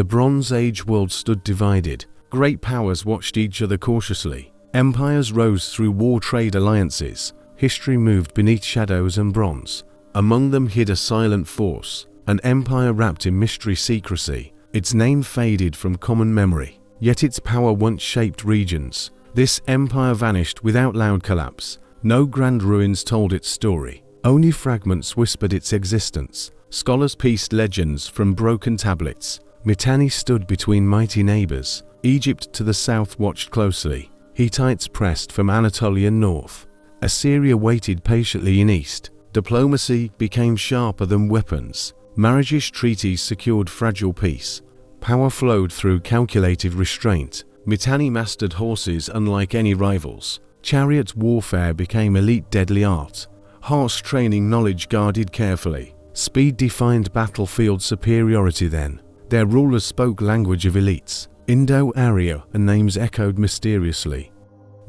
The Bronze Age world stood divided. Great powers watched each other cautiously. Empires rose through war-trade alliances. History moved beneath shadows and bronze. Among them hid a silent force, an empire wrapped in mystery secrecy. Its name faded from common memory, yet its power once shaped regions. This empire vanished without loud collapse. No grand ruins told its story. Only fragments whispered its existence. Scholars pieced legends from broken tablets. Mitanni stood between mighty neighbors. Egypt to the south watched closely. Hittites pressed from Anatolia north. Assyria waited patiently in east. Diplomacy became sharper than weapons. Marriage treaties secured fragile peace. Power flowed through calculated restraint. Mitanni mastered horses unlike any rivals. Chariot warfare became elite deadly art. Horse training knowledge guarded carefully. Speed defined battlefield superiority then. Their rulers spoke language of elites. Indo-Arya and names echoed mysteriously.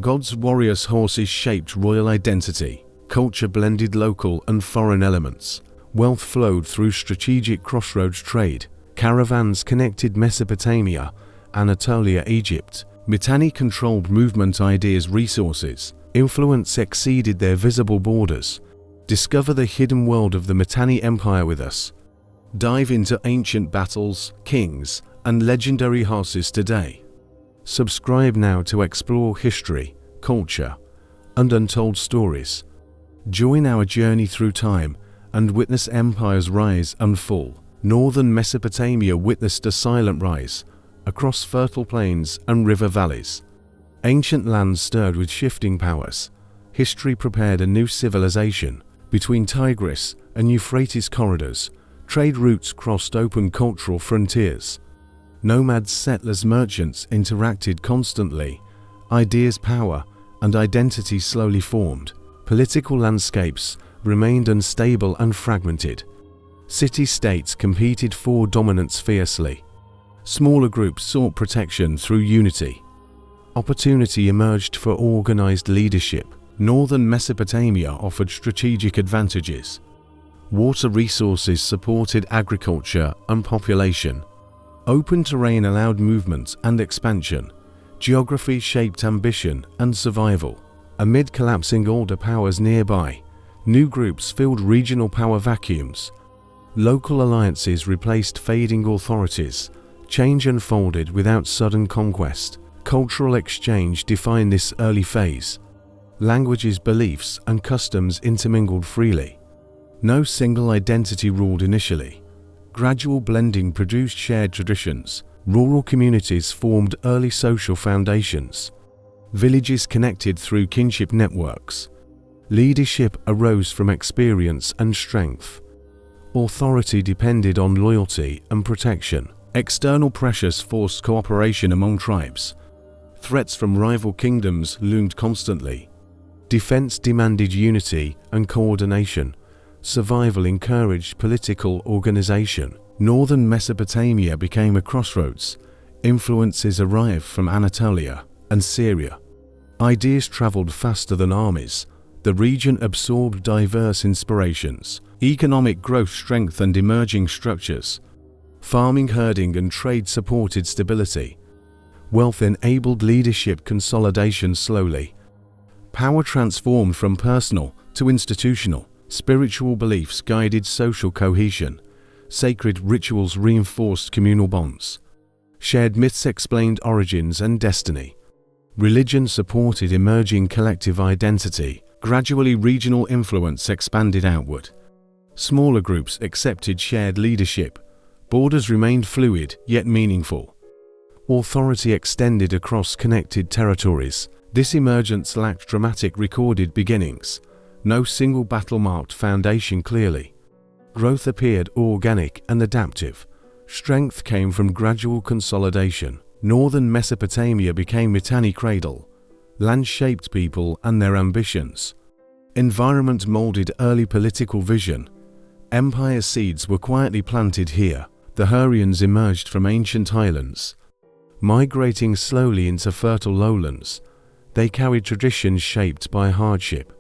Gods' warriors' horses shaped royal identity. Culture blended local and foreign elements. Wealth flowed through strategic crossroads trade. Caravans connected Mesopotamia, Anatolia, Egypt. Mitanni controlled movement, ideas, resources. Influence exceeded their visible borders. Discover the hidden world of the Mitanni Empire with us. Dive into ancient battles, kings, and legendary horses today. Subscribe now to explore history, culture, and untold stories. Join our journey through time and witness empires rise and fall. Northern Mesopotamia witnessed a silent rise across fertile plains and river valleys. Ancient lands stirred with shifting powers. History prepared a new civilization. Between Tigris and Euphrates corridors, trade routes crossed open cultural frontiers. Nomads, settlers, merchants interacted constantly. Ideas, power, and identity slowly formed. Political landscapes remained unstable and fragmented. City-states competed for dominance fiercely. Smaller groups sought protection through unity. Opportunity emerged for organized leadership. Northern Mesopotamia offered strategic advantages. Water resources supported agriculture and population. Open terrain allowed movement and expansion. Geography shaped ambition and survival. Amid collapsing older powers nearby, new groups filled regional power vacuums. Local alliances replaced fading authorities. Change unfolded without sudden conquest. Cultural exchange defined this early phase. Languages, beliefs, and customs intermingled freely. No single identity ruled initially. Gradual blending produced shared traditions. Rural communities formed early social foundations. Villages connected through kinship networks. Leadership arose from experience and strength. Authority depended on loyalty and protection. External pressures forced cooperation among tribes. Threats from rival kingdoms loomed constantly. Defense demanded unity and coordination. Survival encouraged political organization. Northern Mesopotamia became a crossroads. Influences arrived from Anatolia and Syria. Ideas traveled faster than armies. The region absorbed diverse inspirations. Economic growth strengthened emerging structures. Farming, herding, and trade supported stability. Wealth enabled leadership consolidation slowly. Power transformed from personal to institutional. Spiritual beliefs guided social cohesion. Sacred rituals reinforced communal bonds. Shared myths explained origins and destiny. Religion supported emerging collective identity. Gradually, regional influence expanded outward. Smaller groups accepted shared leadership. Borders remained fluid yet meaningful. Authority extended across connected territories. This emergence lacked dramatic recorded beginnings. No single battle marked foundation clearly. Growth appeared organic and adaptive. Strength came from gradual consolidation. Northern Mesopotamia became Mitanni cradle. Land shaped people and their ambitions. Environment molded early political vision. Empire seeds were quietly planted here. The Hurrians emerged from ancient highlands. Migrating slowly into fertile lowlands, they carried traditions shaped by hardship.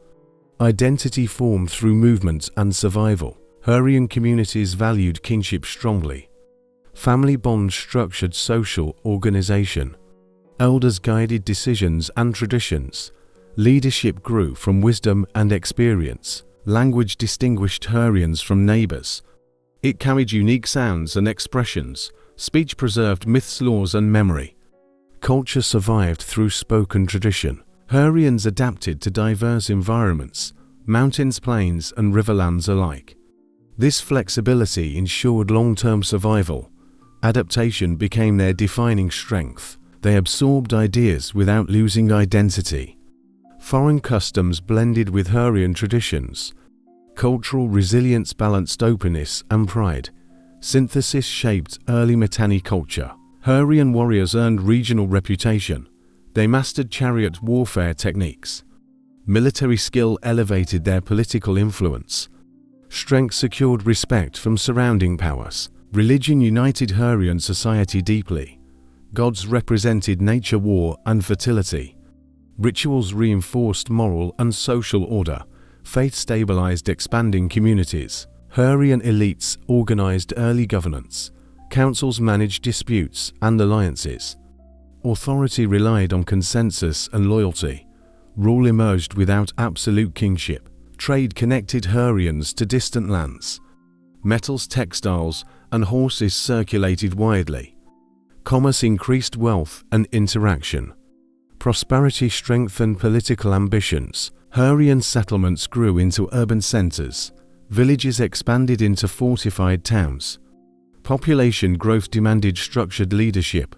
Identity formed through movement and survival. Hurrian communities valued kinship strongly. Family bonds structured social organization. Elders guided decisions and traditions. Leadership grew from wisdom and experience. Language distinguished Hurrians from neighbors. It carried unique sounds and expressions. Speech preserved myths, laws, and memory. Culture survived through spoken tradition. Hurrians adapted to diverse environments, mountains, plains, and riverlands alike. This flexibility ensured long-term survival. Adaptation became their defining strength. They absorbed ideas without losing identity. Foreign customs blended with Hurrian traditions. Cultural resilience balanced openness and pride. Synthesis shaped early Mitanni culture. Hurrian warriors earned regional reputation. They mastered chariot warfare techniques. Military skill elevated their political influence. Strength secured respect from surrounding powers. Religion united Hurrian society deeply. Gods represented nature, war, and fertility. Rituals reinforced moral and social order. Faith stabilized expanding communities. Hurrian elites organized early governance. Councils managed disputes and alliances. Authority relied on consensus and loyalty. Rule emerged without absolute kingship. Trade connected Hurrians to distant lands. Metals, textiles, and horses circulated widely. Commerce increased wealth and interaction. Prosperity strengthened political ambitions. Hurrian settlements grew into urban centers. Villages expanded into fortified towns. Population growth demanded structured leadership.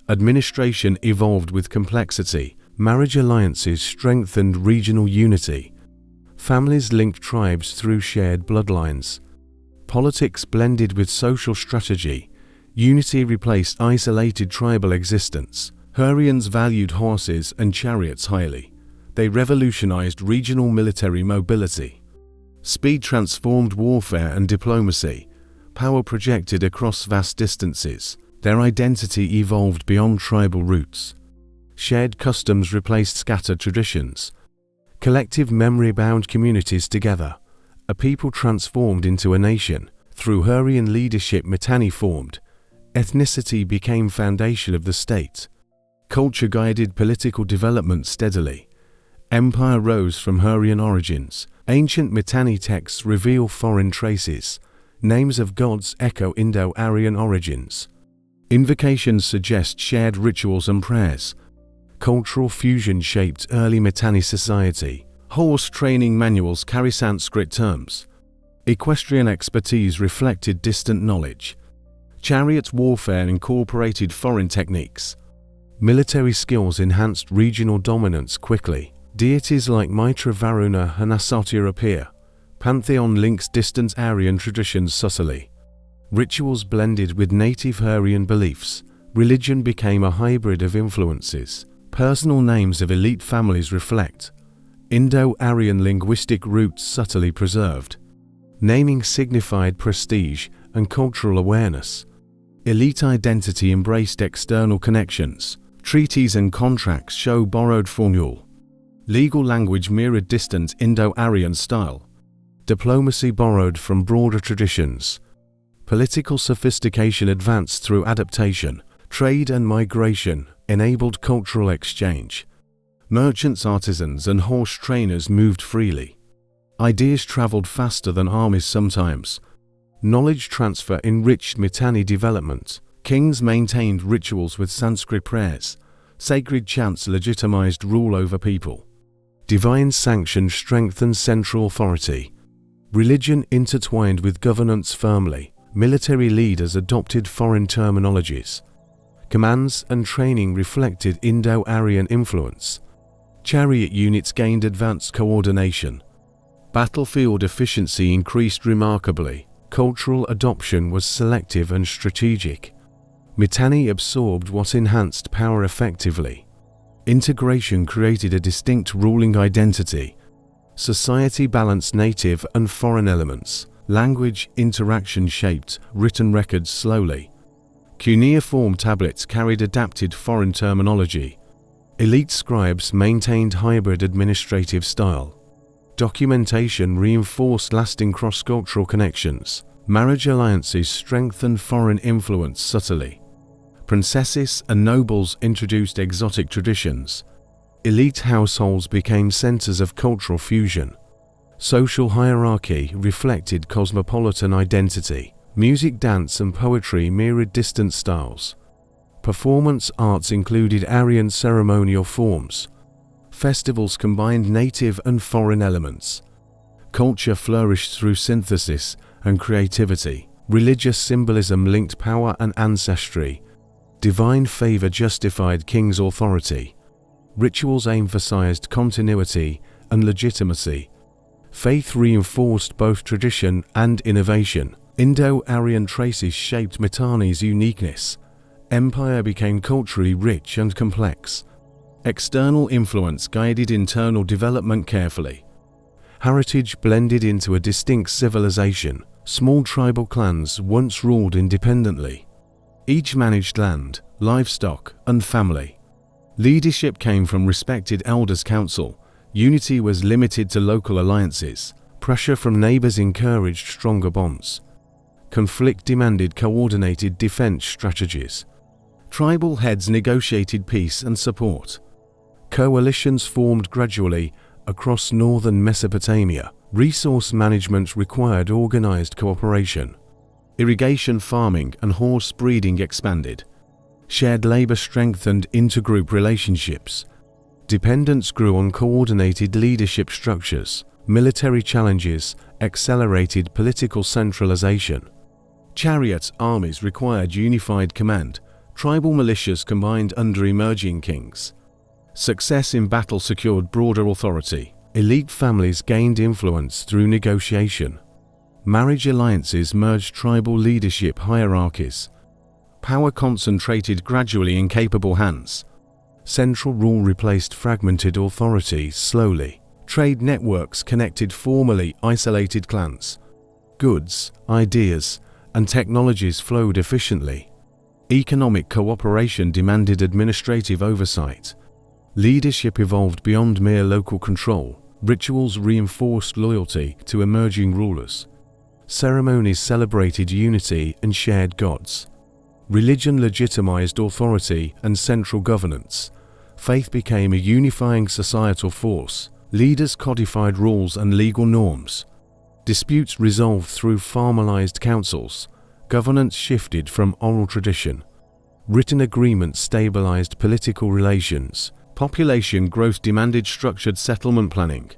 Administration evolved with complexity. Marriage alliances strengthened regional unity. Families linked tribes through shared bloodlines. Politics blended with social strategy. Unity replaced isolated tribal existence. Hurrians valued horses and chariots highly. They revolutionized regional military mobility. Speed transformed warfare and diplomacy. Power projected across vast distances. Their identity evolved beyond tribal roots. Shared customs replaced scattered traditions. Collective memory bound communities together. A people transformed into a nation. Through Hurrian leadership, Mitanni formed. Ethnicity became foundation of the state. Culture guided political development steadily. Empire rose from Hurrian origins. Ancient Mitanni texts reveal foreign traces. Names of gods echo Indo-Aryan origins. Invocations suggest shared rituals and prayers. Cultural fusion shaped early Mitanni society. Horse training manuals carry Sanskrit terms. Equestrian expertise reflected distant knowledge. Chariot warfare incorporated foreign techniques. Military skills enhanced regional dominance quickly. Deities like Mitra, Varuna, and Assyria appear. Pantheon links distant Aryan traditions subtly. Rituals blended with native Hurrian beliefs. Religion became a hybrid of influences. Personal names of elite families reflect Indo-Aryan linguistic roots subtly preserved. Naming signified prestige and cultural awareness. Elite identity embraced external connections. Treaties and contracts show borrowed formule. Legal language mirrored distant Indo-Aryan style. Diplomacy borrowed from broader traditions. Political sophistication advanced through adaptation. Trade and migration enabled cultural exchange. Merchants, artisans, and horse trainers moved freely. Ideas traveled faster than armies sometimes. Knowledge transfer enriched Mitanni development. Kings maintained rituals with Sanskrit prayers. Sacred chants legitimized rule over people. Divine sanction strengthened central authority. Religion intertwined with governance firmly. Military leaders adopted foreign terminologies. Commands and training reflected Indo-Aryan influence. Chariot units gained advanced coordination. Battlefield efficiency increased remarkably. Cultural adoption was selective and strategic. Mitanni absorbed what enhanced power effectively. Integration created a distinct ruling identity. Society balanced native and foreign elements. Language interaction shaped written records slowly. Cuneiform tablets carried adapted foreign terminology. Elite scribes maintained hybrid administrative style. Documentation reinforced lasting cross-cultural connections. Marriage alliances strengthened foreign influence subtly. Princesses and nobles introduced exotic traditions. Elite households became centers of cultural fusion. Social hierarchy reflected cosmopolitan identity. Music, dance, and poetry mirrored distant styles. Performance arts included Aryan ceremonial forms. Festivals combined native and foreign elements. Culture flourished through synthesis and creativity. Religious symbolism linked power and ancestry. Divine favor justified king's authority. Rituals emphasized continuity and legitimacy. Faith reinforced both tradition and innovation. Indo-Aryan traces shaped Mitanni's uniqueness. Empire became culturally rich and complex. External influence guided internal development carefully. Heritage blended into a distinct civilization. Small tribal clans once ruled independently. Each managed land, livestock, and family. Leadership came from respected elders' council. Unity was limited to local alliances. Pressure from neighbors encouraged stronger bonds. Conflict demanded coordinated defense strategies. Tribal heads negotiated peace and support. Coalitions formed gradually across northern Mesopotamia. Resource management required organized cooperation. Irrigation farming and horse breeding expanded. Shared labor strengthened intergroup relationships. Dependence grew on coordinated leadership structures. Military challenges accelerated political centralization. Chariot armies required unified command. Tribal militias combined under emerging kings. Success in battle secured broader authority. Elite families gained influence through negotiation. Marriage alliances merged tribal leadership hierarchies. Power concentrated gradually in capable hands. Central rule replaced fragmented authority slowly. Trade networks connected formerly isolated clans. Goods, ideas, and technologies flowed efficiently. Economic cooperation demanded administrative oversight. Leadership evolved beyond mere local control. Rituals reinforced loyalty to emerging rulers. Ceremonies celebrated unity and shared gods. Religion legitimized authority and central governance. Faith became a unifying societal force. Leaders codified rules and legal norms. Disputes resolved through formalized councils. Governance shifted from oral tradition. Written agreements stabilized political relations. Population growth demanded structured settlement planning.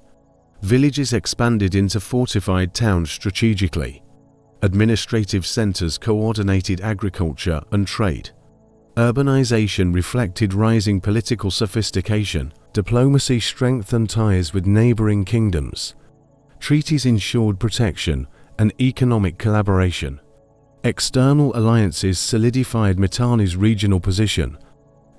Villages expanded into fortified towns strategically. Administrative centers coordinated agriculture and trade. Urbanization reflected rising political sophistication. Diplomacy strengthened ties with neighboring kingdoms. Treaties ensured protection and economic collaboration. External alliances solidified Mitanni's regional position.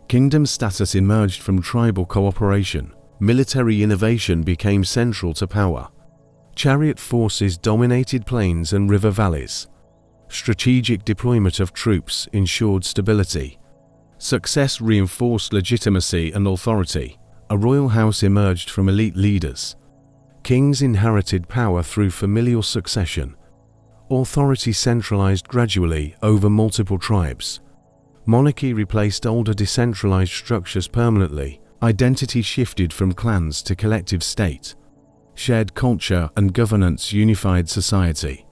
Kingdom status emerged from tribal cooperation. Military innovation became central to power. Chariot forces dominated plains and river valleys. Strategic deployment of troops ensured stability. Success reinforced legitimacy and authority. A royal house emerged from elite leaders. Kings inherited power through familial succession. Authority centralized gradually over multiple tribes. Monarchy replaced older decentralized structures permanently. Identity shifted from clans to collective state. Shared culture and governance unified society.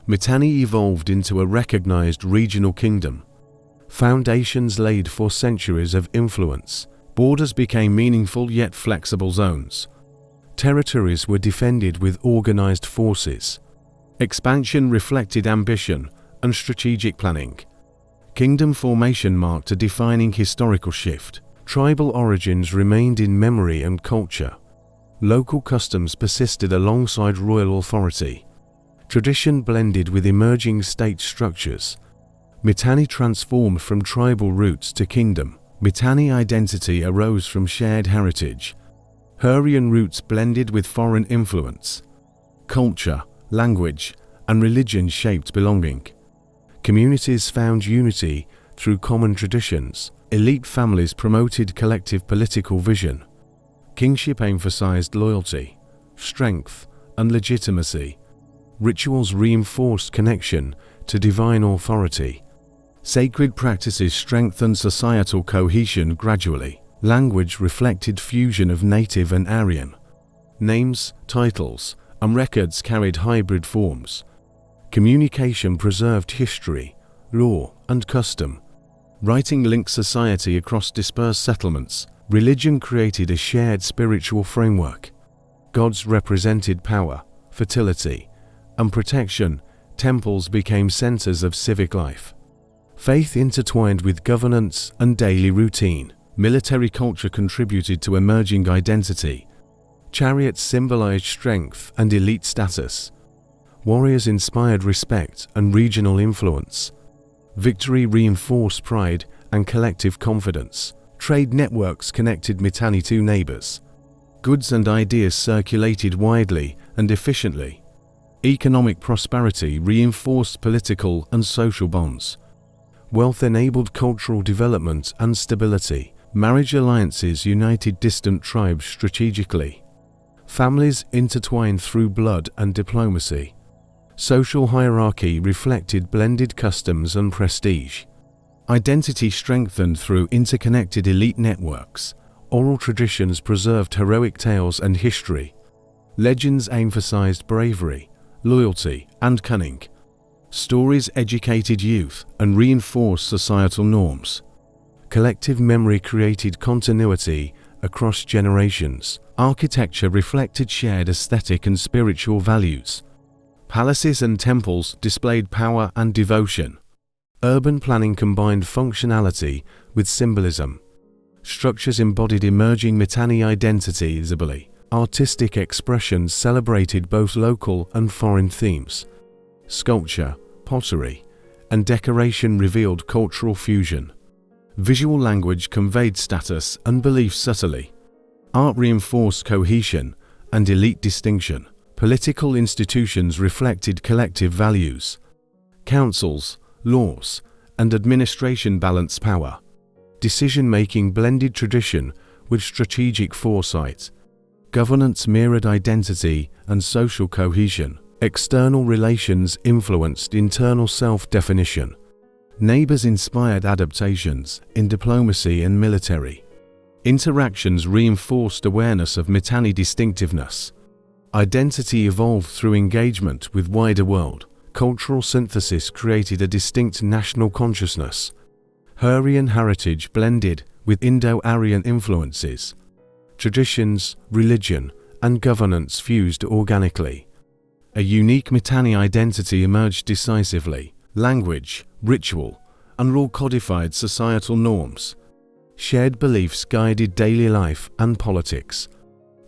Mitanni evolved into a recognized regional kingdom. Foundations laid for centuries of influence. Borders became meaningful yet flexible zones. Territories were defended with organized forces. Expansion reflected ambition and strategic planning. Kingdom formation marked a defining historical shift. Tribal origins remained in memory and culture. Local customs persisted alongside royal authority. Tradition blended with emerging state structures. Mitanni transformed from tribal roots to kingdom. Mitanni identity arose from shared heritage. Hurrian roots blended with foreign influence. Culture, language, and religion shaped belonging. Communities found unity through common traditions. Elite families promoted collective political vision. Kingship emphasized loyalty, strength, and legitimacy. Rituals reinforced connection to divine authority. Sacred practices strengthened societal cohesion gradually. Language reflected fusion of native and Aryan. Names, titles, and records carried hybrid forms. Communication preserved history, law, and custom. Writing linked society across dispersed settlements. Religion created a shared spiritual framework. Gods represented power, fertility, and protection. Temples became centers of civic life. Faith intertwined with governance and daily routine. Military culture contributed to emerging identity. Chariots symbolized strength and elite status. Warriors inspired respect and regional influence. Victory reinforced pride and collective confidence. Trade networks connected Mitanni to neighbors. Goods and ideas circulated widely and efficiently. Economic prosperity reinforced political and social bonds. Wealth enabled cultural development and stability. Marriage alliances united distant tribes strategically. Families intertwined through blood and diplomacy. Social hierarchy reflected blended customs and prestige. Identity strengthened through interconnected elite networks. Oral traditions preserved heroic tales and history. Legends emphasized bravery, loyalty, and cunning. Stories educated youth and reinforced societal norms. Collective memory created continuity across generations. Architecture reflected shared aesthetic and spiritual values. Palaces and temples displayed power and devotion. Urban planning combined functionality with symbolism. Structures embodied emerging Mitanni identity visibly. Artistic expressions celebrated both local and foreign themes. Sculpture, pottery, and decoration revealed cultural fusion. Visual language conveyed status and belief subtly. Art reinforced cohesion and elite distinction. Political institutions reflected collective values. Councils, laws, and administration balanced power. Decision-making blended tradition with strategic foresight. Governance mirrored identity and social cohesion. External relations influenced internal self-definition. Neighbors inspired adaptations in diplomacy and military. Interactions reinforced awareness of Mitanni distinctiveness. Identity evolved through engagement with wider world. Cultural synthesis created a distinct national consciousness. Hurrian heritage blended with Indo-Aryan influences. Traditions, religion, and governance fused organically. A unique Mitanni identity emerged decisively. Language, ritual, and law codified societal norms. Shared beliefs guided daily life and politics.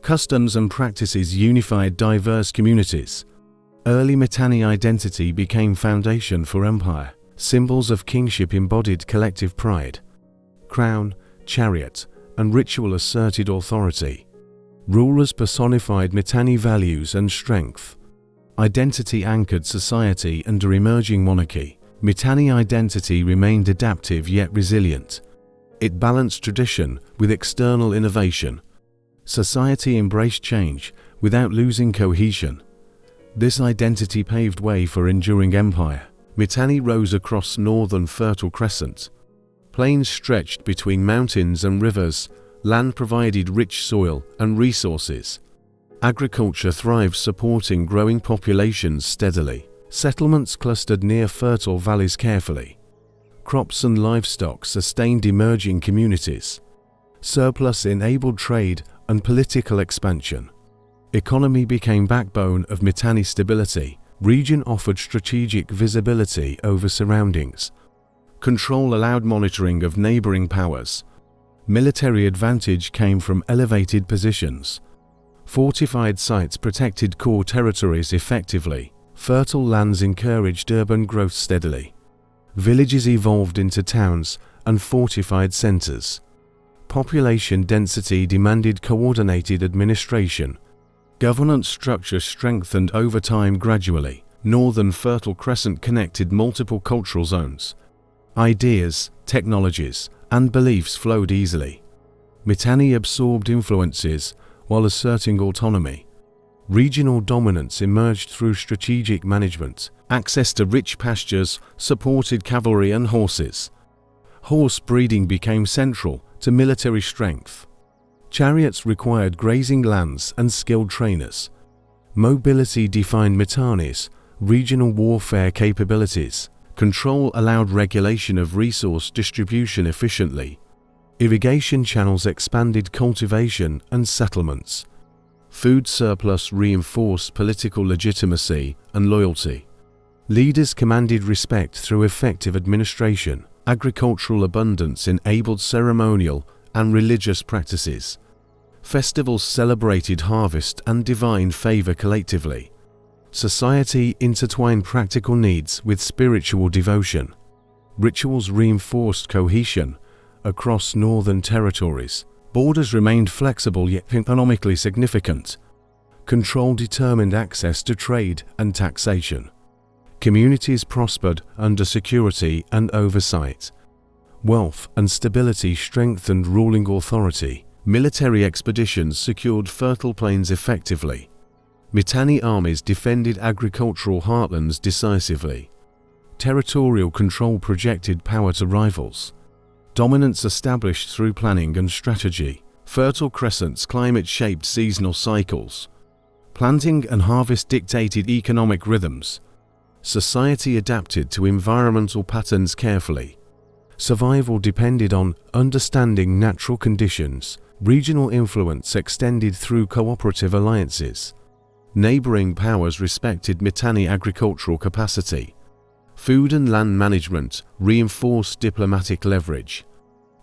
Customs and practices unified diverse communities. Early Mitanni identity became foundation for empire. Symbols of kingship embodied collective pride. Crown, chariot, and ritual asserted authority. Rulers personified Mitanni values and strength. Identity anchored society under emerging monarchy. Mitanni identity remained adaptive yet resilient. It balanced tradition with external innovation. Society embraced change without losing cohesion. This identity paved way for enduring empire. Mitanni rose across northern Fertile Crescent. Plains stretched between mountains and rivers. Land provided rich soil and resources. Agriculture thrived, supporting growing populations steadily. Settlements clustered near fertile valleys carefully. Crops and livestock sustained emerging communities. Surplus enabled trade and political expansion. Economy became backbone of Mitanni stability. Region offered strategic visibility over surroundings. Control allowed monitoring of neighboring powers. Military advantage came from elevated positions. Fortified sites protected core territories effectively. Fertile lands encouraged urban growth steadily. Villages evolved into towns and fortified centers. Population density demanded coordinated administration. Governance structure strengthened over time gradually. Northern Fertile Crescent connected multiple cultural zones. Ideas, technologies, and beliefs flowed easily. Mitanni absorbed influences while asserting autonomy. Regional dominance emerged through strategic management. Access to rich pastures supported cavalry and horses. Horse breeding became central to military strength. Chariots required grazing lands and skilled trainers. Mobility defined Mitanni's regional warfare capabilities. Control allowed regulation of resource distribution efficiently. Irrigation channels expanded cultivation and settlements. Food surplus reinforced political legitimacy and loyalty. Leaders commanded respect through effective administration. Agricultural abundance enabled ceremonial and religious practices. Festivals celebrated harvest and divine favor collectively. Society intertwined practical needs with spiritual devotion. Rituals reinforced cohesion across northern territories. Borders remained flexible yet economically significant. Control determined access to trade and taxation. Communities prospered under security and oversight. Wealth and stability strengthened ruling authority. Military expeditions secured fertile plains effectively. Mitanni armies defended agricultural heartlands decisively. Territorial control projected power to rivals. Dominance established through planning and strategy. Fertile crescents climate-shaped seasonal cycles. Planting and harvest dictated economic rhythms. Society adapted to environmental patterns carefully. Survival depended on understanding natural conditions. Regional influence extended through cooperative alliances. Neighboring powers respected Mitanni agricultural capacity. Food and land management reinforced diplomatic leverage.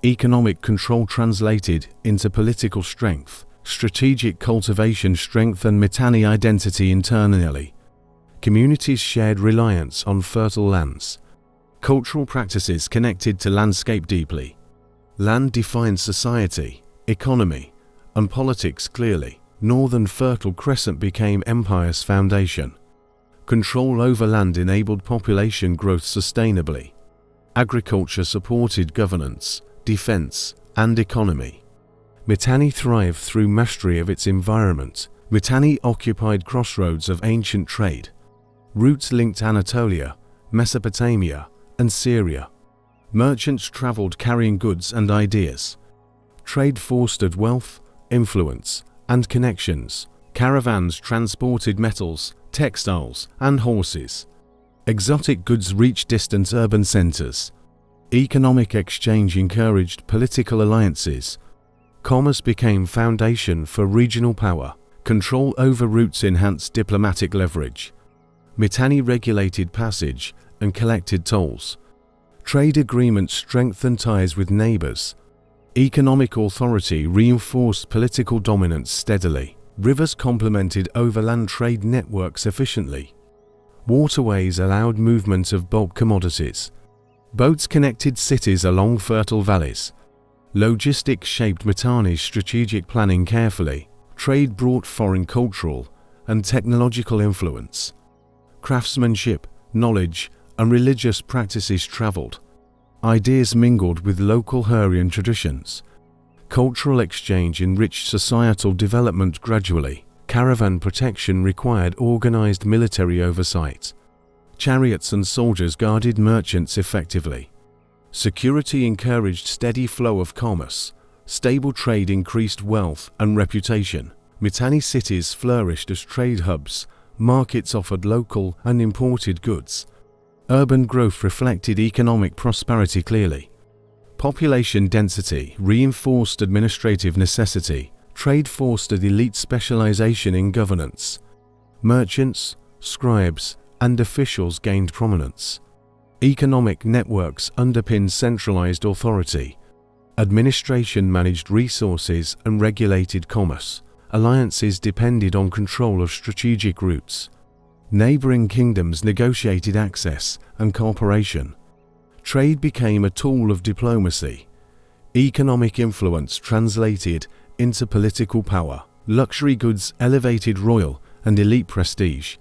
Economic control translated into political strength. Strategic cultivation strengthened Mitanni identity internally. Communities shared reliance on fertile lands. Cultural practices connected to landscape deeply. Land defined society, economy, and politics clearly. Northern Fertile Crescent became empire's foundation. Control over land enabled population growth sustainably. Agriculture supported governance, defense, and economy. Mitanni thrived through mastery of its environment. Mitanni occupied crossroads of ancient trade. Routes linked Anatolia, Mesopotamia, and Syria. Merchants traveled carrying goods and ideas. Trade fostered wealth, influence, and connections. Caravans transported metals, textiles, and horses. Exotic goods reached distant urban centers. Economic exchange encouraged political alliances. Commerce became foundation for regional power. Control over routes enhanced diplomatic leverage. Mitanni regulated passage and collected tolls. Trade agreements strengthened ties with neighbors. Economic authority reinforced political dominance steadily. Rivers complemented overland trade networks efficiently. Waterways allowed movement of bulk commodities. Boats connected cities along fertile valleys. Logistics shaped Mitanni's strategic planning carefully. Trade brought foreign cultural and technological influence. Craftsmanship, knowledge, and religious practices traveled. Ideas mingled with local Hurrian traditions. Cultural exchange enriched societal development gradually. Caravan protection required organized military oversight. Chariots and soldiers guarded merchants effectively. Security encouraged steady flow of commerce. Stable trade increased wealth and reputation. Mitanni cities flourished as trade hubs. Markets offered local and imported goods. Urban growth reflected economic prosperity clearly. Population density reinforced administrative necessity. Trade fostered elite specialization in governance. Merchants, scribes, and officials gained prominence. Economic networks underpinned centralized authority. Administration managed resources and regulated commerce. Alliances depended on control of strategic routes. Neighboring kingdoms negotiated access and cooperation. Trade became a tool of diplomacy. Economic influence translated into political power. Luxury goods elevated royal and elite prestige.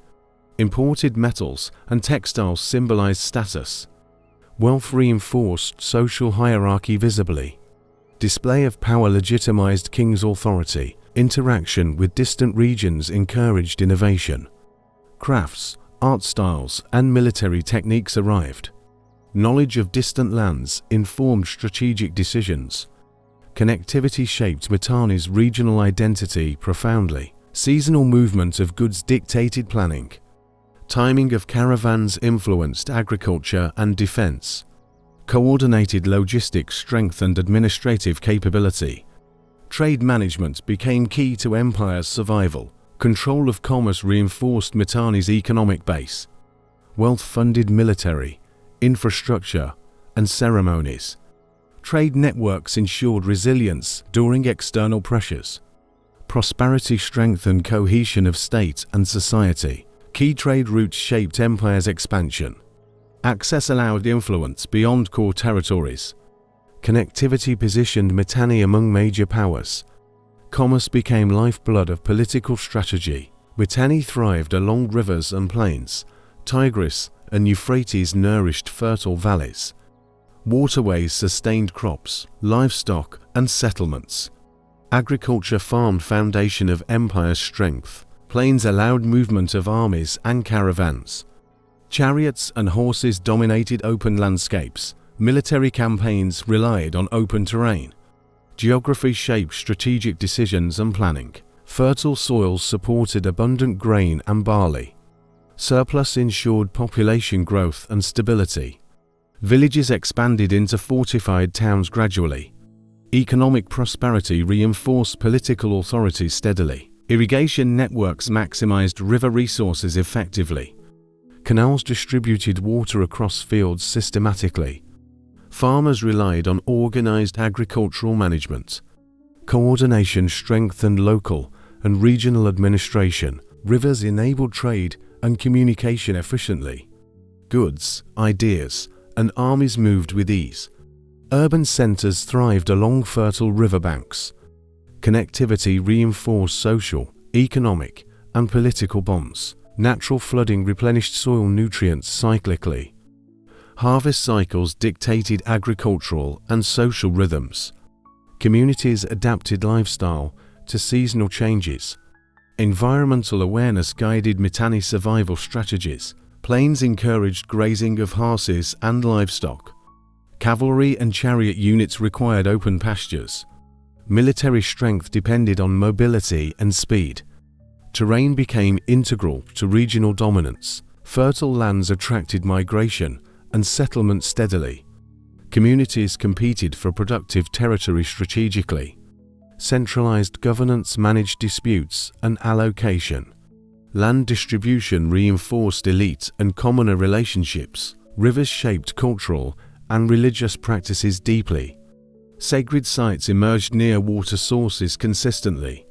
Imported metals and textiles symbolized status. Wealth reinforced social hierarchy visibly. Display of power legitimized king's authority. Interaction with distant regions encouraged innovation. Crafts, art styles, and military techniques arrived. Knowledge of distant lands informed strategic decisions. Connectivity shaped Mitanni's regional identity profoundly. Seasonal movement of goods dictated planning. Timing of caravans influenced agriculture and defense. Coordinated logistics strengthened administrative capability. Trade management became key to empire's survival. Control of commerce reinforced Mitanni's economic base. Wealth funded military, infrastructure, and ceremonies. Trade networks ensured resilience during external pressures. Prosperity strengthened cohesion of state and society. Key trade routes shaped empire's expansion. Access allowed influence beyond core territories. Connectivity positioned Mitanni among major powers. Commerce became lifeblood of political strategy. Mitanni thrived along rivers and plains. Tigris and Euphrates nourished fertile valleys. Waterways sustained crops, livestock, and settlements. Agriculture formed foundation of empire's strength. Plains allowed movement of armies and caravans. Chariots and horses dominated open landscapes. Military campaigns relied on open terrain. Geography shaped strategic decisions and planning. Fertile soils supported abundant grain and barley. Surplus ensured population growth and stability. Villages expanded into fortified towns gradually. Economic prosperity reinforced political authority steadily. Irrigation networks maximized river resources effectively. Canals distributed water across fields systematically. Farmers relied on organized agricultural management. Coordination strengthened local and regional administration. Rivers enabled trade and communication efficiently. Goods, ideas, and armies moved with ease. Urban centers thrived along fertile riverbanks. Connectivity reinforced social, economic, and political bonds. Natural flooding replenished soil nutrients cyclically. Harvest cycles dictated agricultural and social rhythms. Communities adapted lifestyle to seasonal changes. Environmental awareness guided Mitanni survival strategies. Plains encouraged grazing of horses and livestock. Cavalry and chariot units required open pastures. Military strength depended on mobility and speed. Terrain became integral to regional dominance. Fertile lands attracted migration and settlement steadily. Communities competed for productive territory strategically. Centralized governance managed disputes and allocation. Land distribution reinforced elite and commoner relationships. Rivers shaped cultural and religious practices deeply. Sacred sites emerged near water sources consistently.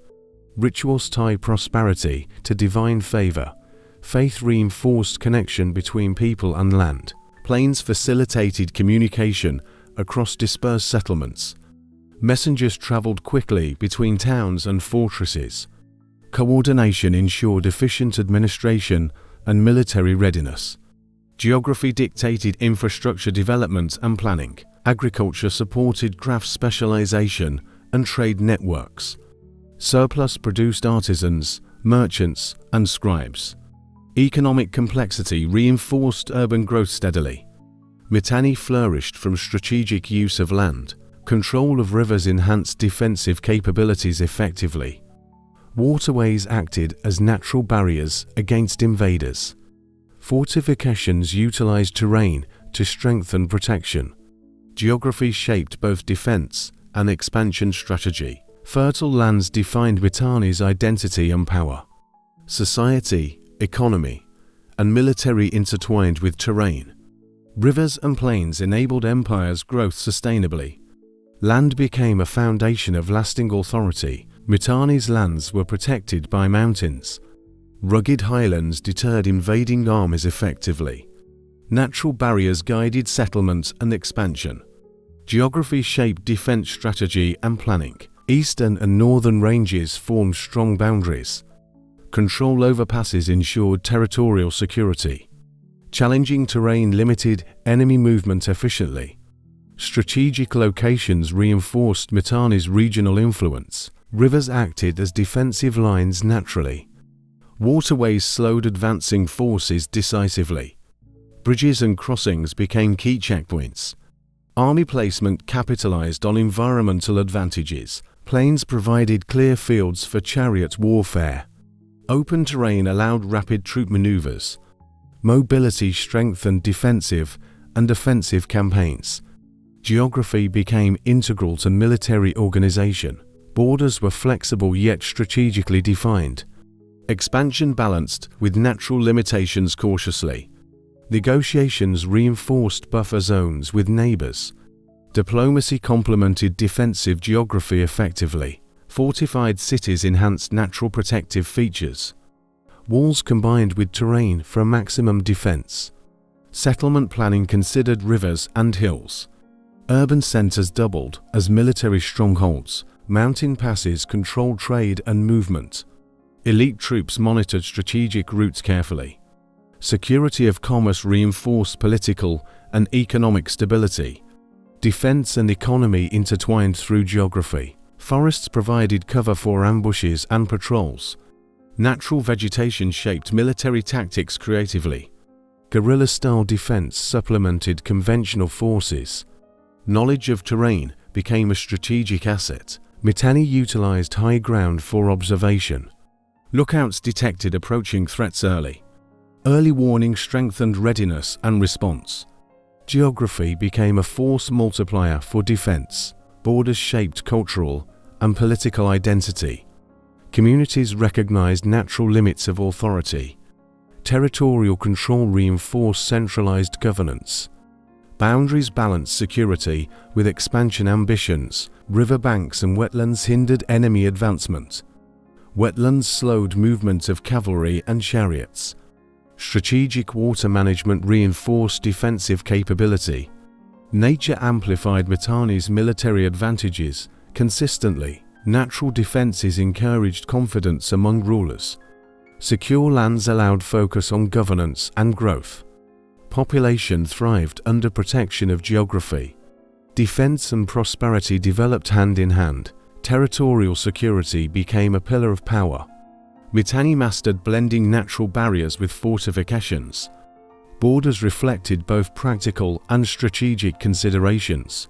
Rituals tied prosperity to divine favor. Faith reinforced connection between people and land. Plains facilitated communication across dispersed settlements. Messengers traveled quickly between towns and fortresses. Coordination ensured efficient administration and military readiness. Geography dictated infrastructure development and planning. Agriculture supported craft specialization and trade networks. Surplus produced artisans, merchants, and scribes. Economic complexity reinforced urban growth steadily. Mitanni flourished from strategic use of land. Control of rivers enhanced defensive capabilities effectively. Waterways acted as natural barriers against invaders. Fortifications utilized terrain to strengthen protection. Geography shaped both defense and expansion strategy. Fertile lands defined Mitanni's identity and power. Society, economy, and military intertwined with terrain. Rivers and plains enabled empire's growth sustainably. Land became a foundation of lasting authority. Mitanni's lands were protected by mountains. Rugged highlands deterred invading armies effectively. Natural barriers guided settlement and expansion. Geography shaped defense strategy and planning. Eastern and northern ranges formed strong boundaries. Control over passes ensured territorial security. Challenging terrain limited enemy movement efficiently. Strategic locations reinforced Mitanni's regional influence. Rivers acted as defensive lines naturally. Waterways slowed advancing forces decisively. Bridges and crossings became key checkpoints. Army placement capitalized on environmental advantages. Plains provided clear fields for chariot warfare. Open terrain allowed rapid troop maneuvers. Mobility strengthened defensive and offensive campaigns. Geography became integral to military organization. Borders were flexible yet strategically defined. Expansion balanced with natural limitations cautiously. Negotiations reinforced buffer zones with neighbors. Diplomacy complemented defensive geography effectively. Fortified cities enhanced natural protective features. Walls combined with terrain for maximum defense. Settlement planning considered rivers and hills. Urban centers doubled as military strongholds. Mountain passes controlled trade and movement. Elite troops monitored strategic routes carefully. Security of commerce reinforced political and economic stability. Defense and economy intertwined through geography. Forests provided cover for ambushes and patrols. Natural vegetation shaped military tactics creatively. Guerrilla-style defense supplemented conventional forces. Knowledge of terrain became a strategic asset. Mitanni utilized high ground for observation. Lookouts detected approaching threats early. Early warning strengthened readiness and response. Geography became a force multiplier for defense. Borders shaped cultural and political identity. Communities recognized natural limits of authority. Territorial control reinforced centralized governance. Boundaries balanced security with expansion ambitions. Riverbanks and wetlands hindered enemy advancement. Wetlands slowed movement of cavalry and chariots. Strategic water management reinforced defensive capability. Nature amplified Mitanni's military advantages consistently. Natural defenses encouraged confidence among rulers. Secure lands allowed focus on governance and growth. Population thrived under protection of geography. Defense and prosperity developed hand in hand. Territorial security became a pillar of power. Mitanni mastered blending natural barriers with fortifications. Borders reflected both practical and strategic considerations.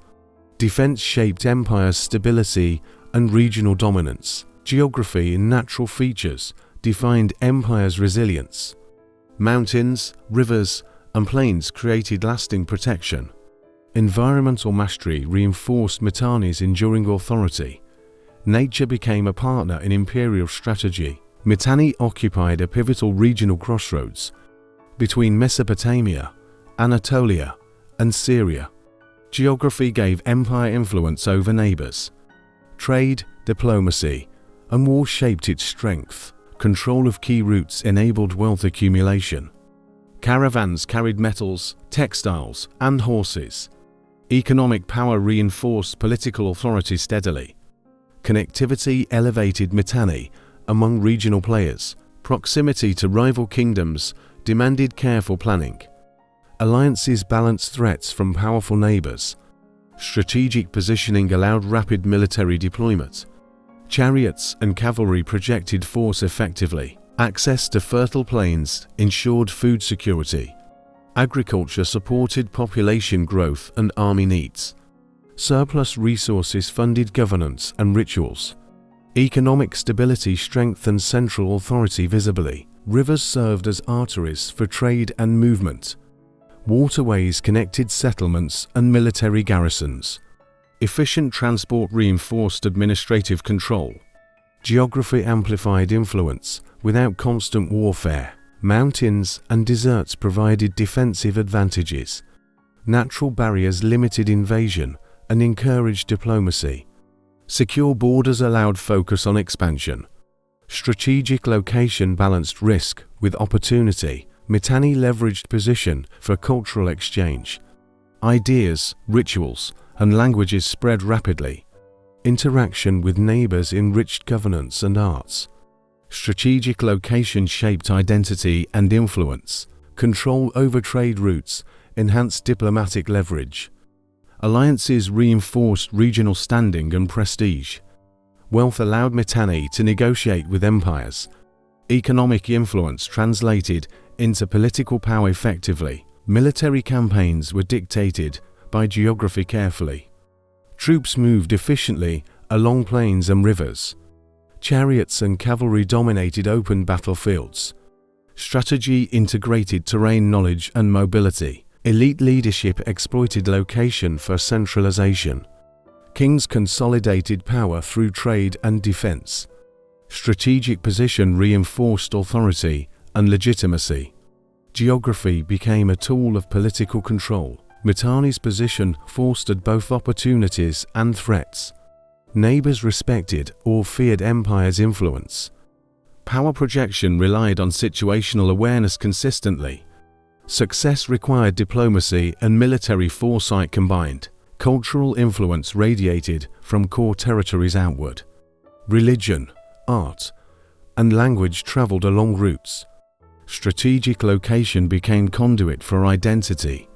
Defense shaped empire's stability and regional dominance. Geography and natural features defined empire's resilience. Mountains, rivers, and plains created lasting protection. Environmental mastery reinforced Mitanni's enduring authority. Nature became a partner in imperial strategy. Mitanni occupied a pivotal regional crossroads between Mesopotamia, Anatolia, and Syria. Geography gave empire influence over neighbors. Trade, diplomacy, and war shaped its strength. Control of key routes enabled wealth accumulation. Caravans carried metals, textiles, and horses. Economic power reinforced political authority steadily. Connectivity elevated Mitanni among regional players. Proximity to rival kingdoms demanded careful planning. Alliances balanced threats from powerful neighbors. Strategic positioning allowed rapid military deployment. Chariots and cavalry projected force effectively. Access to fertile plains ensured food security. Agriculture supported population growth and army needs. Surplus resources funded governance and rituals. Economic stability strengthened central authority visibly. Rivers served as arteries for trade and movement. Waterways connected settlements and military garrisons. Efficient transport reinforced administrative control. Geography amplified influence without constant warfare. Mountains and deserts provided defensive advantages. Natural barriers limited invasion and encouraged diplomacy. Secure borders allowed focus on expansion. Strategic location balanced risk with opportunity. Mitanni leveraged position for cultural exchange. Ideas, rituals, and languages spread rapidly. Interaction with neighbors enriched governance and arts. Strategic location shaped identity and influence. Control over trade routes enhanced diplomatic leverage. Alliances reinforced regional standing and prestige. Wealth allowed Mitanni to negotiate with empires. Economic influence translated into political power effectively. Military campaigns were dictated by geography carefully. Troops moved efficiently along plains and rivers. Chariots and cavalry dominated open battlefields. Strategy integrated terrain knowledge and mobility. Elite leadership exploited location for centralization. Kings consolidated power through trade and defense. Strategic position reinforced authority and legitimacy. Geography became a tool of political control. Mitanni's position fostered both opportunities and threats. Neighbors respected or feared empire's influence. Power projection relied on situational awareness consistently. Success required diplomacy and military foresight combined. Cultural influence radiated from core territories outward. Religion, art, and language traveled along routes. Strategic location became conduit for identity.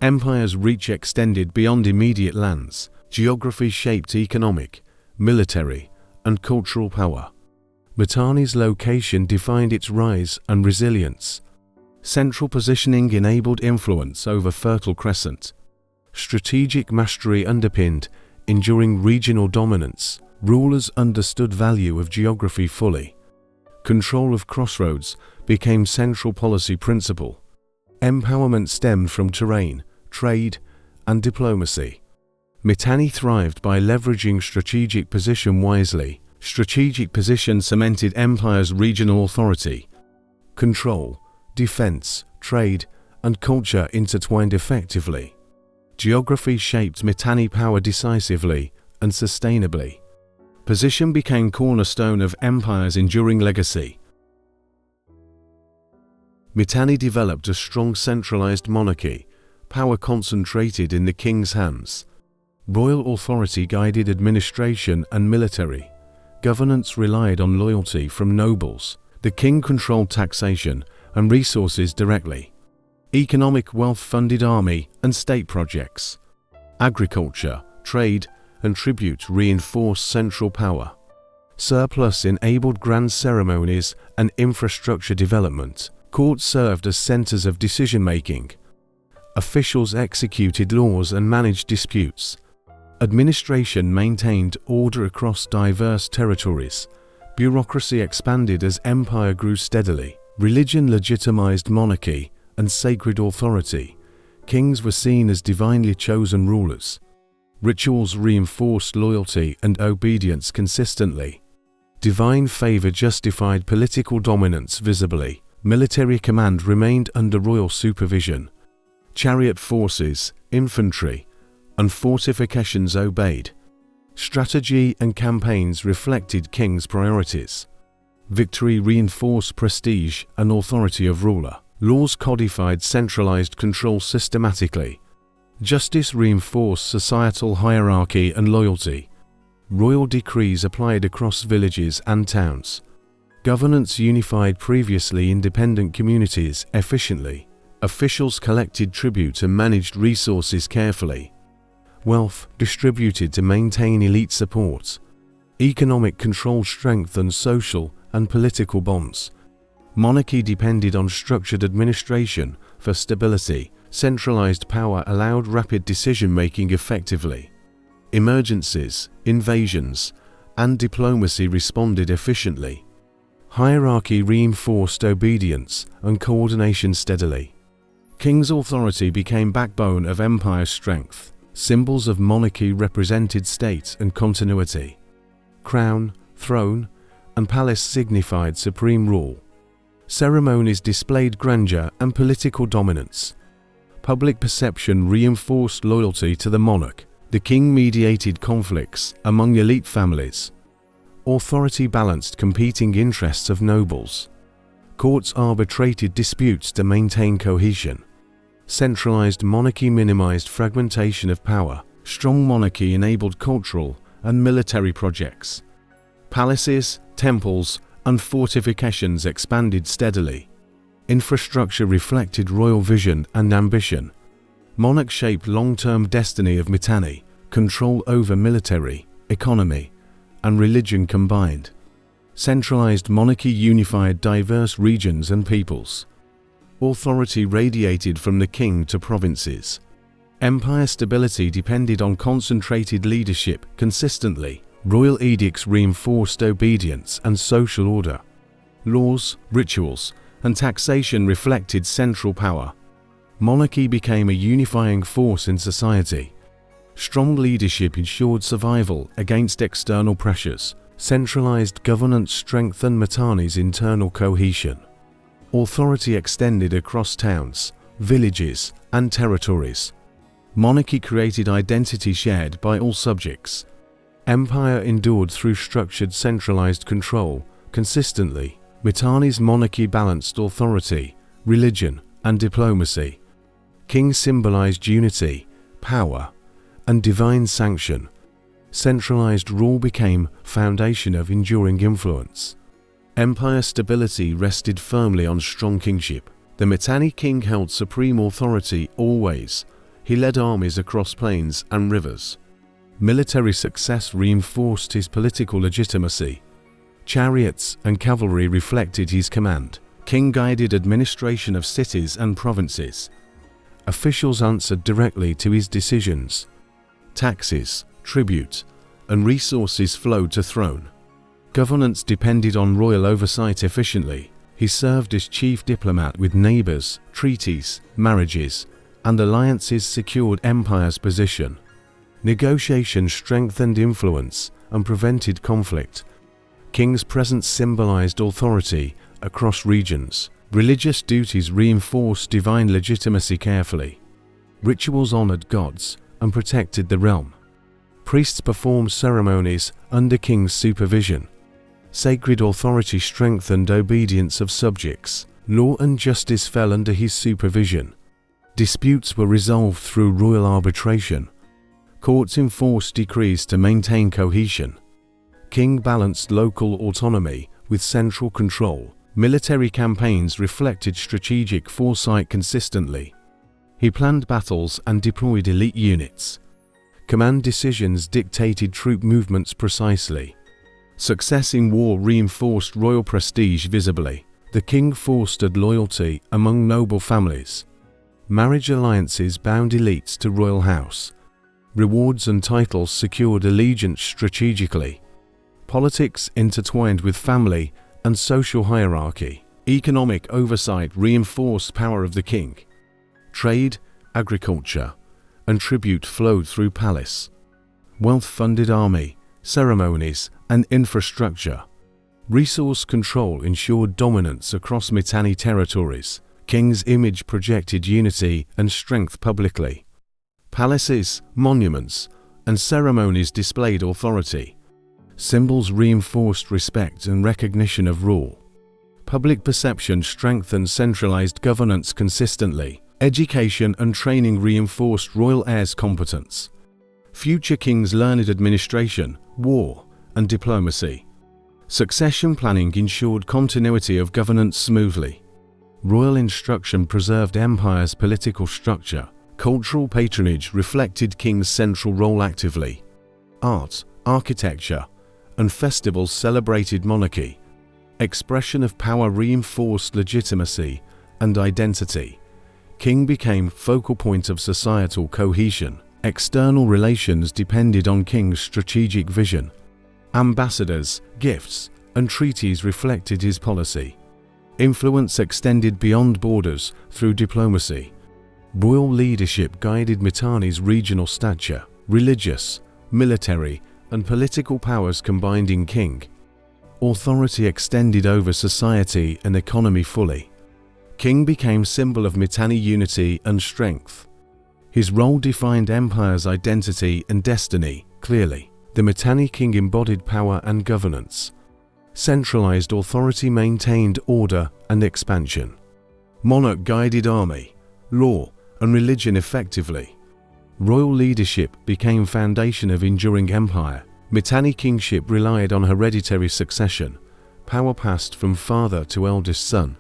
Empire's reach extended beyond immediate lands. Geography shaped economic, military, and cultural power. Mitanni's location defined its rise and resilience. Central positioning enabled influence over Fertile Crescent. Strategic mastery underpinned enduring regional dominance. Rulers understood value of geography fully. Control of crossroads became central policy principle. Empowerment stemmed from terrain, trade, and diplomacy. Mitanni thrived by leveraging strategic position wisely. Strategic position cemented empire's regional authority. Control, defense, trade, and culture intertwined effectively. Geography shaped Mitanni power decisively and sustainably. Position became cornerstone of empire's enduring legacy. Mitanni developed a strong centralized monarchy, power concentrated in the king's hands. Royal authority guided administration and military. Governance relied on loyalty from nobles. The king controlled taxation and resources directly. Economic wealth funded army and state projects. Agriculture, trade, and tribute reinforced central power. Surplus enabled grand ceremonies and infrastructure development. Courts served as centers of decision-making. Officials executed laws and managed disputes. Administration maintained order across diverse territories. Bureaucracy expanded as empire grew steadily. Religion legitimized monarchy and sacred authority. Kings were seen as divinely chosen rulers. Rituals reinforced loyalty and obedience consistently. Divine favor justified political dominance visibly. Military command remained under royal supervision. Chariot forces, infantry, and fortifications obeyed. Strategy and campaigns reflected king's priorities. Victory reinforced prestige and authority of ruler. Laws codified centralized control systematically. Justice reinforced societal hierarchy and loyalty. Royal decrees applied across villages and towns. Governance unified previously independent communities efficiently. Officials collected tribute and managed resources carefully. Wealth distributed to maintain elite support. Economic control strengthened social and political bonds. Monarchy depended on structured administration for stability. Centralized power allowed rapid decision-making effectively. Emergencies, invasions, and diplomacy responded efficiently. Hierarchy reinforced obedience and coordination steadily. King's authority became backbone of empire strength. Symbols of monarchy represented state and continuity. Crown, throne, and palace signified supreme rule. Ceremonies displayed grandeur and political dominance. Public perception reinforced loyalty to the monarch. The king mediated conflicts among elite families. Authority balanced competing interests of nobles. Courts arbitrated disputes to maintain cohesion. Centralized monarchy minimized fragmentation of power. Strong monarchy enabled cultural and military projects. Palaces, temples, and fortifications expanded steadily. Infrastructure reflected royal vision and ambition. Monarch shaped long-term destiny of Mitanni, control over military, economy, and religion combined. Centralized monarchy unified diverse regions and peoples. Authority radiated from the king to provinces. Empire stability depended on concentrated leadership consistently. Royal edicts reinforced obedience and social order. Laws, rituals, and taxation reflected central power. Monarchy became a unifying force in society. Strong leadership ensured survival against external pressures. Centralized governance strengthened Mitanni's internal cohesion. Authority extended across towns, villages, and territories. Monarchy created identity shared by all subjects. Empire endured through structured centralized control. Consistently, Mitanni's monarchy balanced authority, religion, and diplomacy. Kings symbolized unity, power, and divine sanction. Centralized rule became foundation of enduring influence. Empire stability rested firmly on strong kingship. The Mitanni king held supreme authority always. He led armies across plains and rivers. Military success reinforced his political legitimacy. Chariots and cavalry reflected his command. King guided administration of cities and provinces. Officials answered directly to his decisions. Taxes, tribute, and resources flowed to throne. Governance depended on royal oversight efficiently. He served as chief diplomat with neighbors. Treaties, marriages, and alliances secured empire's position. Negotiation strengthened influence and prevented conflict. King's presence symbolized authority across regions. Religious duties reinforced divine legitimacy carefully. Rituals honored gods and protected the realm. Priests performed ceremonies under king's supervision. Sacred authority strengthened obedience of subjects. Law and justice fell under his supervision. Disputes were resolved through royal arbitration. Courts enforced decrees to maintain cohesion. King balanced local autonomy with central control. Military campaigns reflected strategic foresight consistently. He planned battles and deployed elite units. Command decisions dictated troop movements precisely. Success in war reinforced royal prestige visibly. The king fostered loyalty among noble families. Marriage alliances bound elites to royal house. Rewards and titles secured allegiance strategically. Politics intertwined with family and social hierarchy. Economic oversight reinforced power of the king. Trade, agriculture, and tribute flowed through palace. Wealth funded army, ceremonies, and infrastructure. Resource control ensured dominance across Mitanni territories. King's image projected unity and strength publicly. Palaces, monuments, and ceremonies displayed authority. Symbols reinforced respect and recognition of rule. Public perception strengthened centralized governance consistently. Education and training reinforced royal heirs' competence. Future kings learned administration, war, and diplomacy. Succession planning ensured continuity of governance smoothly. Royal instruction preserved empire's political structure. Cultural patronage reflected king's central role actively. Art, architecture, and festivals celebrated monarchy. Expression of power reinforced legitimacy and identity. King became focal point of societal cohesion. External relations depended on king's strategic vision. Ambassadors, gifts, and treaties reflected his policy. Influence extended beyond borders through diplomacy. Royal leadership guided Mitanni's regional stature. Religious, military, and political powers combined in king. Authority extended over society and economy fully. King became symbol of Mitanni unity and strength. His role defined empire's identity and destiny clearly. The Mitanni king embodied power and governance. Centralized authority maintained order and expansion. Monarch guided army, law, and religion effectively. Royal leadership became foundation of enduring empire. Mitanni kingship relied on hereditary succession, power passed from father to eldest son.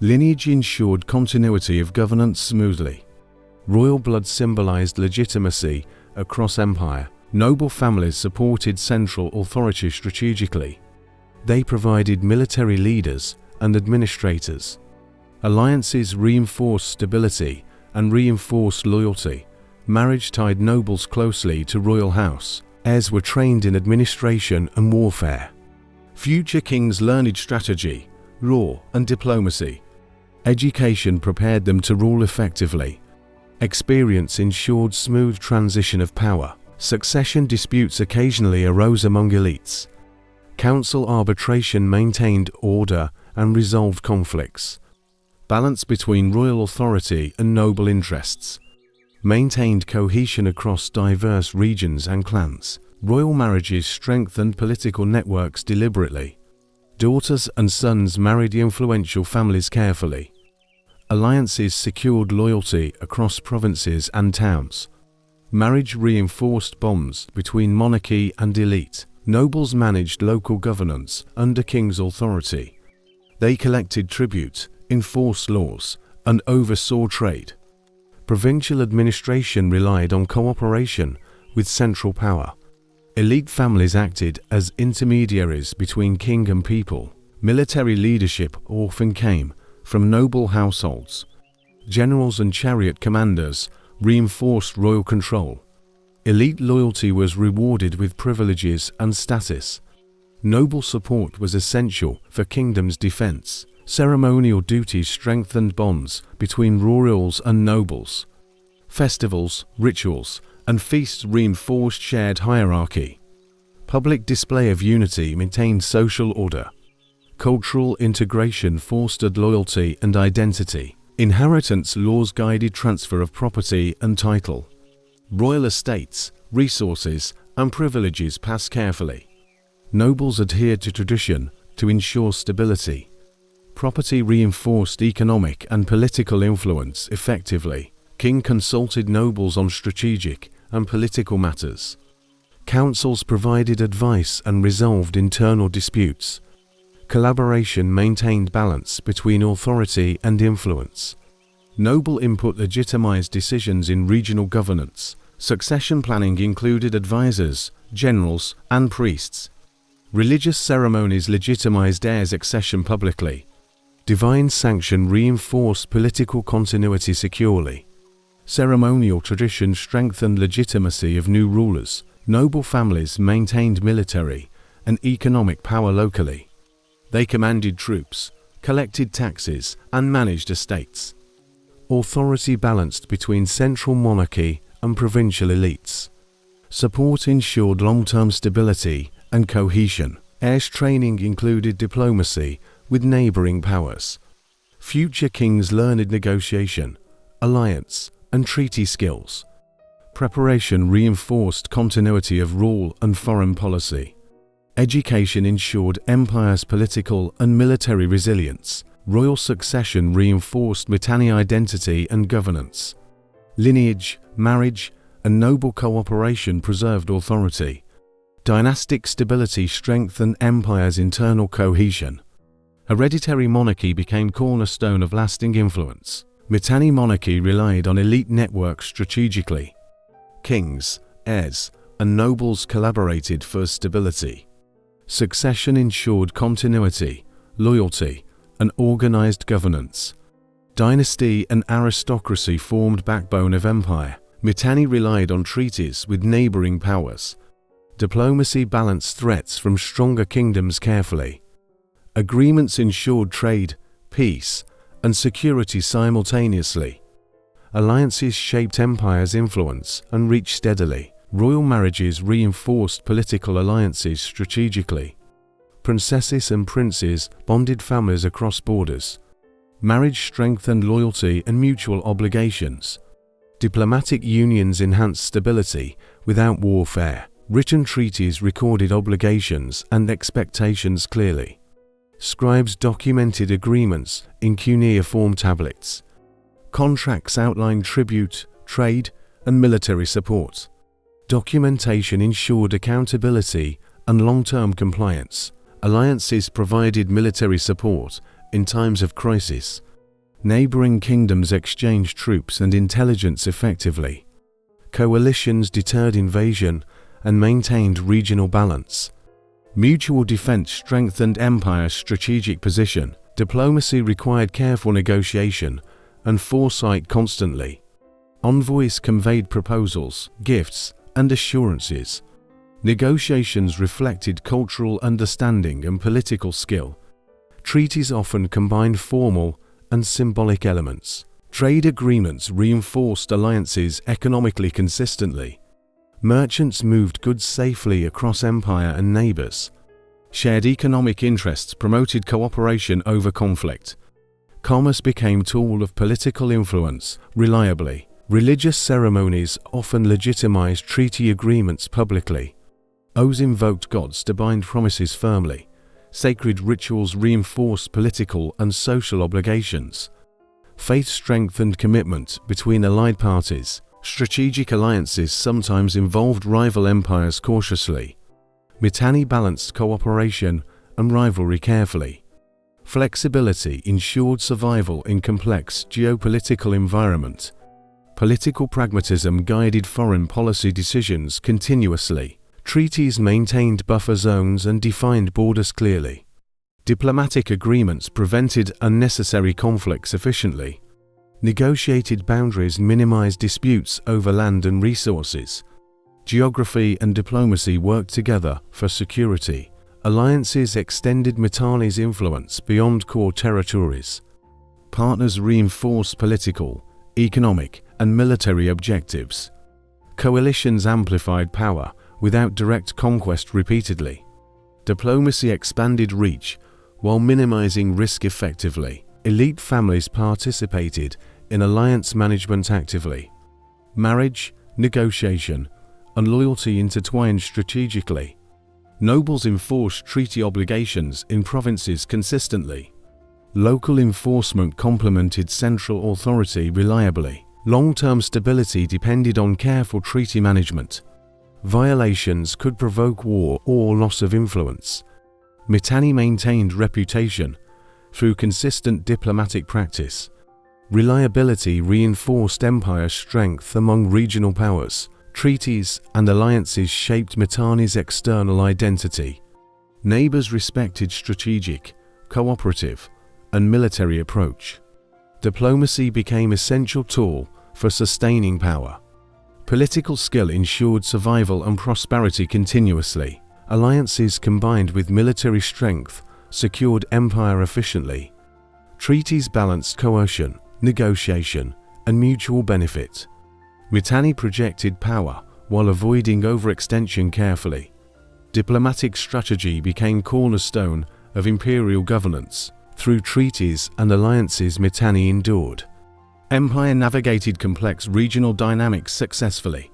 Lineage ensured continuity of governance smoothly. Royal blood symbolized legitimacy across empire. Noble families supported central authority strategically. They provided military leaders and administrators. Alliances reinforced stability and reinforced loyalty. Marriage tied nobles closely to royal house. Heirs were trained in administration and warfare. Future kings learned strategy, law, and diplomacy. Education prepared them to rule effectively. Experience ensured smooth transition of power. Succession disputes occasionally arose among elites. Council arbitration maintained order and resolved conflicts. Balance between royal authority and noble interests. Maintained cohesion across diverse regions and clans. Royal marriages strengthened political networks deliberately. Daughters and sons married influential families carefully. Alliances secured loyalty across provinces and towns. Marriage reinforced bonds between monarchy and elite. Nobles managed local governance under king's authority. They collected tribute, enforced laws, and oversaw trade. Provincial administration relied on cooperation with central power. Elite families acted as intermediaries between king and people. Military leadership often came from noble households. Generals and chariot commanders reinforced royal control. Elite loyalty was rewarded with privileges and status. Noble support was essential for kingdom's defense. Ceremonial duties strengthened bonds between royals and nobles. Festivals, rituals, and feasts reinforced shared hierarchy. Public display of unity maintained social order. Cultural integration fostered loyalty and identity. Inheritance laws guided transfer of property and title. Royal estates, resources, and privileges passed carefully. Nobles adhered to tradition to ensure stability. Property reinforced economic and political influence effectively. King consulted nobles on strategic and political matters. Councils provided advice and resolved internal disputes. Collaboration maintained balance between authority and influence. Noble input legitimized decisions in regional governance. Succession planning included advisors, generals, and priests. Religious ceremonies legitimized heirs' accession publicly. Divine sanction reinforced political continuity securely. Ceremonial tradition strengthened legitimacy of new rulers. Noble families maintained military and economic power locally. They commanded troops, collected taxes, and managed estates. Authority balanced between central monarchy and provincial elites. Support ensured long-term stability and cohesion. Heirs' training included diplomacy with neighboring powers. Future kings learned negotiation, alliance, and treaty skills. Preparation reinforced continuity of rule and foreign policy. Education ensured empire's political and military resilience. Royal succession reinforced Mitanni identity and governance. Lineage, marriage, and noble cooperation preserved authority. Dynastic stability strengthened empire's internal cohesion. Hereditary monarchy became cornerstone of lasting influence. Mitanni monarchy relied on elite networks strategically. Kings, heirs, and nobles collaborated for stability. Succession ensured continuity, loyalty, and organized governance. Dynasty and aristocracy formed backbone of empire. Mitanni relied on treaties with neighboring powers. Diplomacy balanced threats from stronger kingdoms carefully. Agreements ensured trade, peace, and security simultaneously. Alliances shaped empire's influence and reached steadily. Royal marriages reinforced political alliances strategically. Princesses and princes bonded families across borders. Marriage strengthened loyalty and mutual obligations. Diplomatic unions enhanced stability without warfare. Written treaties recorded obligations and expectations clearly. Scribes documented agreements in cuneiform tablets. Contracts outlined tribute, trade, and military support. Documentation ensured accountability and long-term compliance. Alliances provided military support in times of crisis. Neighboring kingdoms exchanged troops and intelligence effectively. Coalitions deterred invasion and maintained regional balance. Mutual defense strengthened empire's strategic position. Diplomacy required careful negotiation and foresight constantly. Envoys conveyed proposals, gifts, and assurances. Negotiations reflected cultural understanding and political skill. Treaties often combined formal and symbolic elements. Trade agreements reinforced alliances economically consistently. Merchants moved goods safely across empire and neighbors. Shared economic interests promoted cooperation over conflict. Commerce became a tool of political influence reliably. Religious ceremonies often legitimized treaty agreements publicly. Oaths invoked gods to bind promises firmly. Sacred rituals reinforced political and social obligations. Faith strengthened commitment between allied parties. Strategic alliances sometimes involved rival empires cautiously. Mitanni balanced cooperation and rivalry carefully. Flexibility ensured survival in complex geopolitical environment. Political pragmatism guided foreign policy decisions continuously. Treaties maintained buffer zones and defined borders clearly. Diplomatic agreements prevented unnecessary conflicts efficiently. Negotiated boundaries minimized disputes over land and resources. Geography and diplomacy worked together for security. Alliances extended Mitanni's influence beyond core territories. Partners reinforced political, economic, and military objectives. Coalitions amplified power without direct conquest repeatedly. Diplomacy expanded reach while minimizing risk effectively. Elite families participated in alliance management actively. Marriage, negotiation, and loyalty intertwined strategically. Nobles enforced treaty obligations in provinces consistently. Local enforcement complemented central authority reliably. Long-term stability depended on careful treaty management. Violations could provoke war or loss of influence. Mitanni maintained reputation through consistent diplomatic practice. Reliability reinforced empire's strength among regional powers. Treaties and alliances shaped Mitanni's external identity. Neighbors respected strategic, cooperative, and military approach. Diplomacy became an essential tool for sustaining power. Political skill ensured survival and prosperity continuously. Alliances combined with military strength secured empire efficiently. Treaties balanced coercion, negotiation, and mutual benefit. Mitanni projected power while avoiding overextension carefully. Diplomatic strategy became cornerstone of imperial governance. Through treaties and alliances Mitanni endured. Empire navigated complex regional dynamics successfully.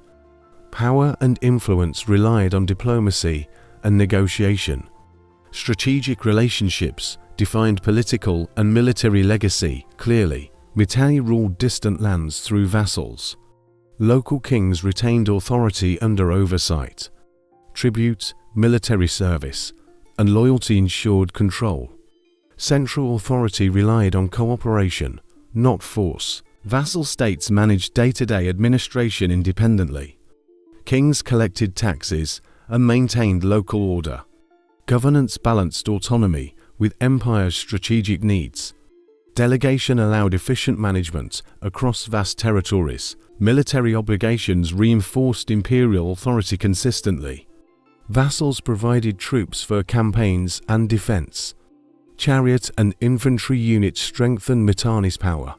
Power and influence relied on diplomacy and negotiation. Strategic relationships defined political and military legacy clearly. Mitanni ruled distant lands through vassals. Local kings retained authority under oversight. Tribute, military service, and loyalty ensured control. Central authority relied on cooperation, not force. Vassal states managed day-to-day administration independently. Kings collected taxes and maintained local order. Governance balanced autonomy with empire's strategic needs. Delegation allowed efficient management across vast territories. Military obligations reinforced imperial authority consistently. Vassals provided troops for campaigns and defense. Chariot and infantry units strengthened Mitanni's power.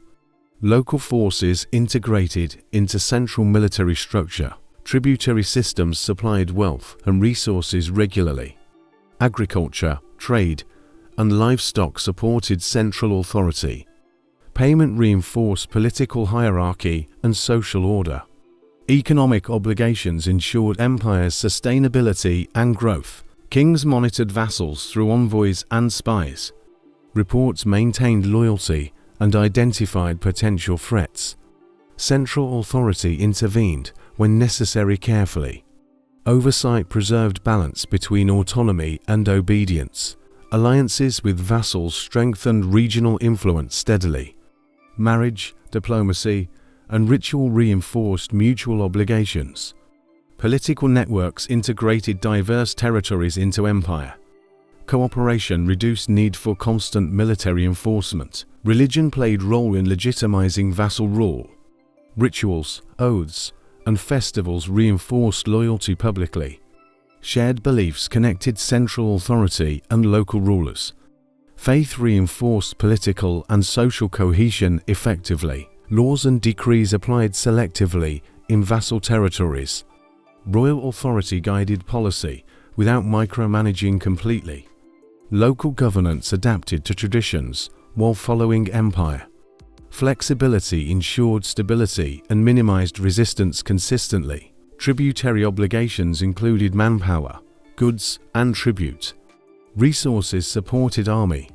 Local forces integrated into central military structure. Tributary systems supplied wealth and resources regularly. Agriculture, trade, and livestock supported central authority. Payment reinforced political hierarchy and social order. Economic obligations ensured empire's sustainability and growth. Kings monitored vassals through envoys and spies. Reports maintained loyalty and identified potential threats. Central authority intervened when necessary carefully. Oversight preserved balance between autonomy and obedience. Alliances with vassals strengthened regional influence steadily. Marriage, diplomacy, and ritual reinforced mutual obligations. Political networks integrated diverse territories into empire. Cooperation reduced need for constant military enforcement. Religion played role in legitimizing vassal rule. Rituals, oaths, and festivals reinforced loyalty publicly. Shared beliefs connected central authority and local rulers. Faith reinforced political and social cohesion effectively. Laws and decrees applied selectively in vassal territories. Royal authority guided policy without micromanaging completely. Local governance adapted to traditions while following empire. Flexibility ensured stability and minimized resistance consistently. Tributary obligations included manpower, goods, and tribute. Resources supported army,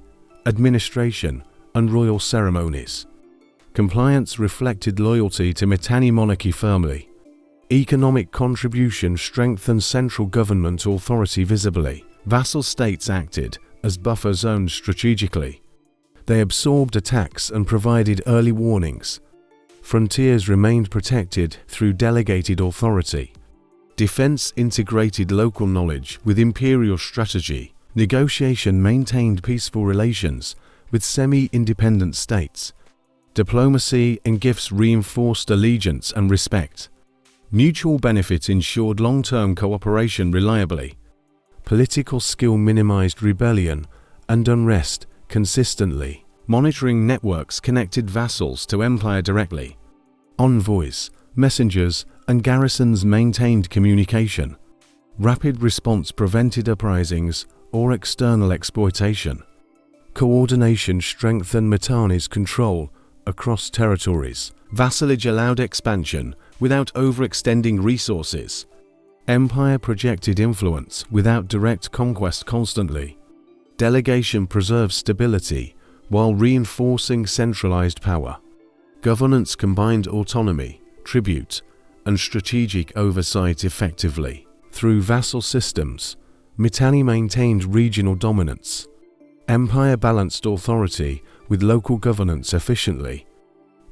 administration, and royal ceremonies. Compliance reflected loyalty to Mitanni monarchy firmly. Economic contribution strengthened central government authority visibly. Vassal states acted as buffer zones strategically. They absorbed attacks and provided early warnings. Frontiers remained protected through delegated authority. Defense integrated local knowledge with imperial strategy. Negotiation maintained peaceful relations with semi-independent states. Diplomacy and gifts reinforced allegiance and respect. Mutual benefit ensured long-term cooperation reliably. Political skill minimized rebellion and unrest consistently. Monitoring networks connected vassals to empire directly. Envoys, messengers, and garrisons maintained communication. Rapid response prevented uprisings or external exploitation. Coordination strengthened Mitanni's control across territories. Vassalage allowed expansion without overextending resources. Empire projected influence without direct conquest constantly. Delegation preserved stability while reinforcing centralized power. Governance combined autonomy, tribute, and strategic oversight effectively. Through vassal systems, Mitanni maintained regional dominance. Empire balanced authority with local governance efficiently.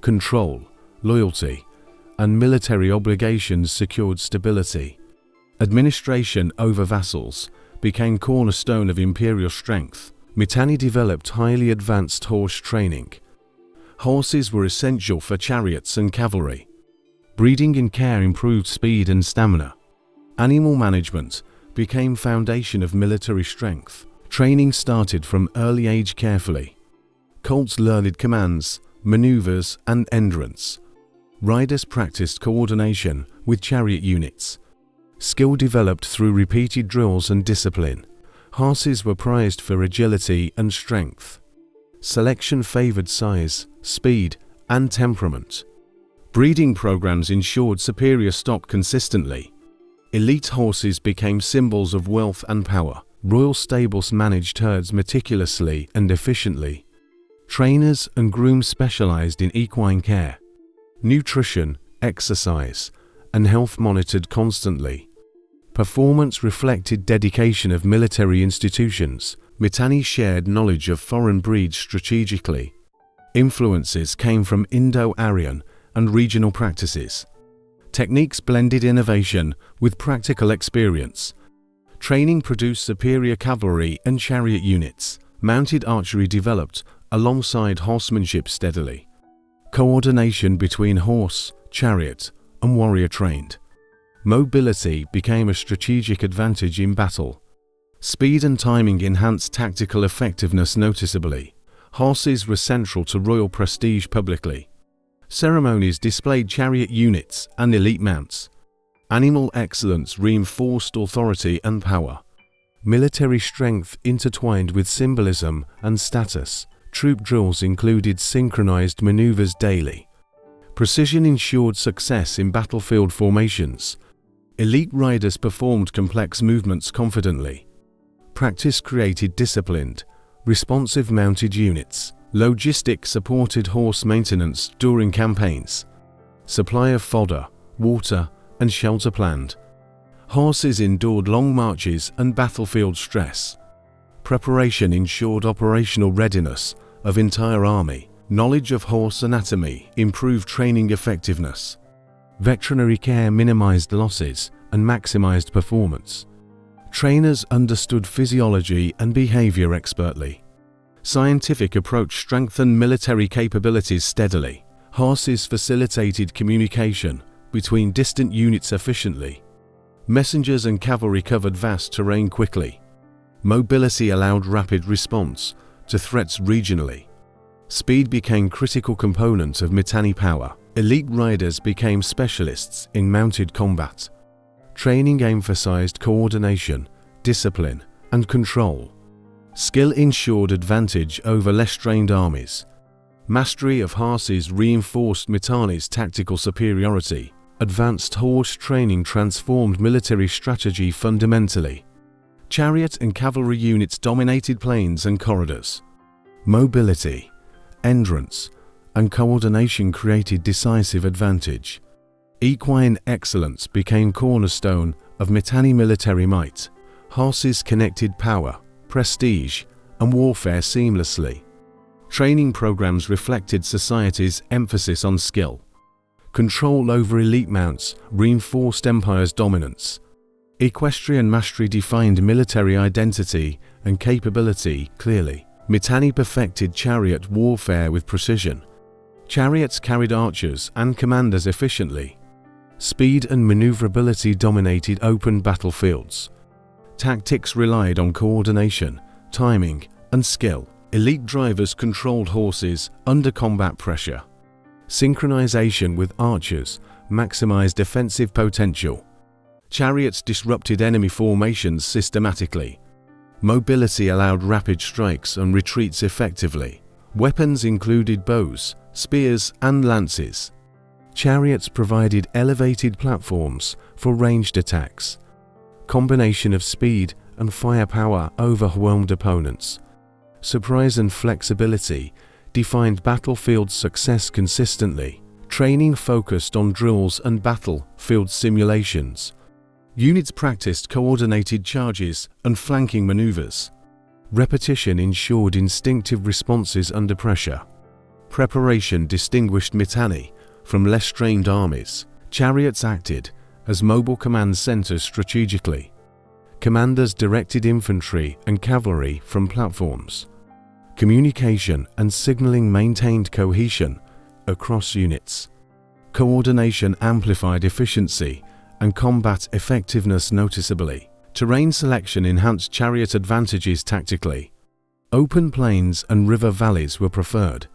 Control, loyalty, and military obligations secured stability. Administration over vassals became cornerstone of imperial strength. Mitanni developed highly advanced horse training. Horses were essential for chariots and cavalry. Breeding and care improved speed and stamina. Animal management became foundation of military strength. Training started from early age carefully. Colts learned commands, maneuvers, and endurance. Riders practiced coordination with chariot units. Skill developed through repeated drills and discipline. Horses were prized for agility and strength. Selection favored size, speed, and temperament. Breeding programs ensured superior stock consistently. Elite horses became symbols of wealth and power. Royal stables managed herds meticulously and efficiently. Trainers and grooms specialized in equine care. Nutrition, exercise, and health monitored constantly. Performance reflected dedication of military institutions. Mitanni shared knowledge of foreign breeds strategically. Influences came from Indo-Aryan and regional practices. Techniques blended innovation with practical experience. Training produced superior cavalry and chariot units. Mounted archery developed alongside horsemanship steadily. Coordination between horse, chariot, and warrior trained. Mobility became a strategic advantage in battle. Speed and timing enhanced tactical effectiveness noticeably. Horses were central to royal prestige publicly. Ceremonies displayed chariot units and elite mounts. Animal excellence reinforced authority and power. Military strength intertwined with symbolism and status. Troop drills included synchronized maneuvers daily. Precision ensured success in battlefield formations. Elite riders performed complex movements confidently. Practice created disciplined, responsive mounted units. Logistics supported horse maintenance during campaigns. Supply of fodder, water, and shelter planned. Horses endured long marches and battlefield stress. Preparation ensured operational readiness of entire army. Knowledge of horse anatomy improved training effectiveness. Veterinary care minimized losses and maximized performance. Trainers understood physiology and behavior expertly. Scientific approach strengthened military capabilities steadily. Horses facilitated communication between distant units efficiently. Messengers and cavalry covered vast terrain quickly. Mobility allowed rapid response to threats regionally. Speed became critical component of Mitanni power. Elite riders became specialists in mounted combat. Training emphasized coordination, discipline, and control. Skill ensured advantage over less trained armies. Mastery of horses reinforced Mitanni's tactical superiority. Advanced horse training transformed military strategy fundamentally. Chariot and cavalry units dominated plains and corridors. Mobility, endurance, and coordination created decisive advantage. Equine excellence became cornerstone of Mitanni military might. Horses connected power, prestige, and warfare seamlessly. Training programs reflected society's emphasis on skill. Control over elite mounts reinforced empire's dominance. Equestrian mastery defined military identity and capability clearly. Mitanni perfected chariot warfare with precision. Chariots carried archers and commanders efficiently. Speed and maneuverability dominated open battlefields. Tactics relied on coordination, timing, and skill. Elite drivers controlled horses under combat pressure. Synchronization with archers maximized defensive potential. Chariots disrupted enemy formations systematically. Mobility allowed rapid strikes and retreats effectively. Weapons included bows, spears, and lances. Chariots provided elevated platforms for ranged attacks. Combination of speed and firepower overwhelmed opponents. Surprise and flexibility defined battlefield success consistently. Training focused on drills and battlefield simulations. Units practiced coordinated charges and flanking maneuvers. Repetition ensured instinctive responses under pressure. Preparation distinguished Mitanni from less trained armies. Chariots acted as mobile command centers strategically. Commanders directed infantry and cavalry from platforms. Communication and signaling maintained cohesion across units. Coordination amplified efficiency and combat effectiveness noticeably. Terrain selection enhanced chariot advantages tactically. Open plains and river valleys were preferred.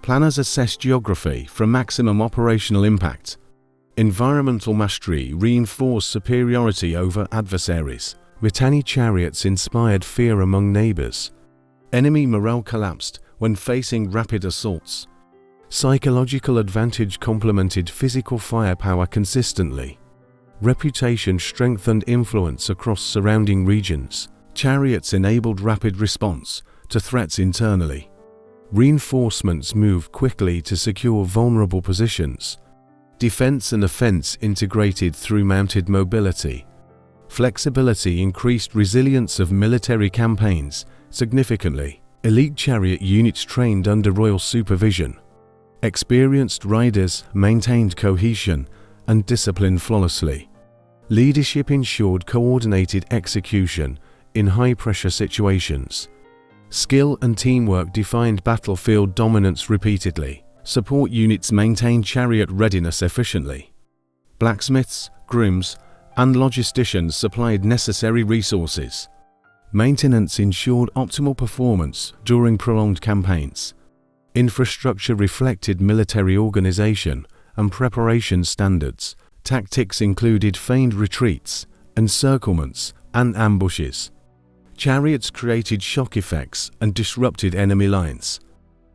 Planners assessed geography for maximum operational impact. Environmental mastery reinforced superiority over adversaries. Mitanni chariots inspired fear among neighbors. Enemy morale collapsed when facing rapid assaults. Psychological advantage complemented physical firepower consistently. Reputation strengthened influence across surrounding regions. Chariots enabled rapid response to threats internally. Reinforcements moved quickly to secure vulnerable positions. Defense and offense integrated through mounted mobility. Flexibility increased resilience of military campaigns significantly. Elite chariot units trained under royal supervision. Experienced riders maintained cohesion and discipline flawlessly. Leadership ensured coordinated execution in high-pressure situations. Skill and teamwork defined battlefield dominance repeatedly. Support units maintained chariot readiness efficiently. Blacksmiths, grooms, and logisticians supplied necessary resources. Maintenance ensured optimal performance during prolonged campaigns. Infrastructure reflected military organization and preparation standards. Tactics included feigned retreats, encirclements, and ambushes. Chariots created shock effects and disrupted enemy lines.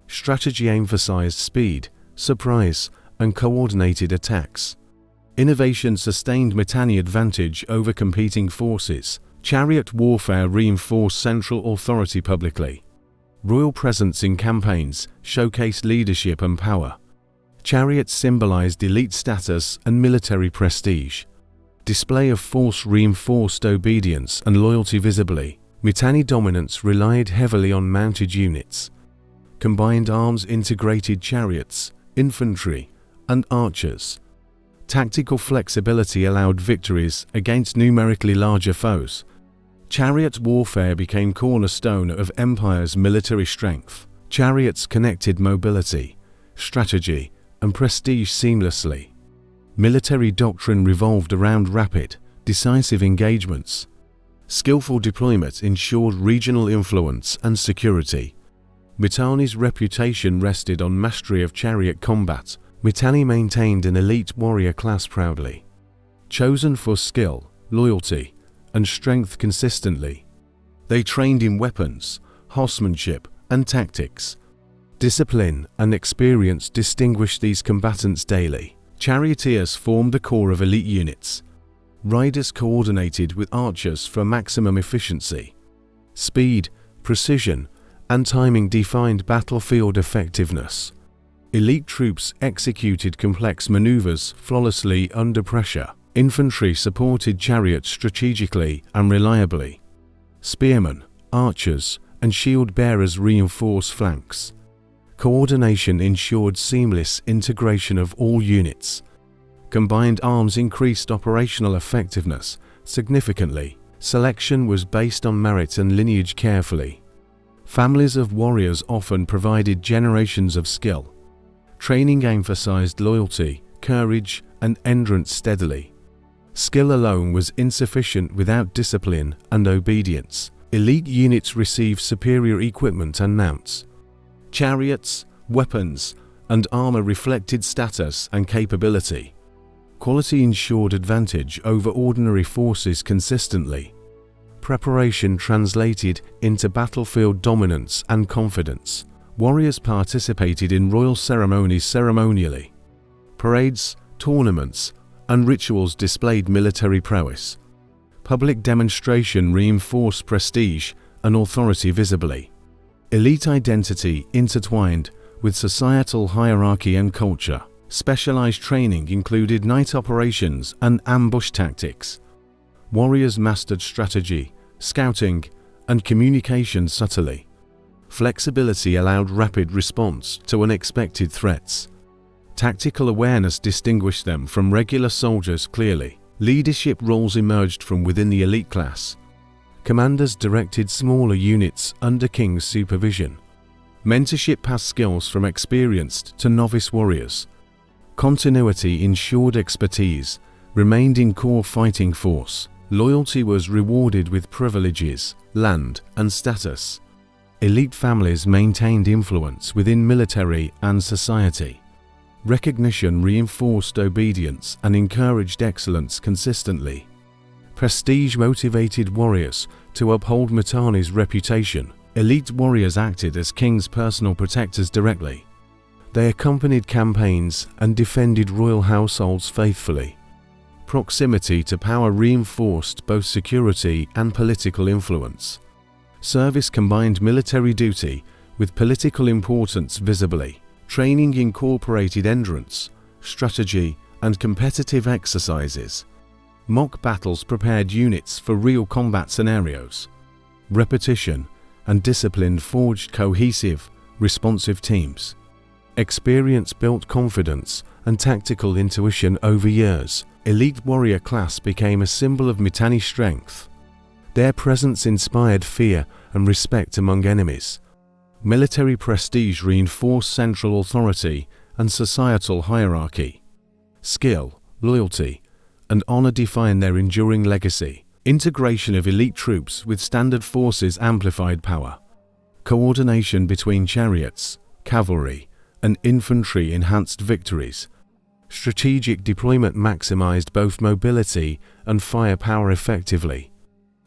Strategy emphasized speed, surprise, and coordinated attacks. Innovation sustained Mitanni advantage over competing forces. Chariot warfare reinforced central authority publicly. Royal presence in campaigns showcased leadership and power. Chariots symbolized elite status and military prestige. Display of force reinforced obedience and loyalty visibly. Mitanni dominance relied heavily on mounted units. Combined arms integrated chariots, infantry, and archers. Tactical flexibility allowed victories against numerically larger foes. Chariot warfare became cornerstone of empire's military strength. Chariots connected mobility, strategy, and prestige seamlessly. Military doctrine revolved around rapid, decisive engagements. Skillful deployment ensured regional influence and security. Mitanni's reputation rested on mastery of chariot combat. Mitanni maintained an elite warrior class proudly, chosen for skill, loyalty, and strength consistently. They trained in weapons, horsemanship, and tactics. Discipline and experience distinguished these combatants daily. Charioteers formed the core of elite units. Riders coordinated with archers for maximum efficiency. Speed, precision, and timing defined battlefield effectiveness. Elite troops executed complex maneuvers flawlessly under pressure. Infantry supported chariots strategically and reliably. Spearmen, archers, and shield bearers reinforced flanks. Coordination ensured seamless integration of all units. Combined arms increased operational effectiveness significantly. Selection was based on merit and lineage carefully. Families of warriors often provided generations of skill. Training emphasized loyalty, courage, and endurance steadily. Skill alone was insufficient without discipline and obedience. Elite units received superior equipment and mounts. Chariots, weapons, and armor reflected status and capability. Quality ensured advantage over ordinary forces consistently. Preparation translated into battlefield dominance and confidence. Warriors participated in royal ceremonies ceremonially. Parades, tournaments, and rituals displayed military prowess. Public demonstration reinforced prestige and authority visibly. Elite identity intertwined with societal hierarchy and culture. Specialized training included night operations and ambush tactics. Warriors mastered strategy, scouting, and communication subtly. Flexibility allowed rapid response to unexpected threats. Tactical awareness distinguished them from regular soldiers clearly. Leadership roles emerged from within the elite class. Commanders directed smaller units under king's supervision. Mentorship passed skills from experienced to novice warriors. Continuity ensured expertise remained in core fighting force. Loyalty was rewarded with privileges, land, and status. Elite families maintained influence within military and society. Recognition reinforced obedience and encouraged excellence consistently. Prestige motivated warriors to uphold Mitanni's reputation. Elite warriors acted as king's personal protectors directly. They accompanied campaigns and defended royal households faithfully. Proximity to power reinforced both security and political influence. Service combined military duty with political importance visibly. Training incorporated endurance, strategy, and competitive exercises. Mock battles prepared units for real combat scenarios. Repetition and discipline forged cohesive, responsive teams. Experience built confidence and tactical intuition over years. Elite warrior class became a symbol of Mitanni strength. Their presence inspired fear and respect among enemies. Military prestige reinforced central authority and societal hierarchy. Skill, loyalty, and honor define their enduring legacy. Integration of elite troops with standard forces amplified power. Coordination between chariots, cavalry, and infantry enhanced victories. Strategic deployment maximized both mobility and firepower effectively.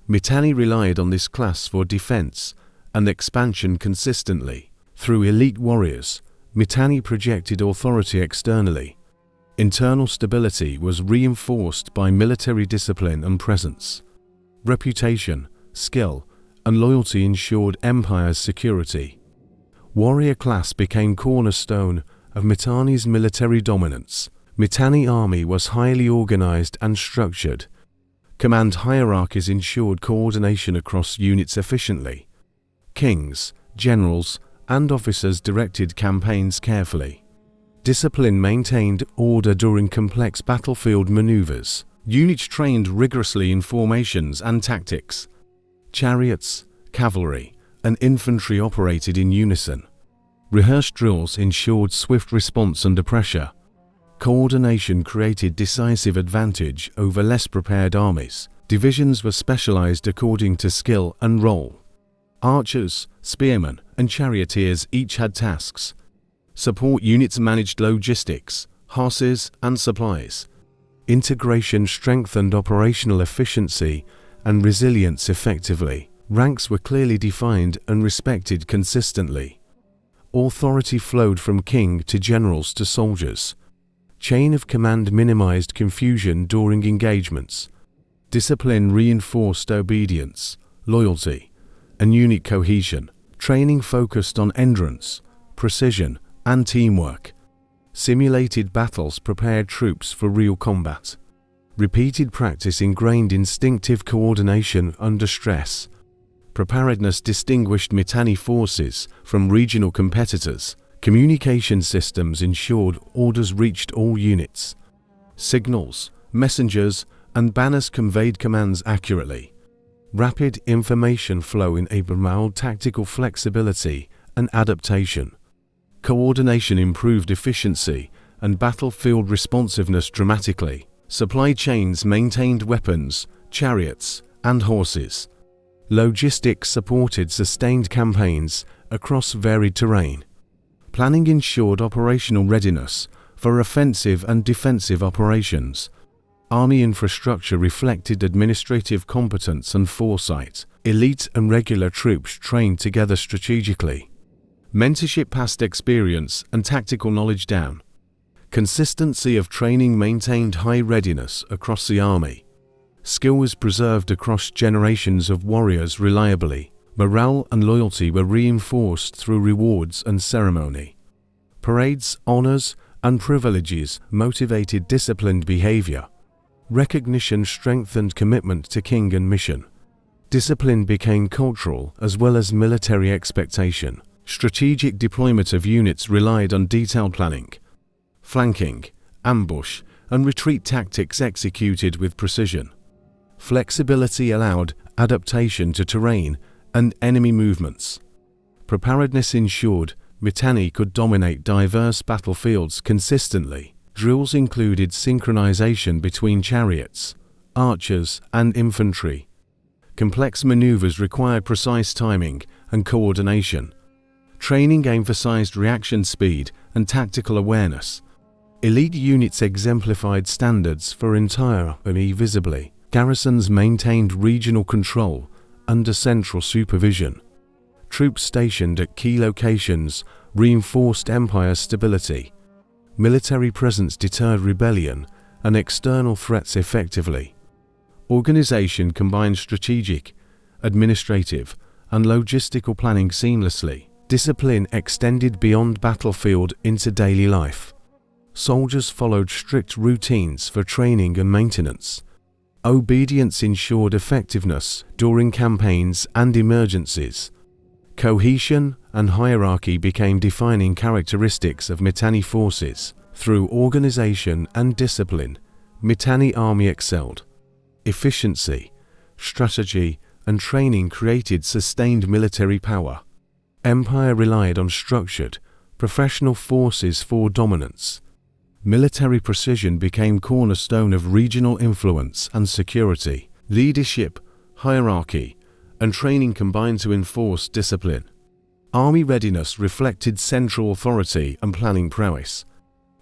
Mitanni relied on this class for defense and expansion consistently. Through elite warriors, Mitanni projected authority externally. Internal stability was reinforced by military discipline and presence. Reputation, skill, and loyalty ensured empire's security. Warrior class became cornerstone of Mitanni's military dominance. Mitanni army was highly organized and structured. Command hierarchies ensured coordination across units efficiently. Kings, generals, and officers directed campaigns carefully. Discipline maintained order during complex battlefield maneuvers. Units trained rigorously in formations and tactics. Chariots, cavalry, and infantry operated in unison. Rehearsed drills ensured swift response under pressure. Coordination created decisive advantage over less prepared armies. Divisions were specialized according to skill and role. Archers, spearmen, and charioteers each had tasks. Support units managed logistics, horses, and supplies. Integration strengthened operational efficiency and resilience effectively. Ranks were clearly defined and respected consistently. Authority flowed from king to generals to soldiers. Chain of command minimized confusion during engagements. Discipline reinforced obedience, loyalty, and unit cohesion. Training focused on endurance, precision, and teamwork. Simulated battles prepared troops for real combat. Repeated practice ingrained instinctive coordination under stress. Preparedness distinguished Mitanni forces from regional competitors. Communication systems ensured orders reached all units. Signals, messengers, and banners conveyed commands accurately. Rapid information flow enabled tactical flexibility and adaptation. Coordination improved efficiency and battlefield responsiveness dramatically. Supply chains maintained weapons, chariots, and horses. Logistics supported sustained campaigns across varied terrain. Planning ensured operational readiness for offensive and defensive operations. Army infrastructure reflected administrative competence and foresight. Elite and regular troops trained together strategically. Mentorship passed experience and tactical knowledge down. Consistency of training maintained high readiness across the army. Skill was preserved across generations of warriors reliably. Morale and loyalty were reinforced through rewards and ceremony. Parades, honors, and privileges motivated disciplined behavior. Recognition strengthened commitment to king and mission. Discipline became cultural as well as military expectation. Strategic deployment of units relied on detailed planning. Flanking, ambush, and retreat tactics executed with precision. Flexibility allowed adaptation to terrain and enemy movements. Preparedness ensured Mitanni could dominate diverse battlefields consistently. Drills included synchronization between chariots, archers, and infantry. Complex maneuvers required precise timing and coordination. Training emphasized reaction speed and tactical awareness. Elite units exemplified standards for entire army visibly. Garrisons maintained regional control under central supervision. Troops stationed at key locations reinforced empire stability. Military presence deterred rebellion and external threats effectively. Organization combined strategic, administrative, and logistical planning seamlessly. Discipline extended beyond battlefield into daily life. Soldiers followed strict routines for training and maintenance. Obedience ensured effectiveness during campaigns and emergencies. Cohesion and hierarchy became defining characteristics of Mitanni forces. Through organization and discipline, Mitanni army excelled. Efficiency, strategy, and training created sustained military power. Empire relied on structured, professional forces for dominance. Military precision became cornerstone of regional influence and security. Leadership, hierarchy, and training combined to enforce discipline. Army readiness reflected central authority and planning prowess.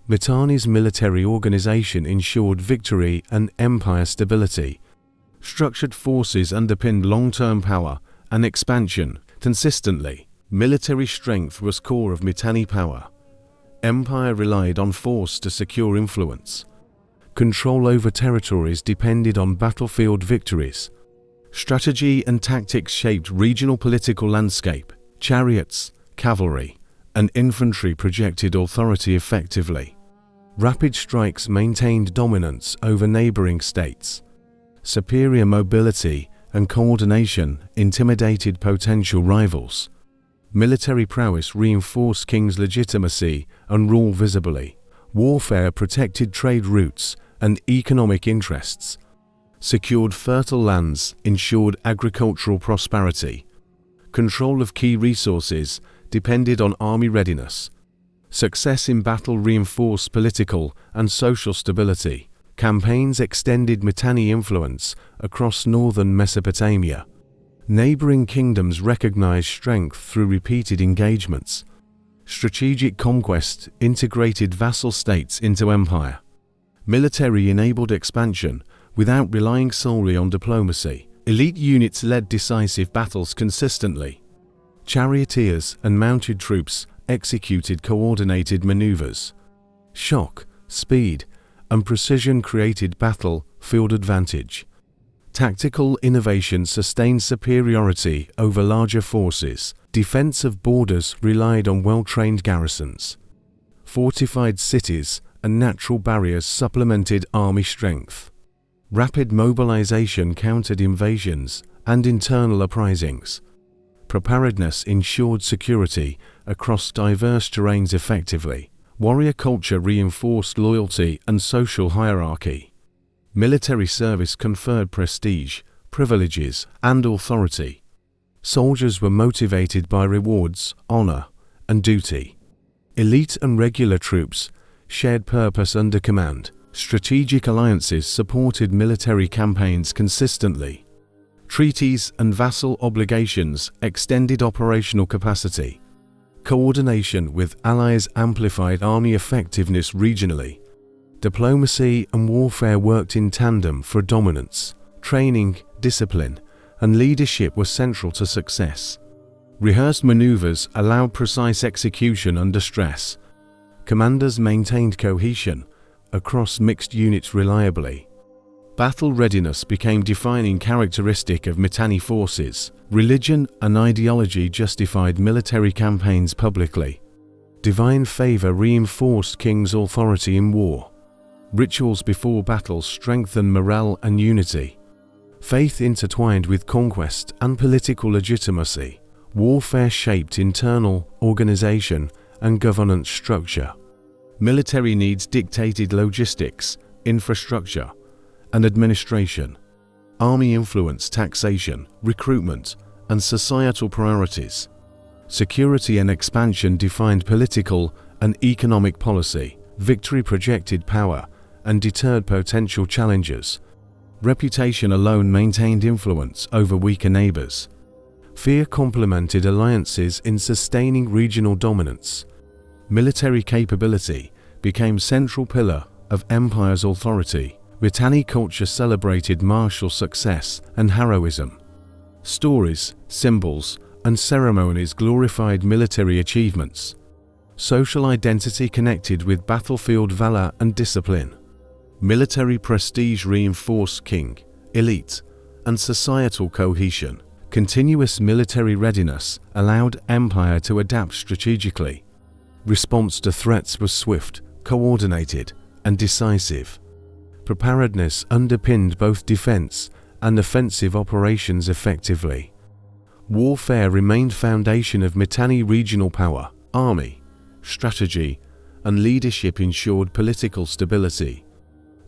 Mitanni's military organization ensured victory and empire stability. Structured forces underpinned long-term power and expansion consistently. Military strength was core of Mitanni power. Empire relied on force to secure influence. Control over territories depended on battlefield victories. Strategy and tactics shaped regional political landscape. Chariots, cavalry, and infantry projected authority effectively. Rapid strikes maintained dominance over neighboring states. Superior mobility and coordination intimidated potential rivals. Military prowess reinforced kings' legitimacy and rule visibly. Warfare protected trade routes and economic interests. Secured fertile lands, ensured agricultural prosperity. Control of key resources depended on army readiness. Success in battle reinforced political and social stability. Campaigns extended Mitanni influence across northern Mesopotamia. Neighboring kingdoms recognized strength through repeated engagements. Strategic conquest integrated vassal states into empire. Military enabled expansion without relying solely on diplomacy. Elite units led decisive battles consistently. Charioteers and mounted troops executed coordinated maneuvers. Shock, speed, and precision created battlefield advantage. Tactical innovation sustained superiority over larger forces. Defense of borders relied on well-trained garrisons. Fortified cities and natural barriers supplemented army strength. Rapid mobilization countered invasions and internal uprisings. Preparedness ensured security across diverse terrains effectively. Warrior culture reinforced loyalty and social hierarchy. Military service conferred prestige, privileges, and authority. Soldiers were motivated by rewards, honor, and duty. Elite and regular troops shared purpose under command. Strategic alliances supported military campaigns consistently. Treaties and vassal obligations extended operational capacity. Coordination with allies amplified army effectiveness regionally. Diplomacy and warfare worked in tandem for dominance. Training, discipline, and leadership were central to success. Rehearsed maneuvers allowed precise execution under stress. Commanders maintained cohesion across mixed units reliably. Battle readiness became defining characteristic of Mitanni forces. Religion and ideology justified military campaigns publicly. Divine favor reinforced kings' authority in war. Rituals before battles strengthened morale and unity. Faith intertwined with conquest and political legitimacy. Warfare shaped internal organization and governance structure. Military needs dictated logistics, infrastructure, and administration. Army influenced taxation, recruitment, and societal priorities. Security and expansion defined political and economic policy. Victory projected power and deterred potential challengers. Reputation alone maintained influence over weaker neighbors. Fear complemented alliances in sustaining regional dominance. Military capability became central pillar of empire's authority. Mitanni culture celebrated martial success and heroism. Stories, symbols, and ceremonies glorified military achievements. Social identity connected with battlefield valor and discipline. Military prestige reinforced king, elite, and societal cohesion. Continuous military readiness allowed empire to adapt strategically. Response to threats was swift, coordinated, and decisive. Preparedness underpinned both defense and offensive operations effectively. Warfare remained foundation of Mitanni regional power. Army, strategy, and leadership ensured political stability.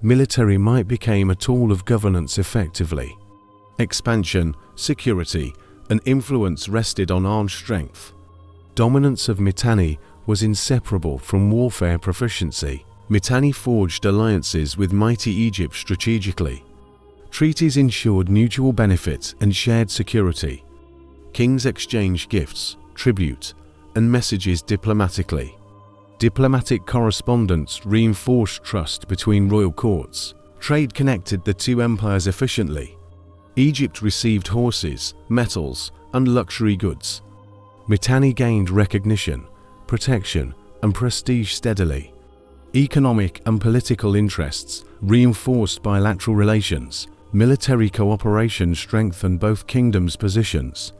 Military might became a tool of governance effectively. Expansion, security, and influence rested on armed strength. Dominance of Mitanni was inseparable from warfare proficiency. Mitanni forged alliances with mighty Egypt strategically. Treaties ensured mutual benefit and shared security. Kings exchanged gifts, tribute, and messages diplomatically. Diplomatic correspondence reinforced trust between royal courts. Trade connected the two empires efficiently. Egypt received horses, metals, and luxury goods. Mitanni gained recognition, protection, and prestige steadily. Economic and political interests reinforced bilateral relations. Military cooperation strengthened both kingdoms' positions.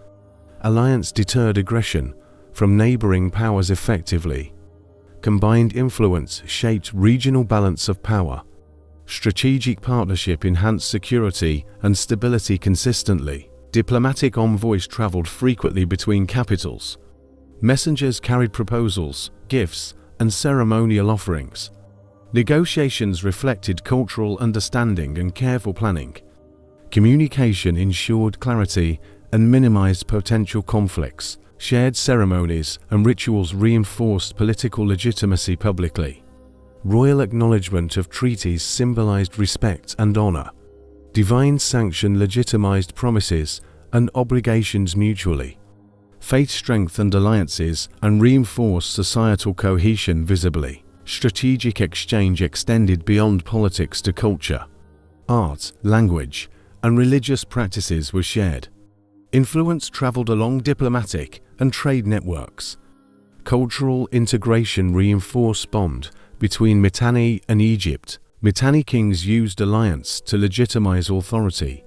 Alliance deterred aggression from neighboring powers effectively. Combined influence shaped regional balance of power. Strategic partnership enhanced security and stability consistently. Diplomatic envoys traveled frequently between capitals. Messengers carried proposals, gifts, and ceremonial offerings. Negotiations reflected cultural understanding and careful planning. Communication ensured clarity and minimized potential conflicts. Shared ceremonies and rituals reinforced political legitimacy publicly. Royal acknowledgement of treaties symbolized respect and honor. Divine sanction legitimized promises and obligations mutually. Faith strengthened alliances and reinforced societal cohesion visibly. Strategic exchange extended beyond politics to culture. Art, language, and religious practices were shared. Influence traveled along diplomatic and trade networks. Cultural integration reinforced bond between Mitanni and Egypt. Mitanni kings used alliance to legitimize authority.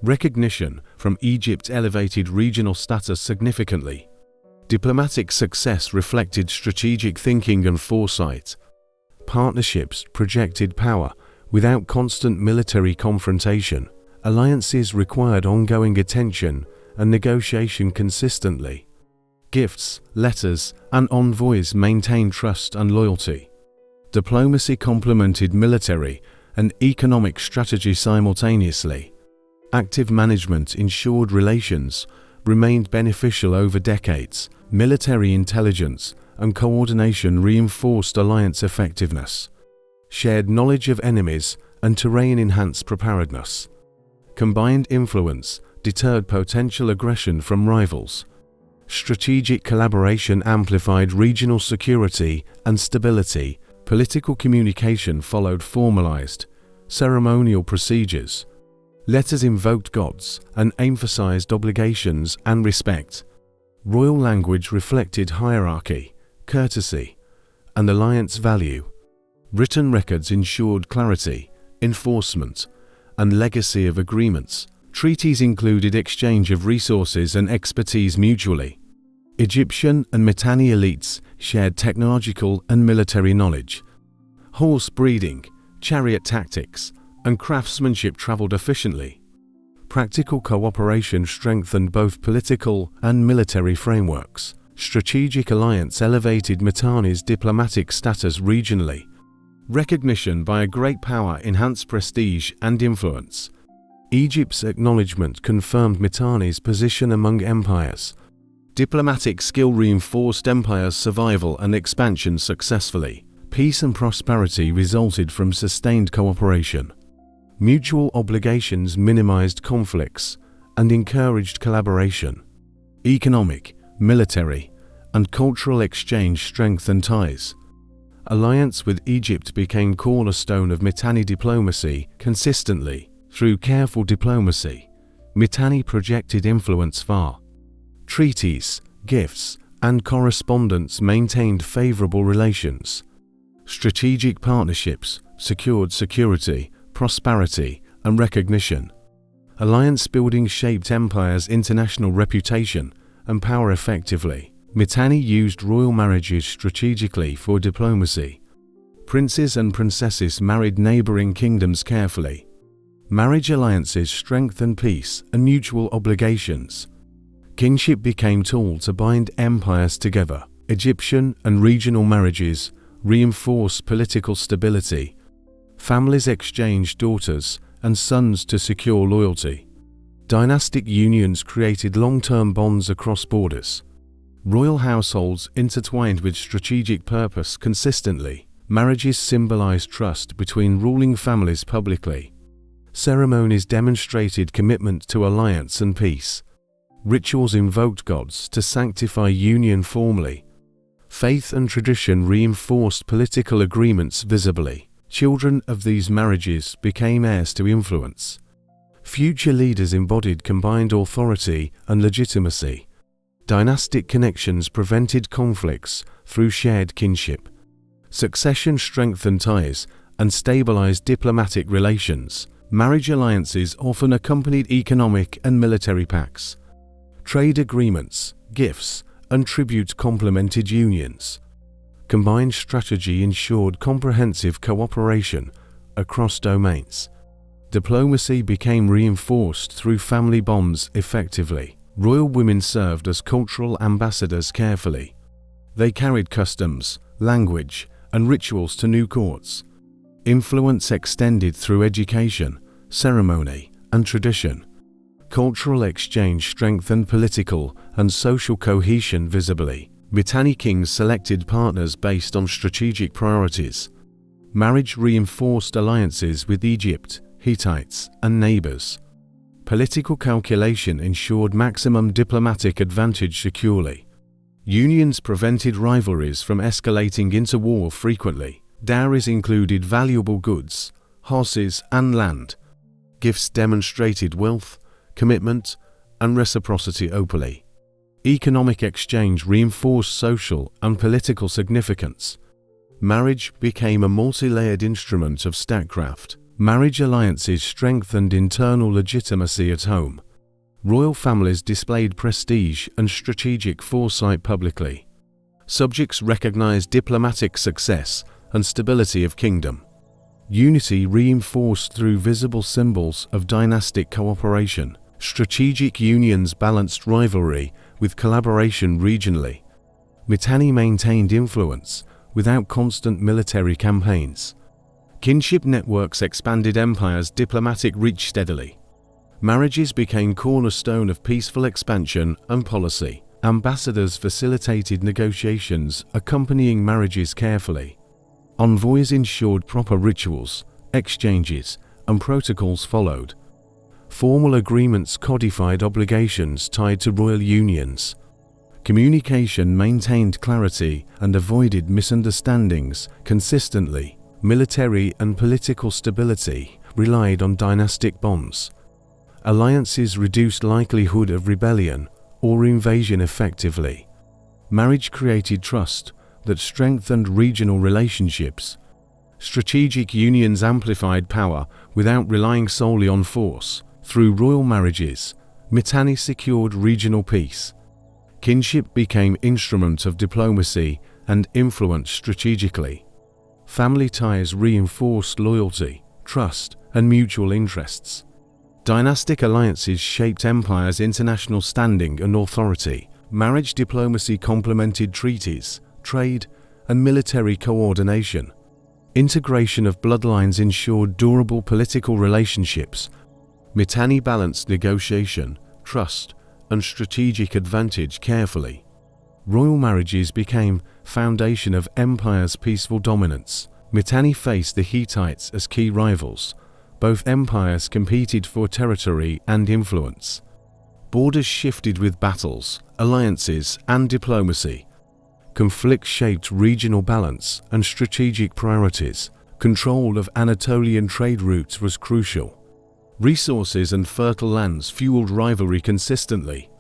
Recognition from Egypt elevated regional status significantly. Diplomatic success reflected strategic thinking and foresight. Partnerships projected power without constant military confrontation. Alliances required ongoing attention and negotiation consistently. Gifts, letters, and envoys maintained trust and loyalty. Diplomacy complemented military and economic strategy simultaneously. Active management ensured relations remained beneficial over decades. Military intelligence and coordination reinforced alliance effectiveness. Shared knowledge of enemies and terrain enhanced preparedness. Combined influence deterred potential aggression from rivals. Strategic collaboration amplified regional security and stability. Political communication followed formalized, ceremonial procedures. Letters invoked gods and emphasized obligations and respect. Royal language reflected hierarchy, courtesy, and alliance value. Written records ensured clarity, enforcement, and legacy of agreements. Treaties included exchange of resources and expertise mutually. Egyptian and Mitanni elites shared technological and military knowledge. Horse breeding, chariot tactics, and craftsmanship traveled efficiently. Practical cooperation strengthened both political and military frameworks. Strategic alliance elevated Mitanni's diplomatic status regionally. Recognition by a great power enhanced prestige and influence. Egypt's acknowledgement confirmed Mitanni's position among empires. Diplomatic skill reinforced empire's survival and expansion successfully. Peace and prosperity resulted from sustained cooperation. Mutual obligations minimized conflicts and encouraged collaboration. Economic, military, and cultural exchange strengthened ties. Alliance with Egypt became cornerstone of Mitanni diplomacy consistently. Through careful diplomacy, Mitanni projected influence far. Treaties, gifts, and correspondence maintained favorable relations. Strategic partnerships secured security, prosperity, and recognition. Alliance building shaped empire's international reputation and power effectively. Mitanni used royal marriages strategically for diplomacy. Princes and princesses married neighboring kingdoms carefully. Marriage alliances strengthened peace and mutual obligations. Kingship became a tool to bind empires together. Egyptian and regional marriages reinforced political stability. Families exchanged daughters and sons to secure loyalty. Dynastic unions created long-term bonds across borders. Royal households intertwined with strategic purpose consistently. Marriages symbolized trust between ruling families publicly. Ceremonies demonstrated commitment to alliance and peace. Rituals invoked gods to sanctify union formally. Faith and tradition reinforced political agreements visibly. Children of these marriages became heirs to influence. Future leaders embodied combined authority and legitimacy. Dynastic connections prevented conflicts through shared kinship. Succession strengthened ties and stabilized diplomatic relations. Marriage alliances often accompanied economic and military pacts. Trade agreements, gifts, and tributes complemented unions. Combined strategy ensured comprehensive cooperation across domains. Diplomacy became reinforced through family bonds effectively. Royal women served as cultural ambassadors carefully. They carried customs, language, and rituals to new courts. Influence extended through education, ceremony, and tradition. Cultural exchange strengthened political and social cohesion visibly. Mitanni kings selected partners based on strategic priorities. Marriage reinforced alliances with Egypt, Hittites, and neighbors. Political calculation ensured maximum diplomatic advantage securely. Unions prevented rivalries from escalating into war frequently. Dowries included valuable goods, horses, and land. Gifts demonstrated wealth, commitment, and reciprocity openly. Economic exchange reinforced social and political significance. Marriage became a multi-layered instrument of statecraft. Marriage alliances strengthened internal legitimacy at home. Royal families displayed prestige and strategic foresight publicly. Subjects recognized diplomatic success and stability of kingdom. Unity reinforced through visible symbols of dynastic cooperation. Strategic unions balanced rivalry with collaboration regionally. Mitanni maintained influence without constant military campaigns. Kinship networks expanded empires' diplomatic reach steadily. Marriages became cornerstone of peaceful expansion and policy. Ambassadors facilitated negotiations, accompanying marriages carefully. Envoys ensured proper rituals, exchanges, and protocols followed. Formal agreements codified obligations tied to royal unions. Communication maintained clarity and avoided misunderstandings consistently. Military and political stability relied on dynastic bonds. Alliances reduced likelihood of rebellion or invasion effectively. Marriage created trust that strengthened regional relationships. Strategic unions amplified power without relying solely on force. Through royal marriages, Mitanni secured regional peace. Kinship became instrument of diplomacy and influence strategically. Family ties reinforced loyalty, trust, and mutual interests. Dynastic alliances shaped empires' international standing and authority. Marriage diplomacy complemented treaties, trade, and military coordination. Integration of bloodlines ensured durable political relationships. Mitanni balanced negotiation, trust, and strategic advantage carefully. Royal marriages became foundation of empire's peaceful dominance. Mitanni faced the Hittites as key rivals. Both empires competed for territory and influence. Borders shifted with battles, alliances, and diplomacy. Conflict shaped regional balance and strategic priorities. Control of Anatolian trade routes was crucial. Resources and fertile lands fueled rivalry consistently.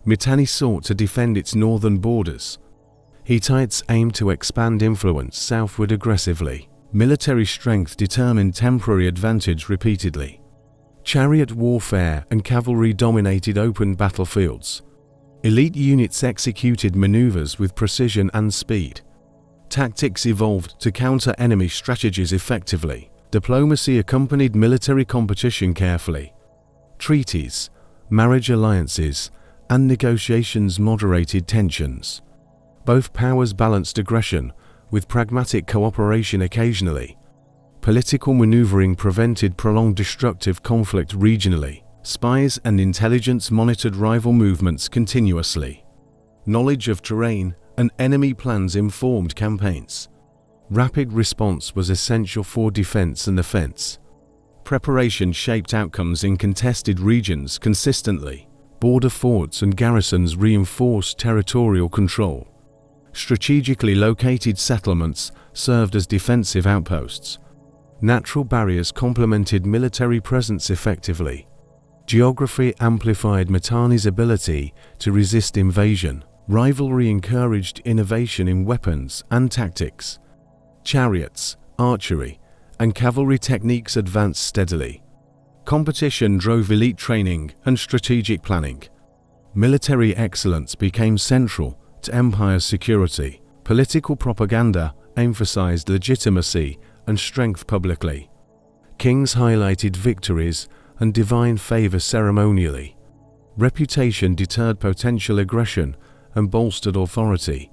Mitanni sought to defend its northern borders. Hittites aimed to expand influence southward aggressively. Military strength determined temporary advantage repeatedly. Chariot warfare and cavalry dominated open battlefields. Elite units executed maneuvers with precision and speed. Tactics evolved to counter enemy strategies effectively. Diplomacy accompanied military competition carefully. Treaties, marriage alliances, and negotiations moderated tensions. Both powers balanced aggression with pragmatic cooperation occasionally. Political maneuvering prevented prolonged destructive conflict regionally. Spies and intelligence monitored rival movements continuously. Knowledge of terrain and enemy plans informed campaigns. Rapid response was essential for defense and offense. Preparation shaped outcomes in contested regions consistently. Border forts and garrisons reinforced territorial control. Strategically located settlements served as defensive outposts. Natural barriers complemented military presence effectively. Geography amplified Mitanni's ability to resist invasion. Rivalry encouraged innovation in weapons and tactics. Chariots, archery, and cavalry techniques advanced steadily. Competition drove elite training and strategic planning. Military excellence became central to empire's security. Political propaganda emphasized legitimacy and strength publicly. Kings highlighted victories and divine favor ceremonially. Reputation deterred potential aggression and bolstered authority.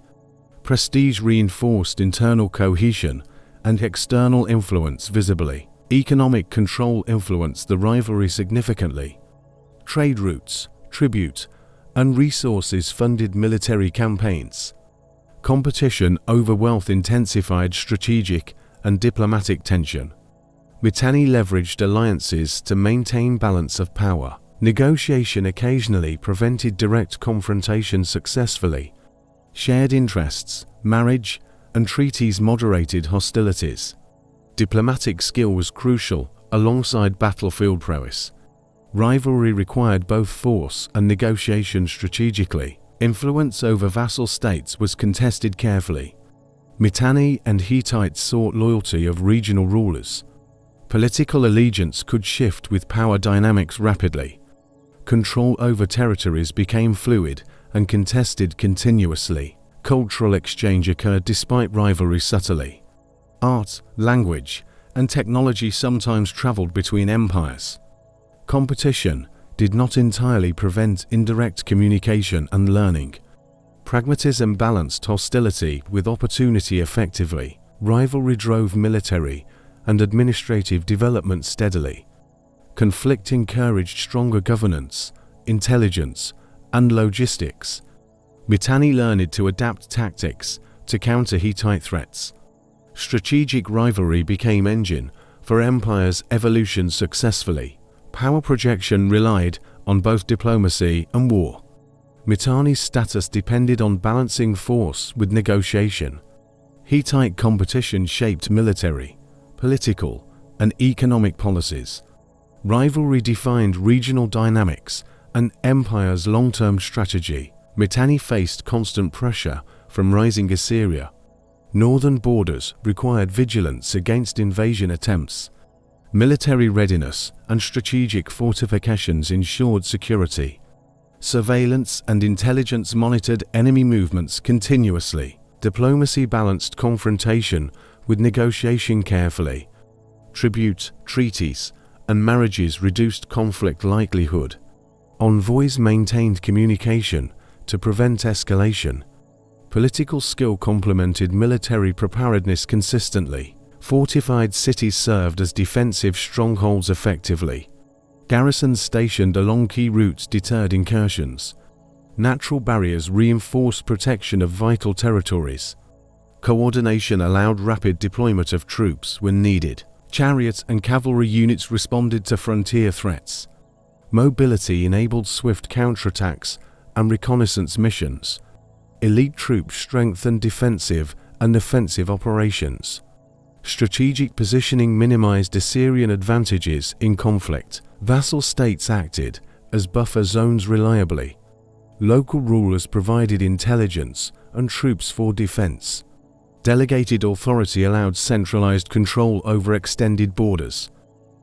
Prestige reinforced internal cohesion and external influence visibly. Economic control influenced the rivalry significantly. Trade routes, tribute, and resources funded military campaigns. Competition over wealth intensified strategic and diplomatic tension. Mitanni leveraged alliances to maintain balance of power. Negotiation occasionally prevented direct confrontation successfully. Shared interests, marriage, and treaties moderated hostilities. Diplomatic skill was crucial, alongside battlefield prowess. Rivalry required both force and negotiation strategically. Influence over vassal states was contested carefully. Mitanni and Hittites sought loyalty of regional rulers. Political allegiance could shift with power dynamics rapidly. Control over territories became fluid and contested continuously. Cultural exchange occurred despite rivalry subtly. Art, language, and technology sometimes traveled between empires. Competition did not entirely prevent indirect communication and learning. Pragmatism balanced hostility with opportunity effectively. Rivalry drove military and administrative development steadily. Conflict encouraged stronger governance, intelligence, and logistics. Mitanni learned to adapt tactics to counter Hittite threats. Strategic rivalry became engine for empire's evolution successfully. Power projection relied on both diplomacy and war. Mitanni's status depended on balancing force with negotiation. Hittite competition shaped military, political, and economic policies. Rivalry defined regional dynamics and empire's long-term strategy. Mitanni faced constant pressure from rising Assyria. Northern borders required vigilance against invasion attempts. Military readiness and strategic fortifications ensured security. Surveillance and intelligence monitored enemy movements continuously. Diplomacy balanced confrontation with negotiation carefully. Tribute, treaties, and marriages reduced conflict likelihood. Envoys maintained communication to prevent escalation. Political skill complemented military preparedness consistently. Fortified cities served as defensive strongholds effectively. Garrisons stationed along key routes deterred incursions. Natural barriers reinforced protection of vital territories. Coordination allowed rapid deployment of troops when needed. Chariot and cavalry units responded to frontier threats. Mobility enabled swift counterattacks and reconnaissance missions. Elite troops strengthened defensive and offensive operations. Strategic positioning minimized Assyrian advantages in conflict. Vassal states acted as buffer zones reliably. Local rulers provided intelligence and troops for defense. Delegated authority allowed centralized control over extended borders.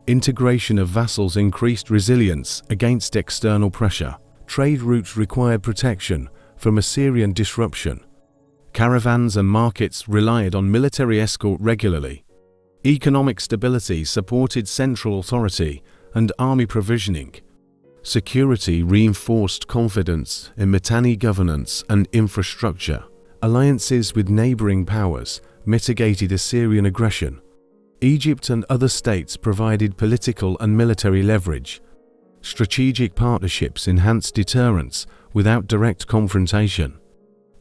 Integration of vassals increased resilience against external pressure. Trade routes required protection from Assyrian disruption. Caravans and markets relied on military escort regularly. Economic stability supported central authority and army provisioning. Security reinforced confidence in Mitanni governance and infrastructure. Alliances with neighboring powers mitigated Assyrian aggression. Egypt and other states provided political and military leverage. Strategic partnerships enhanced deterrence without direct confrontation.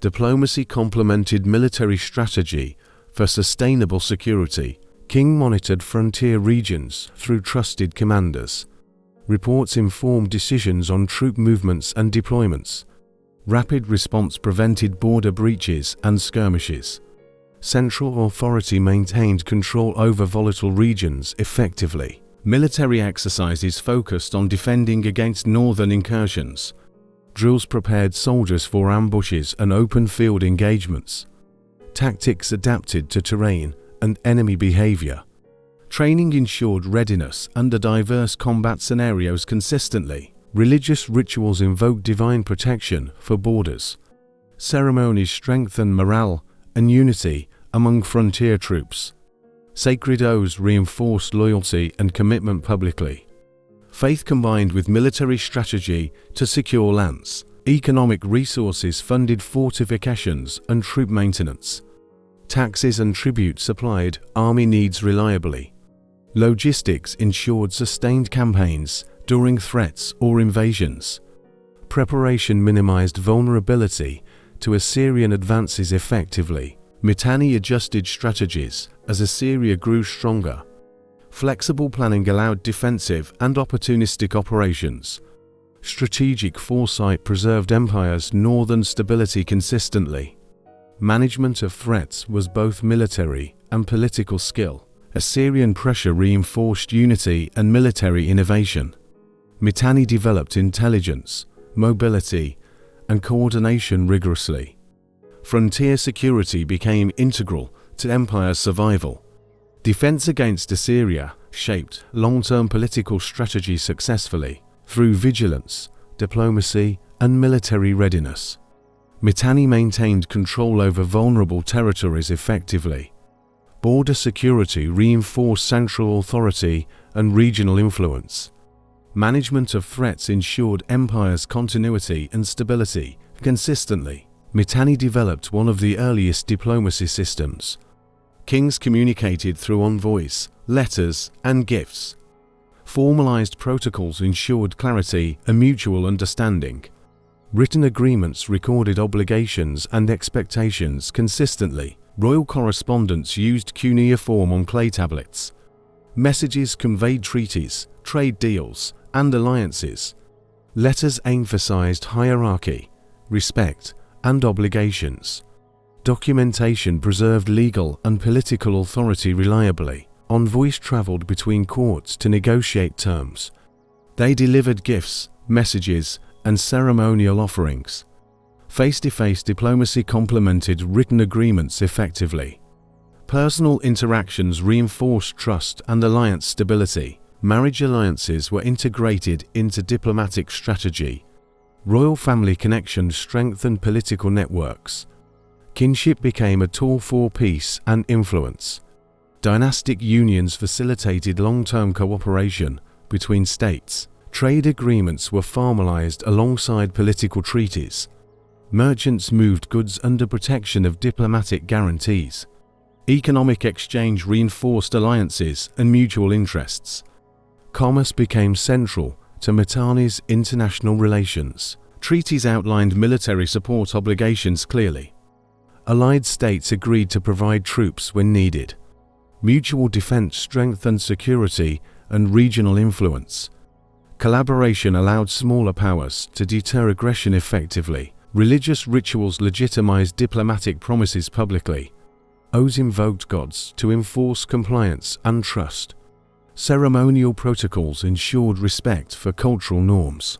Diplomacy complemented military strategy for sustainable security. King monitored frontier regions through trusted commanders. Reports informed decisions on troop movements and deployments. Rapid response prevented border breaches and skirmishes. Central authority maintained control over volatile regions effectively. Military exercises focused on defending against northern incursions. Drills prepared soldiers for ambushes and open field engagements. Tactics adapted to terrain and enemy behavior. Training ensured readiness under diverse combat scenarios consistently. Religious rituals invoked divine protection for borders. Ceremonies strengthened morale and unity among frontier troops. Sacred oaths reinforced loyalty and commitment publicly. Faith combined with military strategy to secure lands. Economic resources funded fortifications and troop maintenance. Taxes and tribute supplied army needs reliably. Logistics ensured sustained campaigns during threats or invasions. Preparation minimized vulnerability to Assyrian advances effectively. Mitanni adjusted strategies as Assyria grew stronger. Flexible planning allowed defensive and opportunistic operations. Strategic foresight preserved empire's northern stability consistently. Management of threats was both military and political skill. Assyrian pressure reinforced unity and military innovation. Mitanni developed intelligence, mobility, and coordination rigorously. Frontier security became integral to empire's survival. Defense against Assyria shaped long-term political strategy successfully through vigilance, diplomacy, and military readiness. Mitanni maintained control over vulnerable territories effectively. Border security reinforced central authority and regional influence. Management of threats ensured empire's continuity and stability consistently. Mitanni developed one of the earliest diplomacy systems. Kings communicated through envoys, letters, and gifts. Formalized protocols ensured clarity and mutual understanding. Written agreements recorded obligations and expectations consistently. Royal correspondence used cuneiform on clay tablets. Messages conveyed treaties, trade deals, and alliances. Letters emphasized hierarchy, respect, and obligations. Documentation preserved legal and political authority reliably. Envoys traveled between courts to negotiate terms. They delivered gifts, messages, and ceremonial offerings. Face-to-face diplomacy complemented written agreements effectively. Personal interactions reinforced trust and alliance stability. Marriage alliances were integrated into diplomatic strategy. Royal family connections strengthened political networks. Kinship became a tool for peace and influence. Dynastic unions facilitated long-term cooperation between states. Trade agreements were formalized alongside political treaties. Merchants moved goods under protection of diplomatic guarantees. Economic exchange reinforced alliances and mutual interests. Commerce became central to Mitanni's international relations. Treaties outlined military support obligations clearly. Allied states agreed to provide troops when needed. Mutual defense strengthened security and regional influence. Collaboration allowed smaller powers to deter aggression effectively. Religious rituals legitimized diplomatic promises publicly. Oaths invoked gods to enforce compliance and trust. Ceremonial protocols ensured respect for cultural norms.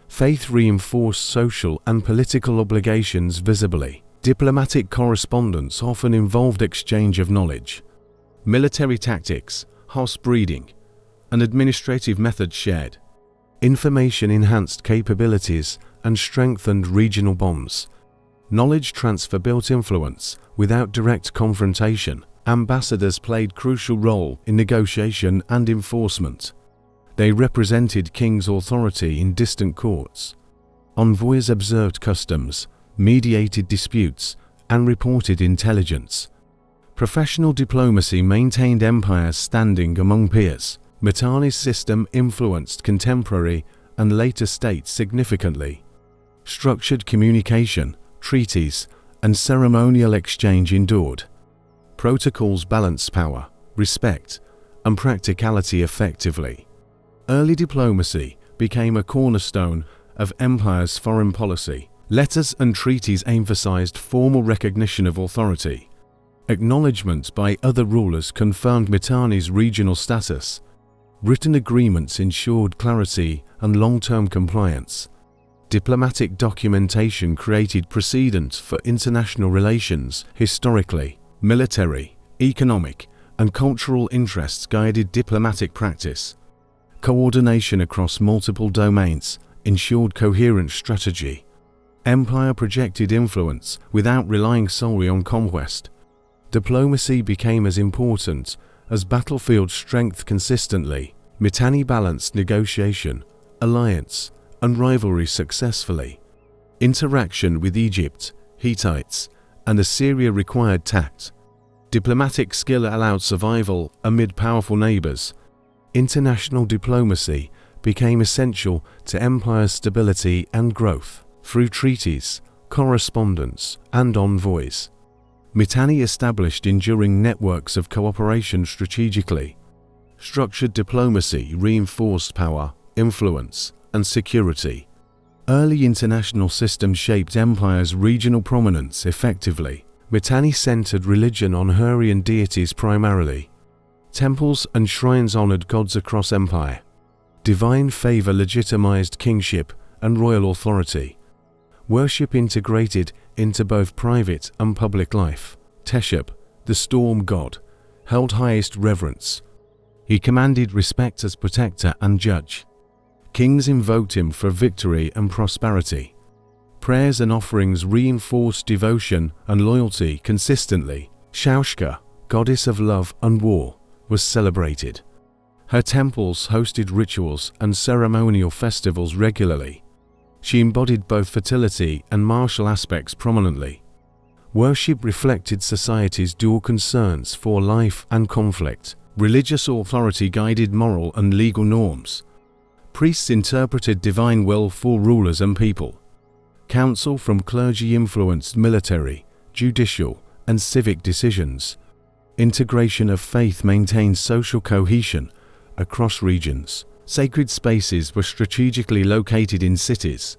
Faith reinforced social and political obligations visibly. Diplomatic correspondence often involved exchange of knowledge. Military tactics, horse breeding, and administrative methods shared. Information enhanced capabilities and strengthened regional bonds. Knowledge transfer built influence without direct confrontation. Ambassadors played crucial role in negotiation and enforcement. They represented king's authority in distant courts. Envoys observed customs, mediated disputes, and reported intelligence. Professional diplomacy maintained empire's standing among peers. Mitanni's system influenced contemporary and later states significantly. Structured communication, treaties, and ceremonial exchange endured. Protocols balanced power, respect, and practicality effectively. Early diplomacy became a cornerstone of empire's foreign policy. Letters and treaties emphasized formal recognition of authority. Acknowledgement by other rulers confirmed Mitanni's regional status. Written agreements ensured clarity and long-term compliance. Diplomatic documentation created precedent for international relations. Historically, military, economic, and cultural interests guided diplomatic practice. Coordination across multiple domains ensured coherent strategy. Empire projected influence without relying solely on conquest. Diplomacy became as important as battlefield strength consistently. Mitanni balanced negotiation, alliance, and rivalry successfully. Interaction with Egypt, Hittites, and Assyria required tact. Diplomatic skill allowed survival amid powerful neighbors. International diplomacy became essential to empire's stability and growth through treaties, correspondence, and envoys. Mitanni established enduring networks of cooperation strategically. Structured diplomacy reinforced power, influence, and security. Early international systems shaped empire's regional prominence effectively. Mitanni centered religion on Hurrian deities primarily. Temples and shrines honored gods across empire. Divine favor legitimized kingship and royal authority. Worship integrated into both private and public life. Teshub, the storm god, held highest reverence. He commanded respect as protector and judge. Kings invoked him for victory and prosperity. Prayers and offerings reinforced devotion and loyalty consistently. Shaushka, goddess of love and war, was celebrated. Her temples hosted rituals and ceremonial festivals regularly. She embodied both fertility and martial aspects prominently. Worship reflected society's dual concerns for life and conflict. Religious authority guided moral and legal norms. Priests interpreted divine will for rulers and people. Counsel from clergy influenced military, judicial, and civic decisions. Integration of faith maintained social cohesion across regions. Sacred spaces were strategically located in cities.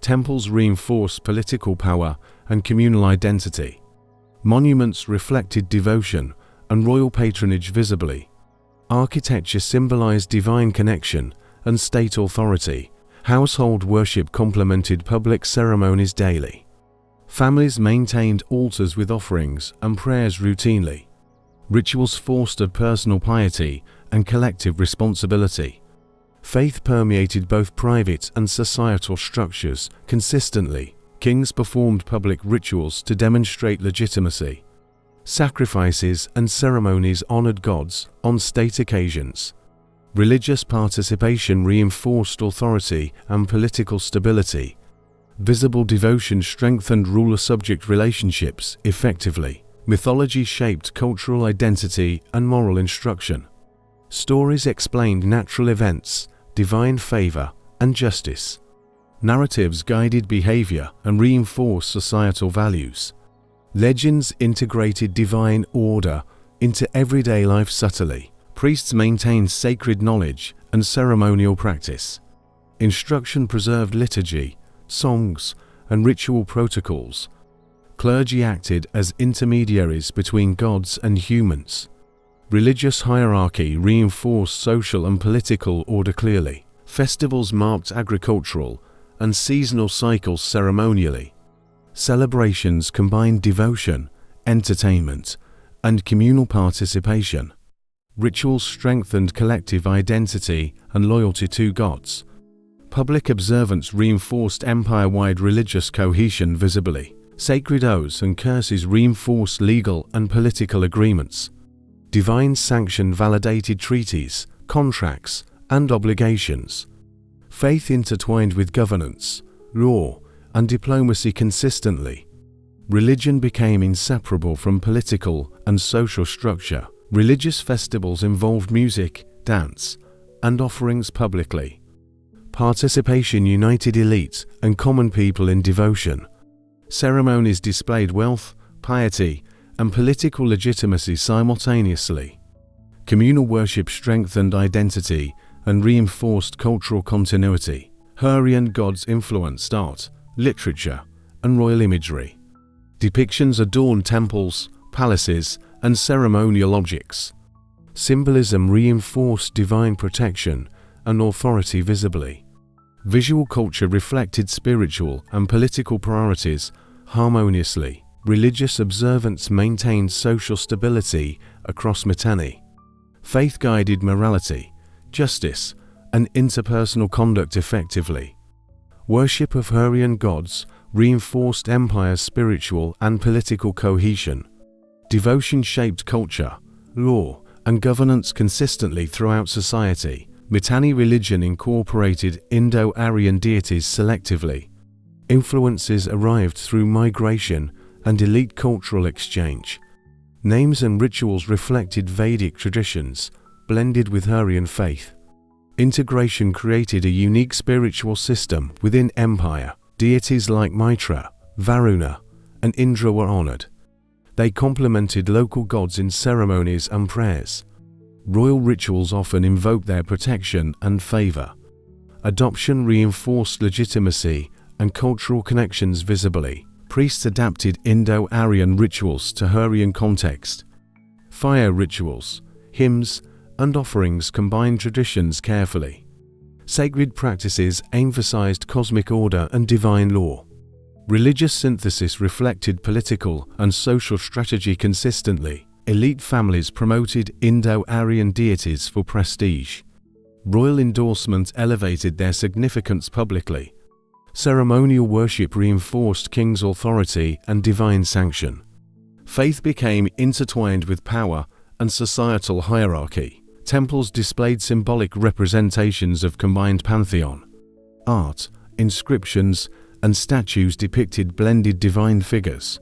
Temples reinforced political power and communal identity. Monuments reflected devotion and royal patronage visibly. Architecture symbolized divine connection and state authority. Household worship complemented public ceremonies daily. Families maintained altars with offerings and prayers routinely. Rituals fostered personal piety and collective responsibility. Faith permeated both private and societal structures consistently. Kings performed public rituals to demonstrate legitimacy. Sacrifices and ceremonies honored gods on state occasions. Religious participation reinforced authority and political stability. Visible devotion strengthened ruler-subject relationships effectively. Mythology shaped cultural identity and moral instruction. Stories explained natural events, divine favor, and justice. Narratives guided behavior and reinforced societal values. Legends integrated divine order into everyday life subtly. Priests maintained sacred knowledge and ceremonial practice. Instruction preserved liturgy, songs, and ritual protocols. Clergy acted as intermediaries between gods and humans. Religious hierarchy reinforced social and political order clearly. Festivals marked agricultural and seasonal cycles ceremonially. Celebrations combined devotion, entertainment, and communal participation. Rituals strengthened collective identity and loyalty to gods. Public observance reinforced empire-wide religious cohesion visibly. Sacred oaths and curses reinforced legal and political agreements. Divine sanction validated treaties, contracts, and obligations. Faith intertwined with governance, law, and diplomacy consistently. Religion became inseparable from political and social structure. Religious festivals involved music, dance, and offerings publicly. Participation united elite and common people in devotion. Ceremonies displayed wealth, piety, and political legitimacy simultaneously. Communal worship strengthened identity and reinforced cultural continuity. Hurrian gods influenced art, literature, and royal imagery. Depictions adorned temples, palaces, and ceremonial objects. Symbolism reinforced divine protection and authority visibly. Visual culture reflected spiritual and political priorities harmoniously. Religious observance maintained social stability across Mitanni. Faith guided morality, justice, and interpersonal conduct effectively. Worship of Hurrian gods reinforced empire's spiritual and political cohesion. Devotion shaped culture, law, and governance consistently throughout society. Mitanni religion incorporated Indo-Aryan deities selectively. Influences arrived through migration and elite cultural exchange. Names and rituals reflected Vedic traditions, blended with Hurrian faith. Integration created a unique spiritual system within empire. Deities like Mitra, Varuna, and Indra were honored. They complemented local gods in ceremonies and prayers. Royal rituals often invoked their protection and favor. Adoption reinforced legitimacy and cultural connections visibly. Priests adapted Indo-Aryan rituals to Hurrian context. Fire rituals, hymns, and offerings combined traditions carefully. Sacred practices emphasized cosmic order and divine law. Religious synthesis reflected political and social strategy consistently. Elite families promoted Indo-Aryan deities for prestige. Royal endorsement elevated their significance publicly. Ceremonial worship reinforced king's authority and divine sanction. Faith became intertwined with power and societal hierarchy. Temples displayed symbolic representations of combined pantheon. Art, inscriptions, and statues depicted blended divine figures.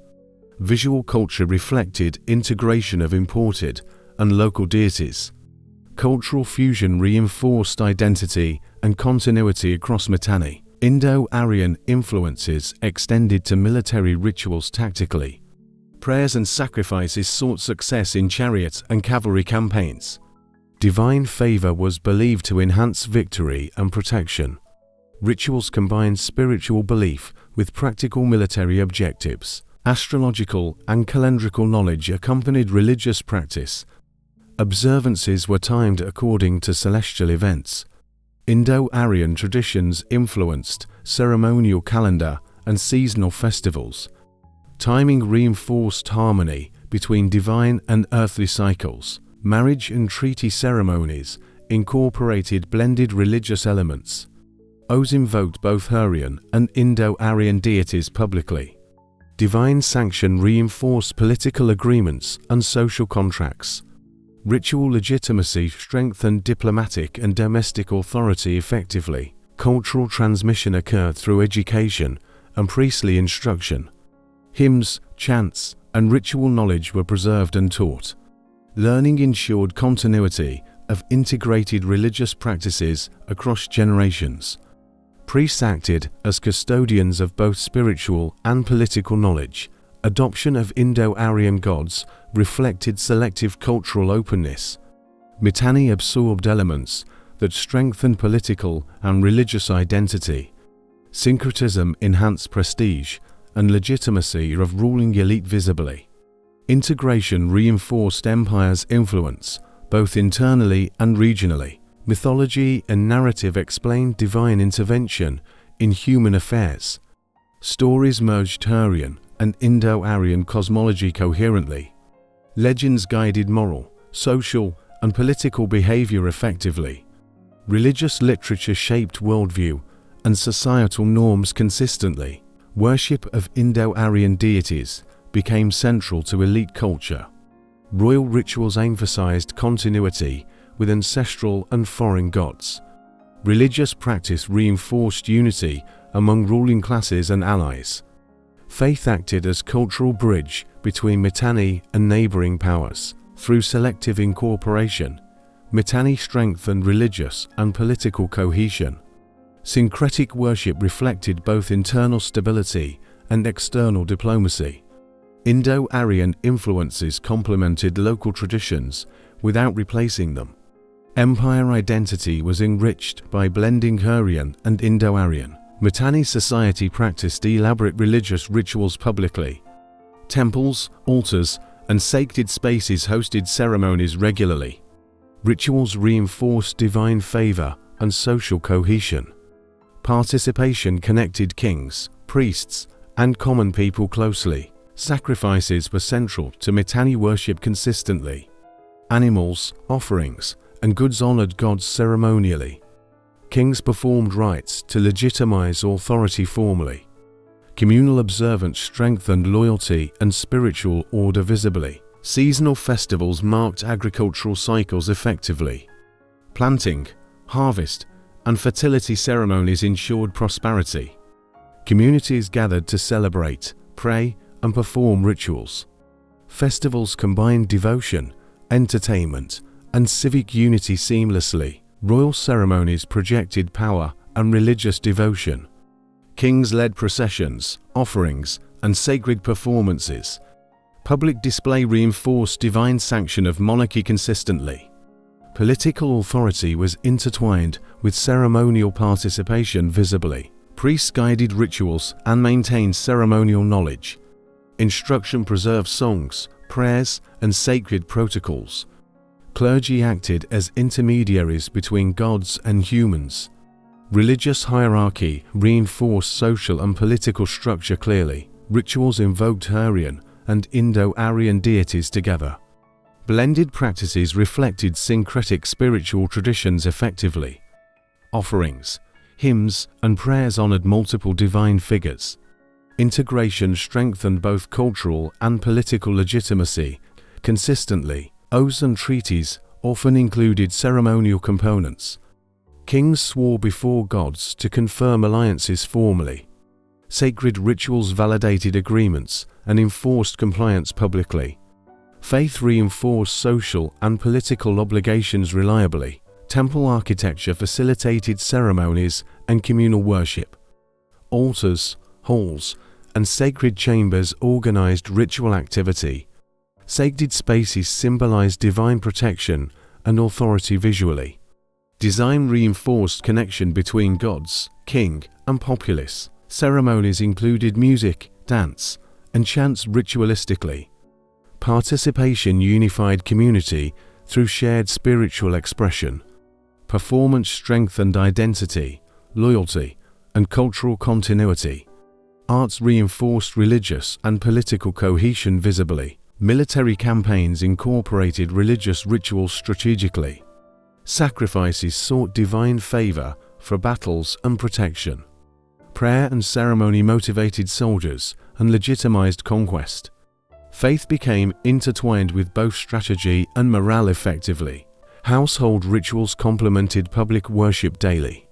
Visual culture reflected integration of imported and local deities. Cultural fusion reinforced identity and continuity across Mitanni. Indo-Aryan influences extended to military rituals tactically. Prayers and sacrifices sought success in chariot and cavalry campaigns. Divine favor was believed to enhance victory and protection. Rituals combined spiritual belief with practical military objectives. Astrological and calendrical knowledge accompanied religious practice. Observances were timed according to celestial events. Indo-Aryan traditions influenced ceremonial calendar and seasonal festivals. Timing reinforced harmony between divine and earthly cycles. Marriage and treaty ceremonies incorporated blended religious elements. Oghuz invoked both Hurrian and Indo-Aryan deities publicly. Divine sanction reinforced political agreements and social contracts. Ritual legitimacy strengthened diplomatic and domestic authority effectively. Cultural transmission occurred through education and priestly instruction. Hymns, chants, and ritual knowledge were preserved and taught. Learning ensured continuity of integrated religious practices across generations. Priests acted as custodians of both spiritual and political knowledge. Adoption of Indo-Aryan gods reflected selective cultural openness. Mitanni absorbed elements that strengthened political and religious identity. Syncretism enhanced prestige and legitimacy of ruling elite visibly. Integration reinforced empire's influence, both internally and regionally. Mythology and narrative explained divine intervention in human affairs. Stories merged Hurrian and Indo-Aryan cosmology coherently. Legends guided moral, social, and political behavior effectively. Religious literature shaped worldview and societal norms consistently. Worship of Indo-Aryan deities became central to elite culture. Royal rituals emphasized continuity with ancestral and foreign gods. Religious practice reinforced unity among ruling classes and allies. Faith acted as cultural bridge between Mitanni and neighboring powers. Through selective incorporation, Mitanni strengthened religious and political cohesion. Syncretic worship reflected both internal stability and external diplomacy. Indo-Aryan influences complemented local traditions without replacing them. Empire identity was enriched by blending Hurrian and Indo-Aryan. Mitanni society practiced elaborate religious rituals publicly. Temples, altars, and sacred spaces hosted ceremonies regularly. Rituals reinforced divine favor and social cohesion. Participation connected kings, priests, and common people closely. Sacrifices were central to Mitanni worship consistently. Animals, offerings, and goods honored gods ceremonially. Kings performed rites to legitimize authority formally. Communal observance strengthened loyalty and spiritual order visibly. Seasonal festivals marked agricultural cycles effectively. Planting, harvest, and fertility ceremonies ensured prosperity. Communities gathered to celebrate, pray, and perform rituals. Festivals combined devotion, entertainment, and civic unity seamlessly. Royal ceremonies projected power and religious devotion. Kings led processions, offerings, and sacred performances. Public display reinforced divine sanction of monarchy consistently. Political authority was intertwined with ceremonial participation visibly. Priests guided rituals and maintained ceremonial knowledge. Instruction preserved songs, prayers, and sacred protocols. Clergy acted as intermediaries between gods and humans. Religious hierarchy reinforced social and political structure clearly. Rituals invoked Hurrian and Indo-Aryan deities together. Blended practices reflected syncretic spiritual traditions effectively. Offerings, hymns, and prayers honored multiple divine figures. Integration strengthened both cultural and political legitimacy. Consistently, oaths and treaties often included ceremonial components. Kings swore before gods to confirm alliances formally. Sacred rituals validated agreements and enforced compliance publicly. Faith reinforced social and political obligations reliably. Temple architecture facilitated ceremonies and communal worship. Altars, halls, and sacred chambers organized ritual activity. Sacred spaces symbolized divine protection and authority visually. Design reinforced connection between gods, king, and populace. Ceremonies included music, dance, and chants ritualistically. Participation unified community through shared spiritual expression. Performance strengthened identity, loyalty, and cultural continuity. Arts reinforced religious and political cohesion visibly. Military campaigns incorporated religious rituals strategically. Sacrifices sought divine favor for battles and protection. Prayer and ceremony motivated soldiers and legitimized conquest. Faith became intertwined with both strategy and morale effectively. Household rituals complemented public worship daily.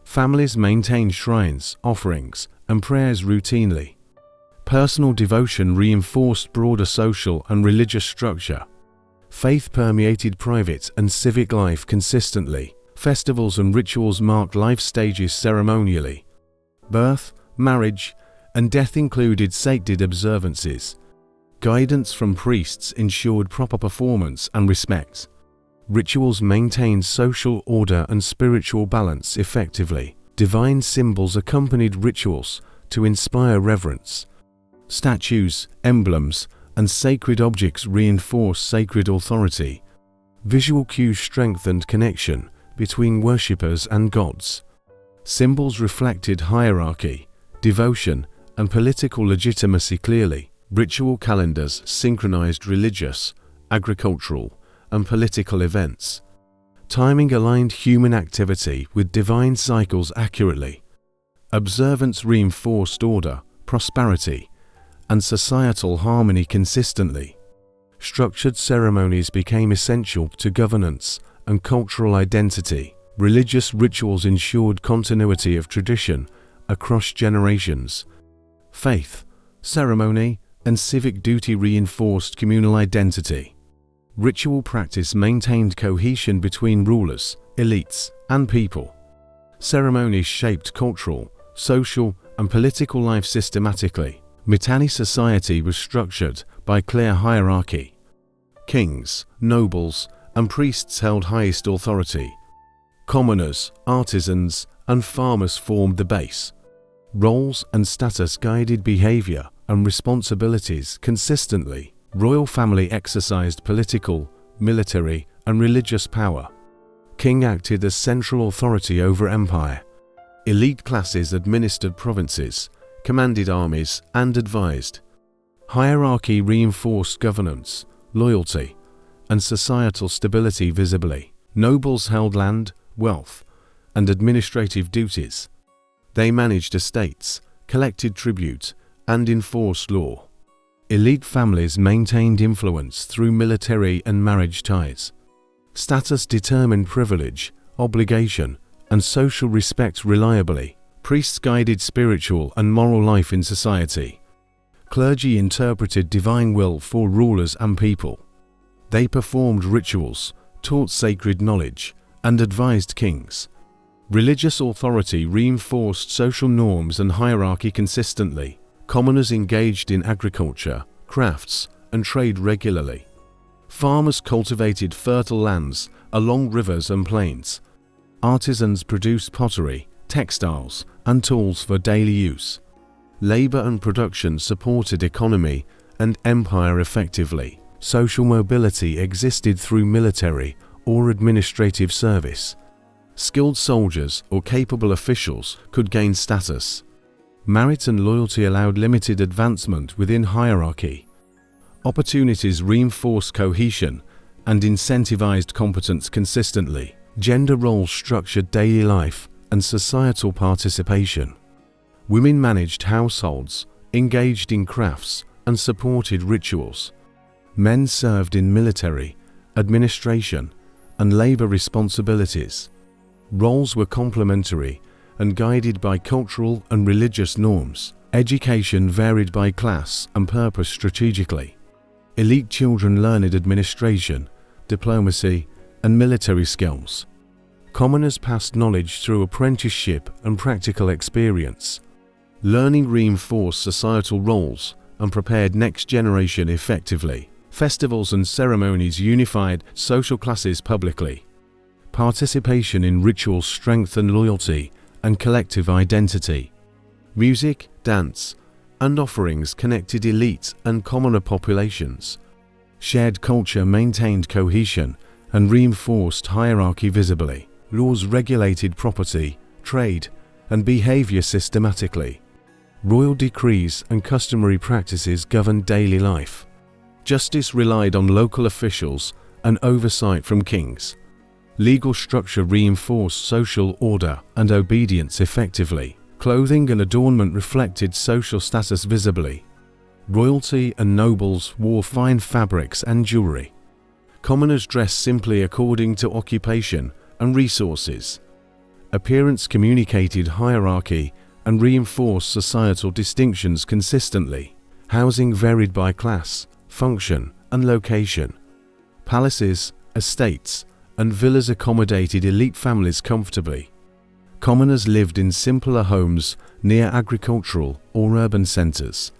Families maintained shrines, offerings, and prayers routinely. Personal devotion reinforced broader social and religious structure. Faith permeated private and civic life consistently. Festivals and rituals marked life stages ceremonially. Birth, marriage, and death included sacred observances. Guidance from priests ensured proper performance and respect. Rituals maintained social order and spiritual balance effectively. Divine symbols accompanied rituals to inspire reverence. Statues, emblems, and sacred objects reinforced sacred authority. Visual cues strengthened connection between worshippers and gods. Symbols reflected hierarchy, devotion, and political legitimacy clearly. Ritual calendars synchronized religious, agricultural, and political events. Timing aligned human activity with divine cycles accurately. Observance reinforced order, prosperity, and societal harmony consistently. Structured ceremonies became essential to governance and cultural identity. Religious rituals ensured continuity of tradition across generations. Faith, ceremony, and civic duty reinforced communal identity. Ritual practice maintained cohesion between rulers, elites, and people. Ceremonies shaped cultural, social, and political life systematically. Mitanni society was structured by clear hierarchy. Kings, nobles, and priests held highest authority. Commoners, artisans, and farmers formed the base. Roles and status guided behavior and responsibilities consistently. Royal family exercised political, military, and religious power. King acted as central authority over empire. Elite classes administered provinces, commanded armies, and advised. Hierarchy reinforced governance, loyalty, and societal stability visibly. Nobles held land, wealth, and administrative duties. They managed estates, collected tribute, and enforced law. Elite families maintained influence through military and marriage ties. Status determined privilege, obligation, and social respect reliably. Priests guided spiritual and moral life in society. Clergy interpreted divine will for rulers and people. They performed rituals, taught sacred knowledge, and advised kings. Religious authority reinforced social norms and hierarchy consistently. Commoners engaged in agriculture, crafts, and trade regularly. Farmers cultivated fertile lands along rivers and plains. Artisans produced pottery, textiles, and tools for daily use. Labor and production supported economy and empire effectively. Social mobility existed through military or administrative service. Skilled soldiers or capable officials could gain status. Merit and loyalty allowed limited advancement within hierarchy. Opportunities reinforced cohesion and incentivized competence consistently. Gender roles structured daily life and societal participation. Women managed households, engaged in crafts, and supported rituals. Men served in military, administration, and labor responsibilities. Roles were complementary and guided by cultural and religious norms. Education varied by class and purpose strategically. Elite children learned administration, diplomacy, and military skills. Commoners passed knowledge through apprenticeship and practical experience. Learning reinforced societal roles and prepared next generation effectively. Festivals and ceremonies unified social classes publicly. Participation in rituals strengthened loyalty and collective identity. Music, dance, and offerings connected elite and commoner populations. Shared culture maintained cohesion and reinforced hierarchy visibly. Laws regulated property, trade, and behavior systematically. Royal decrees and customary practices governed daily life. Justice relied on local officials and oversight from kings. Legal structure reinforced social order and obedience effectively. Clothing and adornment reflected social status visibly. Royalty and nobles wore fine fabrics and jewelry. Commoners dressed simply according to occupation and resources. Appearance communicated hierarchy and reinforced societal distinctions consistently. Housing varied by class, function, and location. Palaces, estates, and villas accommodated elite families comfortably. Commoners lived in simpler homes near agricultural or urban centers.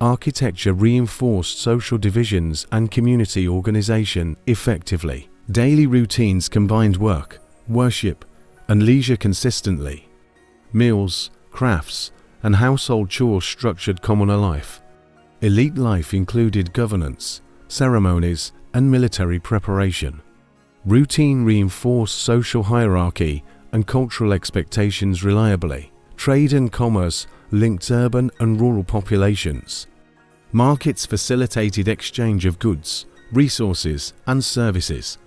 Architecture reinforced social divisions and community organization effectively. Daily routines combined work, worship, and leisure consistently. Meals, crafts, and household chores structured commoner life. Elite life included governance, ceremonies, and military preparation. Routine reinforced social hierarchy and cultural expectations reliably. Trade and commerce linked urban and rural populations. Markets facilitated exchange of goods, resources, and services.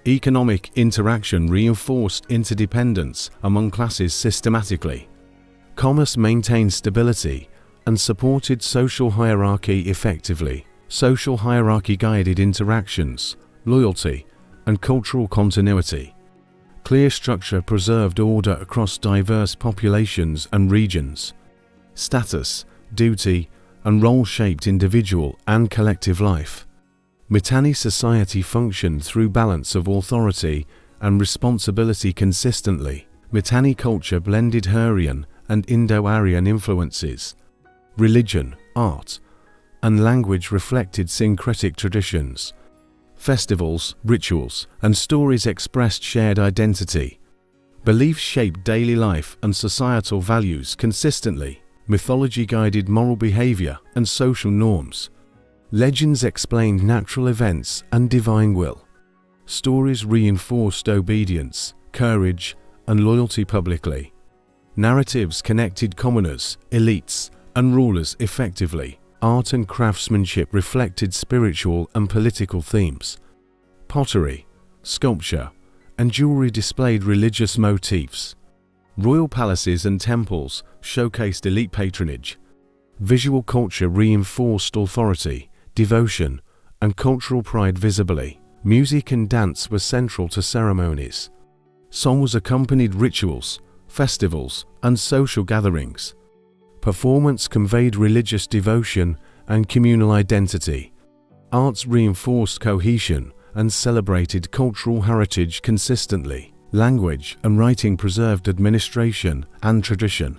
Economic interaction reinforced interdependence among classes systematically. Commerce maintained stability and supported social hierarchy effectively. Social hierarchy guided interactions, loyalty, and cultural continuity. Clear structure preserved order across diverse populations and regions. Status, duty, and role shaped individual and collective life. Mitanni society functioned through balance of authority and responsibility consistently. Mitanni culture blended Hurrian and Indo-Aryan influences. Religion, art, and language reflected syncretic traditions. Festivals, rituals, and stories expressed shared identity. Beliefs shaped daily life and societal values consistently. Mythology guided moral behavior and social norms. Legends explained natural events and divine will. Stories reinforced obedience, courage, and loyalty publicly. Narratives connected commoners, elites, and rulers effectively. Art and craftsmanship reflected spiritual and political themes. Pottery, sculpture, and jewelry displayed religious motifs. Royal palaces and temples showcased elite patronage. Visual culture reinforced authority, devotion, and cultural pride visibly. Music and dance were central to ceremonies. Songs accompanied rituals, festivals, and social gatherings. Performance conveyed religious devotion and communal identity. Arts reinforced cohesion and celebrated cultural heritage consistently. Language and writing preserved administration and tradition.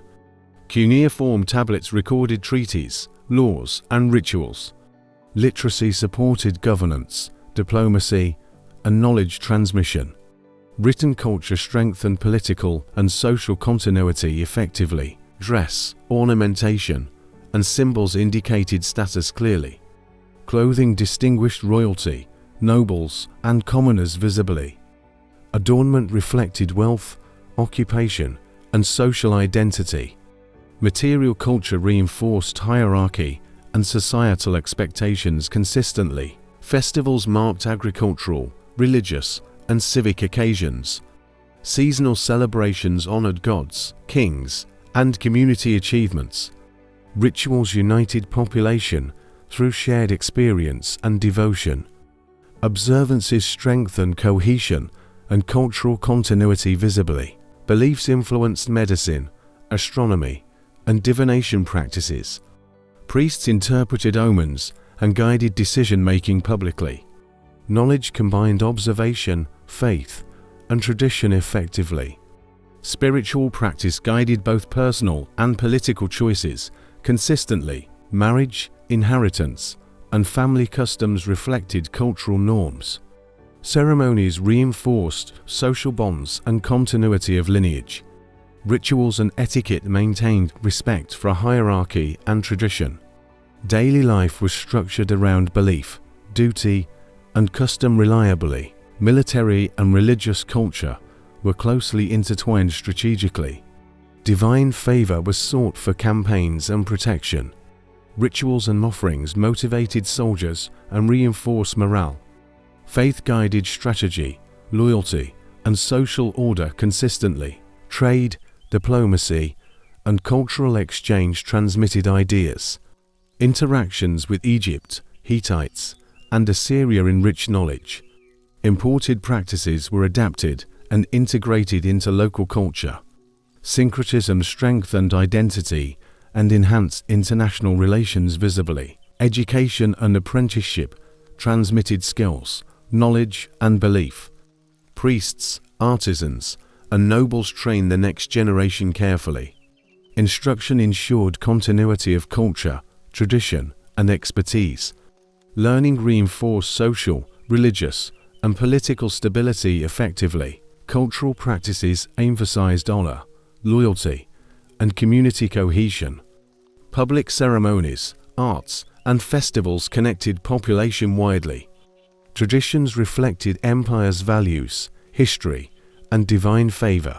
Cuneiform tablets recorded treaties, laws, and rituals. Literacy supported governance, diplomacy, and knowledge transmission. Written culture strengthened political and social continuity effectively. Dress, ornamentation, and symbols indicated status clearly. Clothing distinguished royalty, nobles, and commoners visibly. Adornment reflected wealth, occupation, and social identity. Material culture reinforced hierarchy and societal expectations consistently. Festivals marked agricultural, religious, and civic occasions. Seasonal celebrations honored gods, kings, and community achievements. Rituals united population through shared experience and devotion. Observances strengthened cohesion and cultural continuity visibly. Beliefs influenced medicine, astronomy, and divination practices. Priests interpreted omens and guided decision-making publicly. Knowledge combined observation, faith, and tradition effectively. Spiritual practice guided both personal and political choices consistently. Marriage, inheritance, and family customs reflected cultural norms. Ceremonies reinforced social bonds and continuity of lineage. Rituals and etiquette maintained respect for hierarchy and tradition. Daily life was structured around belief, duty, and custom reliably. Military and religious culture were closely intertwined strategically. Divine favor was sought for campaigns and protection. Rituals and offerings motivated soldiers and reinforced morale. Faith guided strategy, loyalty, and social order consistently. Trade, diplomacy, and cultural exchange transmitted ideas. Interactions with Egypt, Hittites, and Assyria enriched knowledge. Imported practices were adapted and integrated into local culture. Syncretism strengthened identity and enhanced international relations visibly. Education and apprenticeship transmitted skills, knowledge, and belief. Priests, artisans, and nobles trained the next generation carefully. Instruction ensured continuity of culture, tradition, and expertise. Learning reinforced social, religious, and political stability effectively. Cultural practices emphasized honor, loyalty, and community cohesion. Public ceremonies, arts, and festivals connected population widely. Traditions reflected empire's values, history, and divine favor.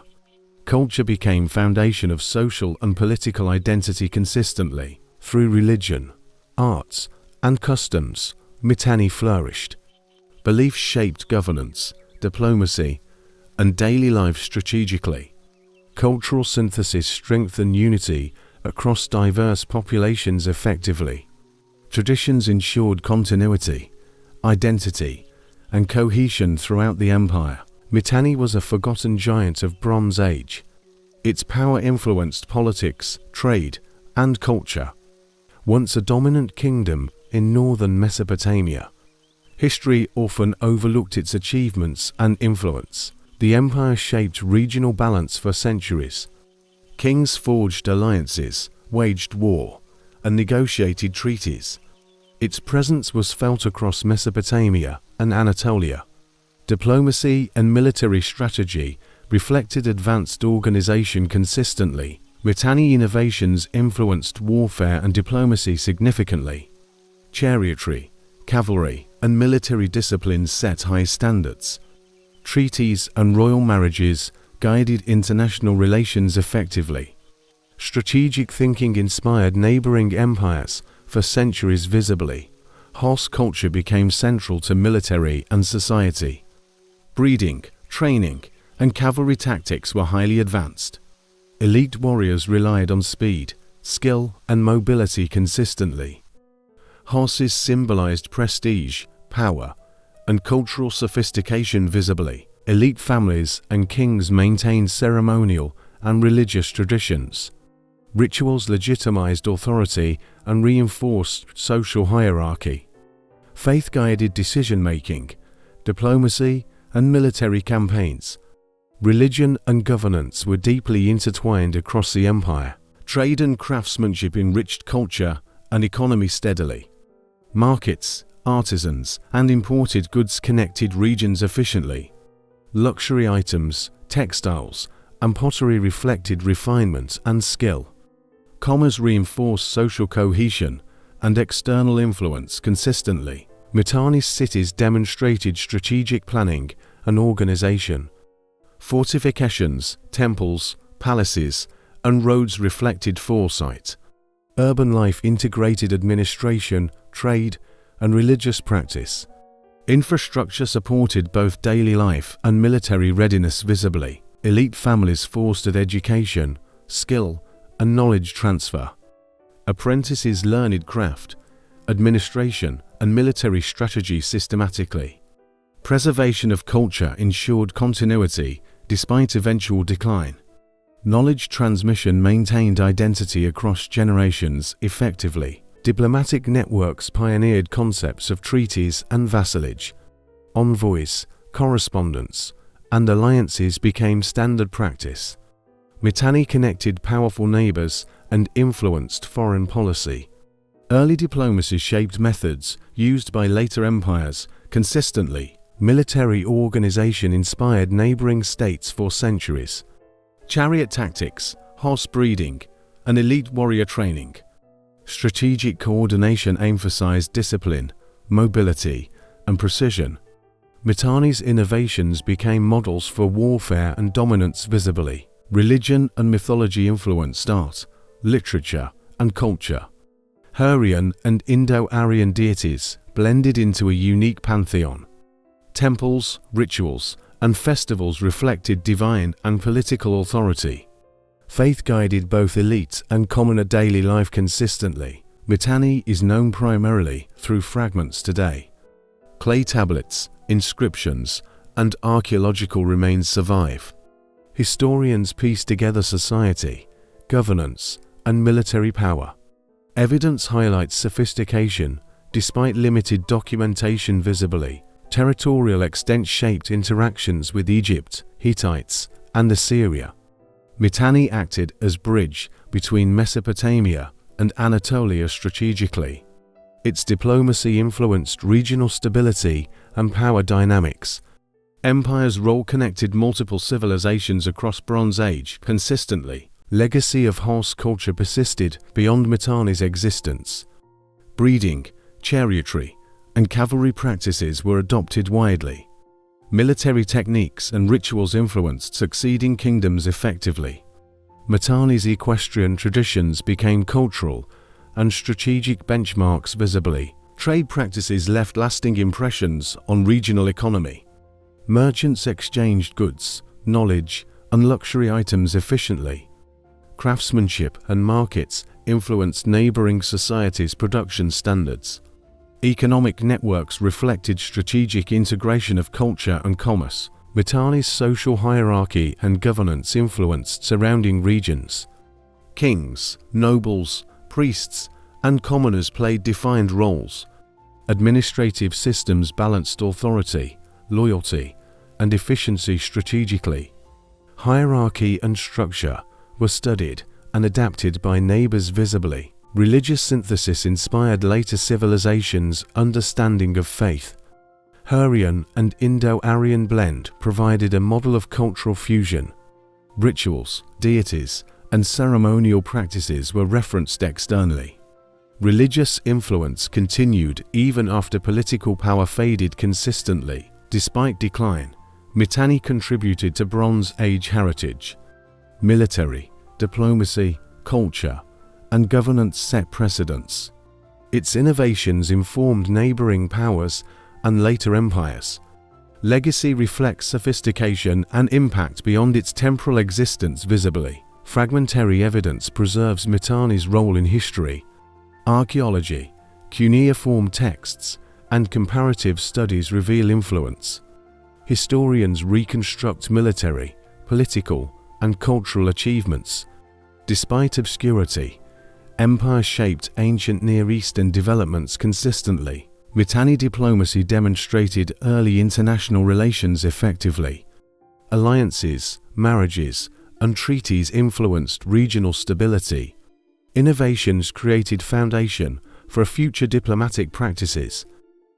Culture became foundation of social and political identity consistently. Through religion, arts, and customs, Mitanni flourished. Belief shaped governance, diplomacy, and daily life strategically. Cultural synthesis strengthened unity across diverse populations effectively. Traditions ensured continuity, identity, and cohesion throughout the empire. Mitanni was a forgotten giant of Bronze Age. Its power influenced politics, trade, and culture. Once a dominant kingdom in northern Mesopotamia, history often overlooked its achievements and influence. The empire shaped regional balance for centuries. Kings forged alliances, waged war, and negotiated treaties. Its presence was felt across Mesopotamia and Anatolia. Diplomacy and military strategy reflected advanced organization consistently. Mitanni innovations influenced warfare and diplomacy significantly. Chariotry, cavalry, and military disciplines set high standards. Treaties and royal marriages guided international relations effectively. Strategic thinking inspired neighboring empires for centuries visibly. Horse culture became central to military and society. Breeding, training, and cavalry tactics were highly advanced. Elite warriors relied on speed, skill, and mobility consistently. Horses symbolized prestige, power, and cultural sophistication visibly. Elite families and kings maintained ceremonial and religious traditions. Rituals legitimized authority and reinforced social hierarchy. Faith-guided decision-making, diplomacy, and military campaigns. Religion and governance were deeply intertwined across the empire. Trade and craftsmanship enriched culture and economy steadily. Markets, artisans, and imported goods connected regions efficiently. Luxury items, textiles, and pottery reflected refinement and skill. Commerce reinforced social cohesion and external influence consistently. Mitanni's cities demonstrated strategic planning and organization. Fortifications, temples, palaces, and roads reflected foresight. Urban life integrated administration, trade, and religious practice. Infrastructure supported both daily life and military readiness visibly. Elite families fostered education, skill, and knowledge transfer. Apprentices learned craft, administration, and military strategy systematically. Preservation of culture ensured continuity despite eventual decline. Knowledge transmission maintained identity across generations effectively. Diplomatic networks pioneered concepts of treaties and vassalage. Envoys, correspondence, and alliances became standard practice. Mitanni connected powerful neighbors and influenced foreign policy. Early diplomacy shaped methods used by later empires consistently. Military organization inspired neighboring states for centuries. Chariot tactics, horse breeding, and elite warrior training. Strategic coordination emphasized discipline, mobility, and precision. Mitanni's innovations became models for warfare and dominance visibly. Religion and mythology influenced art, literature, and culture. Hurrian and Indo-Aryan deities blended into a unique pantheon. Temples, rituals, and festivals reflected divine and political authority. Faith guided both elite and commoner daily life consistently. Mitanni is known primarily through fragments today. Clay tablets, inscriptions, and archaeological remains survive. Historians piece together society, governance, and military power. Evidence highlights sophistication, despite limited documentation visibly. Territorial extent shaped interactions with Egypt, Hittites, and Assyria. Mitanni acted as bridge between Mesopotamia and Anatolia strategically. Its diplomacy influenced regional stability and power dynamics. Empire's role connected multiple civilizations across Bronze Age consistently. Legacy of horse culture persisted beyond Mitanni's existence. Breeding, chariotry, and cavalry practices were adopted widely. Military techniques and rituals influenced succeeding kingdoms effectively. Mitanni's equestrian traditions became cultural and strategic benchmarks visibly. Trade practices left lasting impressions on regional economy. Merchants exchanged goods, knowledge, and luxury items efficiently. Craftsmanship and markets influenced neighboring societies' production standards. Economic networks reflected strategic integration of culture and commerce. Mitanni's social hierarchy and governance influenced surrounding regions. Kings, nobles, priests, and commoners played defined roles. Administrative systems balanced authority, loyalty, and efficiency strategically. Hierarchy and structure were studied and adapted by neighbors visibly. Religious synthesis inspired later civilizations' understanding of faith. Hurrian and Indo-Aryan blend provided a model of cultural fusion. Rituals, deities, and ceremonial practices were referenced externally. Religious influence continued even after political power faded consistently. Despite decline, Mitanni contributed to Bronze Age heritage. Military, diplomacy, culture, and governance set precedents. Its innovations informed neighboring powers and later empires. Legacy reflects sophistication and impact beyond its temporal existence visibly. Fragmentary evidence preserves Mitanni's role in history. Archaeology, cuneiform texts, and comparative studies reveal influence. Historians reconstruct military, political, and cultural achievements. Despite obscurity, empire shaped ancient Near Eastern developments consistently. Mitanni diplomacy demonstrated early international relations effectively. Alliances, marriages, and treaties influenced regional stability. Innovations created foundation for future diplomatic practices.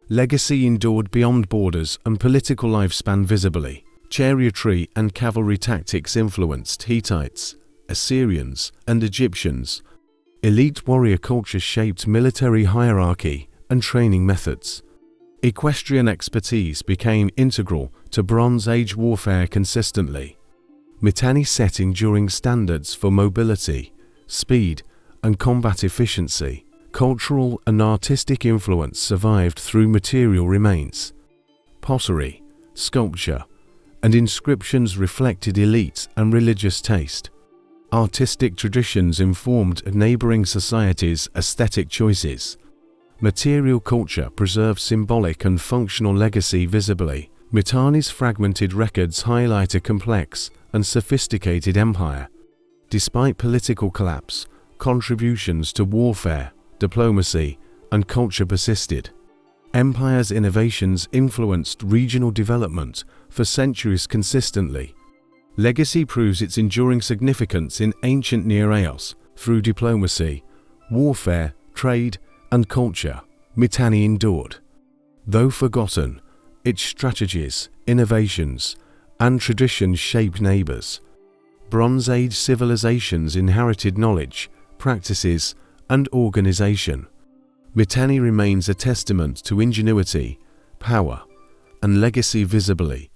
Legacy endured beyond borders and political lifespan visibly. Chariotry and cavalry tactics influenced Hittites, Assyrians, and Egyptians. Elite warrior culture shaped military hierarchy and training methods. Equestrian expertise became integral to Bronze Age warfare consistently. Mitanni set enduring standards for mobility, speed, and combat efficiency. Cultural and artistic influence survived through material remains. Pottery, sculpture, and inscriptions reflected elite and religious taste. Artistic traditions informed neighboring societies' aesthetic choices. Material culture preserved symbolic and functional legacy visibly. Mitanni's fragmented records highlight a complex and sophisticated empire. Despite political collapse, contributions to warfare, diplomacy, and culture persisted. Empire's innovations influenced regional development for centuries consistently. Legacy proves its enduring significance in ancient Near Eos through diplomacy, warfare, trade, and culture. Mitanni endured. Though forgotten, its strategies, innovations, and traditions shaped neighbors. Bronze Age civilizations inherited knowledge, practices, and organization. Mitanni remains a testament to ingenuity, power, and legacy visibly.